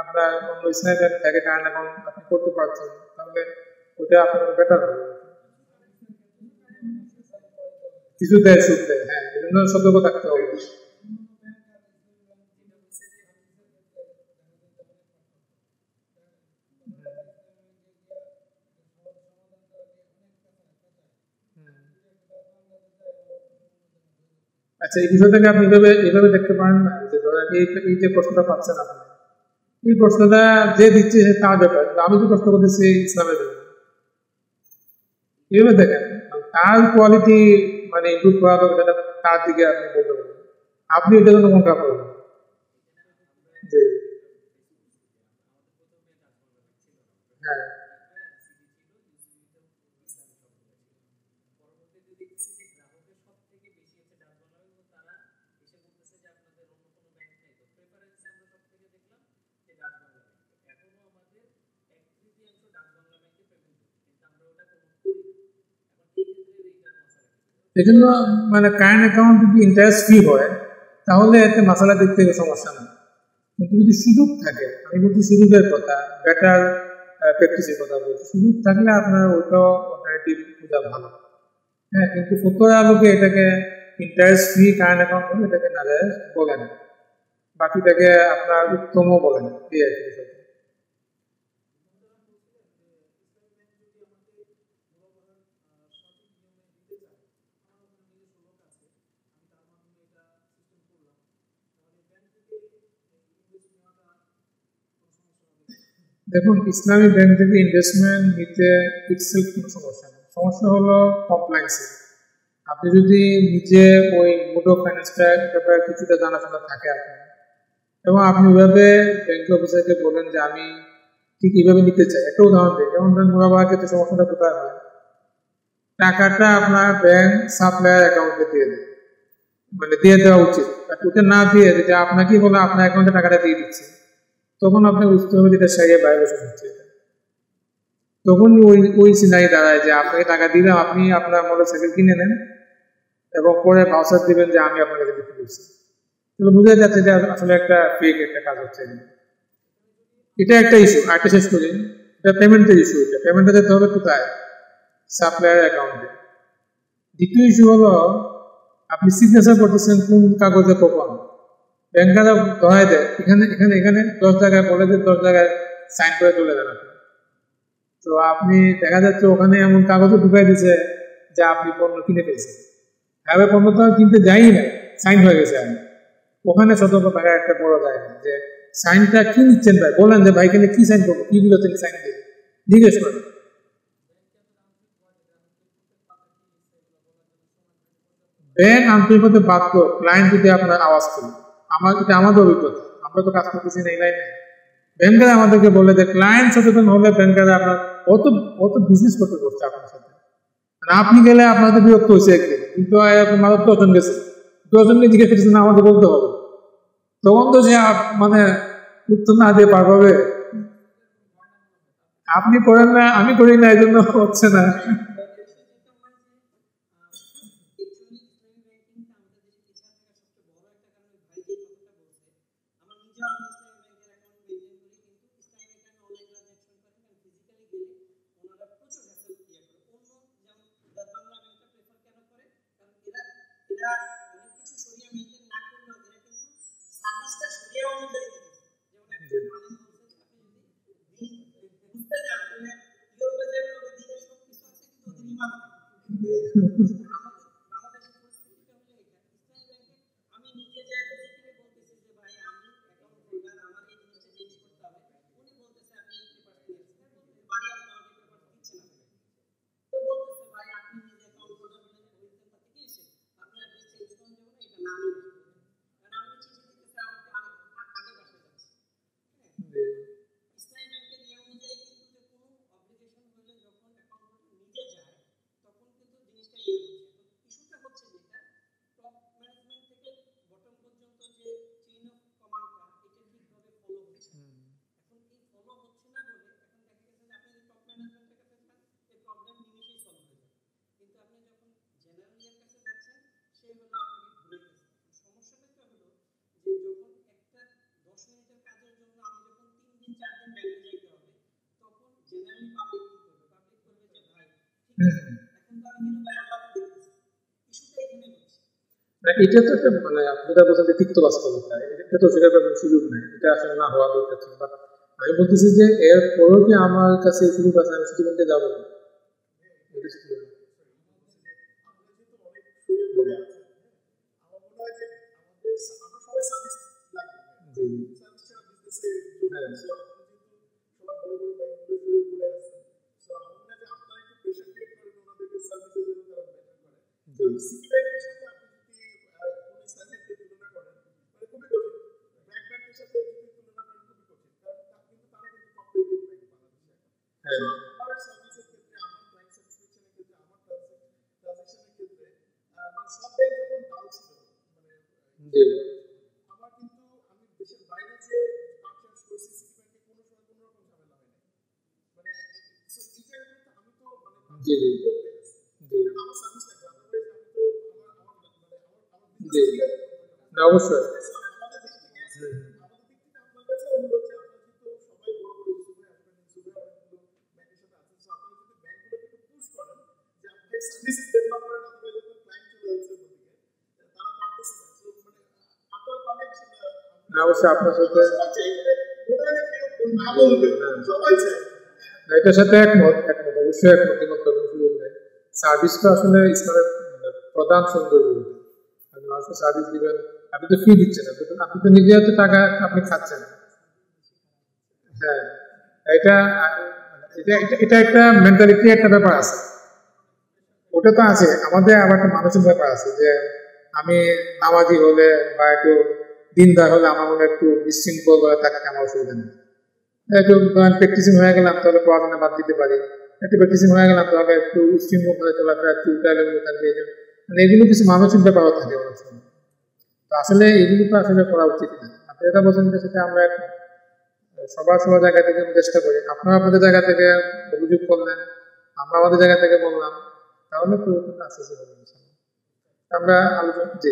আপনার অন্য ইসলামী ব্যাংক থেকে কারেন্ট অ্যাকাউন্ট আপনি করতে পারছেন, তাহলে ওটা আপনার বেটার হবে। কিছু দেয়, সুদ দেয়, হ্যাঁ, এই জন্য সতর্ক থাকতে হবে। আচ্ছা, এই বিষয়টাকে আপনি এইভাবে দেখতে পারেন না যে ধরেন এই যে প্রশ্নটা পাচ্ছেন আপনি, এই প্রশ্নটা যে দিচ্ছে সে তার ব্যাপার, আমি তো প্রশ্ন করতেছি ইসলামের জন্য। এইভাবে দেখেন, তার কোয়ালিটি ইমপ্রুভ করা দরকার, সেটা তার দিকে আপনি বলতে পারেন, আপনি এটার জন্য কোনটা করবেন? জি, হ্যাঁ, এই জন্য কারেন্ট অ্যাকাউন্ট যদি ইন্টারেস্ট ফ্রি হয় তাহলে এতে মাসালার দিক থেকে সমস্যা নেই। কিন্তু যদি সুযোগ থাকে, আমি বলছি সুযোগের কথা, বেটার প্র্যাকটিসের কথা বলছি, সুযোগ থাকলে আপনার ওইটাও অল্টারনেটিভ খোঁজা ভালো। হ্যাঁ, কিন্তু ফতোয়ার আলোকে এটাকে ইন্টারেস্ট ফ্রি কারেন্ট অ্যাকাউন্ট বলে এটাকে নাজায়েজ বলে না, বাকিটাকে আপনার উত্তমও বলে না, এই আর কি বিষয়টা। দেখুন, ইসলামী ব্যাংক থেকে ইনভেস্টমেন্ট নিতে ইটসেলফ কোনো সমস্যা নেই। সমস্যা হলো কমপ্লায়েন্সে। আপনি যদি নিজে ওই মুড অফ ফাইন্যান্সটা ব্যাপারে কিছুটা জানাশোনা থাকে আপনার, এবং আপনি ওইভাবে ব্যাংক অফিসারকে বলেন যে আমি ঠিক এইভাবে নিতে চাই। একটা উদাহরণ দিই, যেমন ধরেন মুরাবাহের ক্ষেত্রে সমস্যাটা কোথায় হয়, টাকাটা আপনার ব্যাংক সাপ্লায়ার অ্যাকাউন্টে দিয়ে দেয়, মানে দিয়ে দেওয়া উচিত। ওটা না দিয়ে যেটা আপনাকেই বলে আপনার অ্যাকাউন্টে টাকাটা দিয়ে দিচ্ছে, তখন আপনি বুঝতে হবে যেটা সারিয়া ভায়োলেশন হচ্ছে। তখন ওই সিনারি দাঁড়ায় যে আপনাকে টাকা দিলাম, আপনি আপনার মোটরসাইকেল কিনে নেন এবং পরে ভাউচার দিবেন যে আমি আপনার কাছে বিক্রি করছি। তাহলে বোঝা যাচ্ছে যে আসলে একটা ফেক একটা কাজ হচ্ছে। এটা একটা ইস্যু। আরেকটা শেষ করি, এটা পেমেন্টের ইস্যু। এটা পেমেন্টটা যেতে হবে কোথায়? সাপ্লায়ার অ্যাকাউন্টে। দ্বিতীয় ইস্যু হলো আপনি সিগনেচার করতেছেন কোন কাগজে কখন, ব্যাংকাররা ধরাই দেয় এখানে এখানে এখানে 10 জায়গায় বলে যে 10 জায়গায় সাইন করে চলে যান আপনি। তো আপনি দেখা যাচ্ছে ওখানে এমন কাগজও ঢুকাই দিচ্ছে যা আপনি পণ্য কিনে ফেলছেন। এভাবে পণ্য তো কিনতে যাই না, সাইন হয়ে গেছে। আমি ওখানে সতর্ক থাকার একটা বড় জায়গা যে সাইনটা কি নিচ্ছেন ভাই, বলেন যে ভাই এখানে কি সাইন করবো, কি বুঝাচ্ছেন সাইন দিয়ে জিজ্ঞেস করেন। ব্যাংক আন্তরিকতা বাধ্য ক্লায়েন্ট যদি আপনার আওয়াজ করে। এটা আমাদের অভিজ্ঞতা, আমরা তো কাজ করতেছি না এই লাইনে। ব্যাংকার আমাদেরকে বলে যে ক্লায়েন্ট সচেতন হলে ব্যাংকার আপনার অত বিজনেস করতে করছে আপনার সাথে। মানে আপনি গেলে আপনাদের বিরক্ত হয়েছে একদিন, কিন্তু আমাদের 10 জন গেছে, 10 জনকে জিজ্ঞেস করতেছেন আমাদের বলতে হবে, তখন তো সে মানে উত্তর না দিয়ে পার পাবে। আপনি করেন না, আমি করি না, এই জন্য হচ্ছে না। এটা তো একটা মানে যেটা বলছেন যে তিক্ত বাস্তবতা, এটা তো সেটা কোনো সুযোগ নেই, এটা আসলে না হওয়া দরকার ছিল। বাট আমি বলতেছি যে এর পরেও কি আমার কাছে সুযোগ আছে, আমি শুধু ব্যাংকে যাবো না। অবশ্যই অবশ্যই আপনার সাথে এটার সাথে একমত অবশ্যই একমত, দ্বিমত করার সুযোগ নেই। সার্ভিসটা আসলে ইসলামের প্রধান সৌন্দর্য। আপনি মানুষকে সার্ভিস দিবেন, আপনি তো ফ্রি দিচ্ছেন, আপনি তো নিজে হাতে টাকা আপনি খাচ্ছেন। হ্যাঁ, এটা এটা এটা- এটা একটা মেন্টালিটি একটা ব্যাপার আছে, ওটা তো আছে। আমাদের আবার একটা মানসিক ব্যাপার আছে যে আমি নামাজি হলে বা একটু দিনদার হলে আমার মনে হয় একটু বিশৃঙ্খল হয়ে থাকতে আমার অসুবিধা নেই। একটু প্র্যাকটিসিং হয়ে গেলাম তাহলে পড়াশোনা বাদ দিতে পারি, একটু প্র্যাকটিসিং হয়ে গেলাম তাহলে একটু স্ট্রিমুখ হয়ে চলাফেরা একটু উল্টালেগুলো থাকবে, এই জন্য মানে এগুলো কিছু মানসিক ব্যাপারও থাকে অনেক সময়। তো আসলে এগুলো তো আসলে করা উচিত না। আপনি যেটা বলছেন যে সেটা আমরা সবার সবার জায়গা থেকে আমি চেষ্টা করি, আপনারা আপনাদের জায়গা থেকে অভিযোগ করলেন, আমরা আমাদের জায়গা থেকে বললাম, তাহলে পরিবর্তনটা আস্তে আস্তে হবে ইনশাআল্লাহ। আমরা আলোচনা যে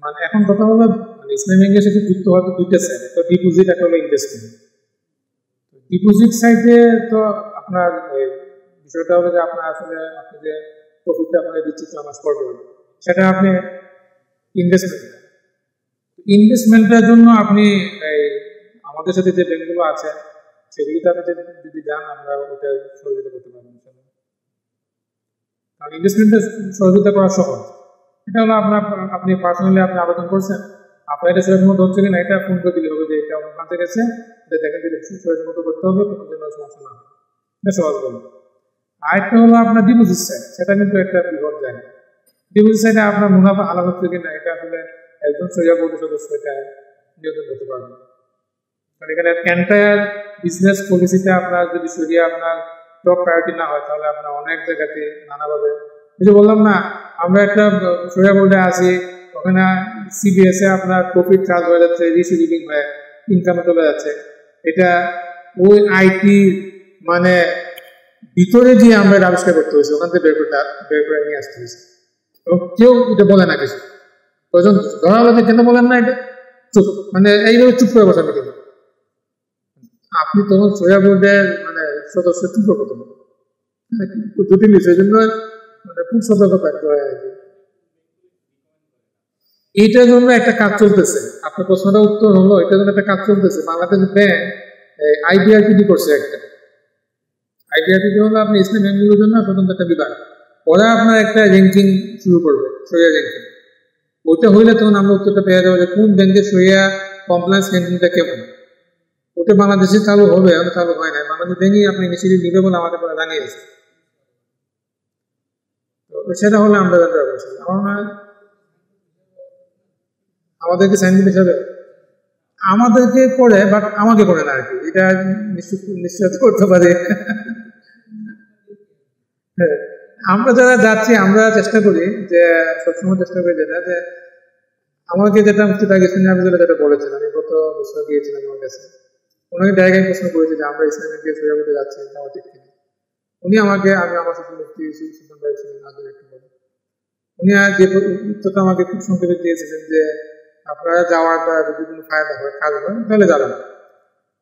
মানে এখন কথা হলো মানে ইসলামী ব্যাংকের সাথে যুক্ত হওয়ার তো দুইটা সাইড, একটা ডিপোজিট একটা হলো ইনভেস্টমেন্ট। ডিপোজিট সাইডে তো আপনার বিষয়টা হলো যে আপনার আসলে আপনি যে প্রফিটটা আপনাকে দিচ্ছে 6 মাস পর পর, সেটা আপনি ইনভেস্টমেন্ট, ইনভেস্টমেন্টের জন্য আপনি এই আমাদের সাথে যে ব্যাংকগুলো আছে সেগুলোতে আপনি যদি যান আমরা ওটা সহযোগিতা করতে পারবো ইনশাআল্লাহ। কারণ ইনভেস্টমেন্টে সহযোগিতা করা সহজ। এটা হলো আপনার আপনি পার্সোনালি আপনি আবেদন করছেন, আপনার এটা সেরকম মতো হচ্ছে কিনা এটা ফোন করে দিলে হবে যে এটা আমার কাছে গেছে, এটা দেখেন দিলে সেরকম মতো করতে হবে, কোনো জন্য সমস্যা না হয়, এটা সহজ বলে। আরেকটা হলো আপনার ডিপোজিট সাইড, সেটা কিন্তু একটা বৃহৎ জায়গা। ডিপোজিট সাইডে আপনার মুনাফা হালাল হচ্ছে কিনা এটা আসলে একজন সরিয়া বোর্ডের সদস্য এটা নিয়ন্ত্রণ করতে পারবে। কারণ এখানে এন্টায়ার বিজনেস পলিসিতে আপনার যদি সরিয়া আপনার টপ প্রায়োরিটি না হয় তাহলে আপনার অনেক জায়গাতে নানাভাবে, এই যে বললাম না আমরা একটা সরিয়া বোর্ডে আছি, ওখানে সিবিএস এ আপনার প্রফিট চার্জ হয়ে যাচ্ছে, রিসিভিং হয়ে ইনকামে চলে যাচ্ছে, এটা ওই আইটি মানে ভিতরে যে আমরা এটা আবিষ্কার করতে হয়েছে, ওখান থেকে বের করে নিয়ে আসতে হয়েছে, এবং কেউ এটা বলে না কিছু। প্রয়োজন ধরা হলো যে কেন বলেন না এটা, চুপ, মানে এইভাবে চুপ করে বসাবে কিন্তু আপনি তখন সরিয়া বোর্ডের মানে সদস্য কি করবো তখন জটিল বিষয়, এই জন্য মানে খুব সতর্ক থাকতে হয় আর কি। এইটার জন্য একটা কাজ চলতেছে, আপনার প্রশ্নটা উত্তর হলো এটার জন্য একটা কাজ চলতেছে। বাংলাদেশ ব্যাংক আইবিআরপিডি করছে একটা, আইবিআরপিডি হলো আপনি ইসলামী ব্যাংকগুলোর জন্য স্বতন্ত্র একটা বিভাগ, ওরা আপনার একটা র্যাঙ্কিং শুরু করবে, সরিয়া র্যাঙ্কিং। ওইটা হইলে তখন আমরা উত্তরটা পেয়ে যাবো যে কোন ব্যাংকের সরিয়া কমপ্লায়েন্স র্যাঙ্কিংটা কেমন। ওটা বাংলাদেশে চালু হবে, আমি চালু হয় না, বাংলাদেশ ব্যাংকই আপনি ইনিশিয়েটিভ নিবে বলে আমাদের পরে জানিয়েছে। তো সেটা হলে আমরা জানতে পারবো। আমার মনে হয় আমাদেরকে সাইন হিসাবে আমাদেরকে করে, বাট আমাকে করে না আর কি, এটা নিশ্চিত করতে পারি। হ্যাঁ, আমরা যারা যাচ্ছি আমরা চেষ্টা করি যে সবসময় চেষ্টা করি যেটা যে আমাকে যেটা মুক্তি থাকে যেটা বলেছেন, আমি গত বছর গিয়েছিলাম আমার কাছে, ওনাকে ডাইরেক্ট প্রশ্ন করেছি যে আমরা ইসলামিক যে সরিয়া বোর্ডে যাচ্ছি যাওয়া ঠিক কিনা। উনি আমাকে, আমি আমার সাথে মুফতি সুলতান ভাই ছিলেন আজকে একটু বলে, উনি যে উত্তরটা আমাকে খুব সংক্ষেপে দিয়েছিলেন যে আপনারা যাওয়ার দ্বারা যদি কোনো ফায়দা হয় কাজ হয় তাহলে যাবেন।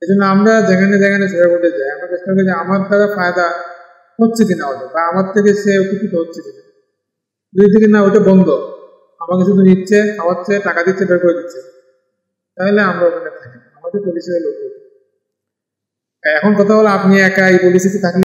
এই জন্য আমরা যেখানে যেখানে সরিয়া বোর্ডে যাই আমরা চেষ্টা করি যে আমার দ্বারা ফায়দা হচ্ছে কিনা ওদের, বা আমার থেকে সে উপকৃত হচ্ছে কিনা। যদি থেকে না ওটা বন্ধ, আমাকে শুধু নিচ্ছে, খাওয়াচ্ছে, টাকা দিচ্ছে, বের করে দিচ্ছে, তাহলে আমরা ওখানে থাকি। আমাদের পলিসি হলো এখন কথা হলো আপনি একা এই পলিসিতে থাকলে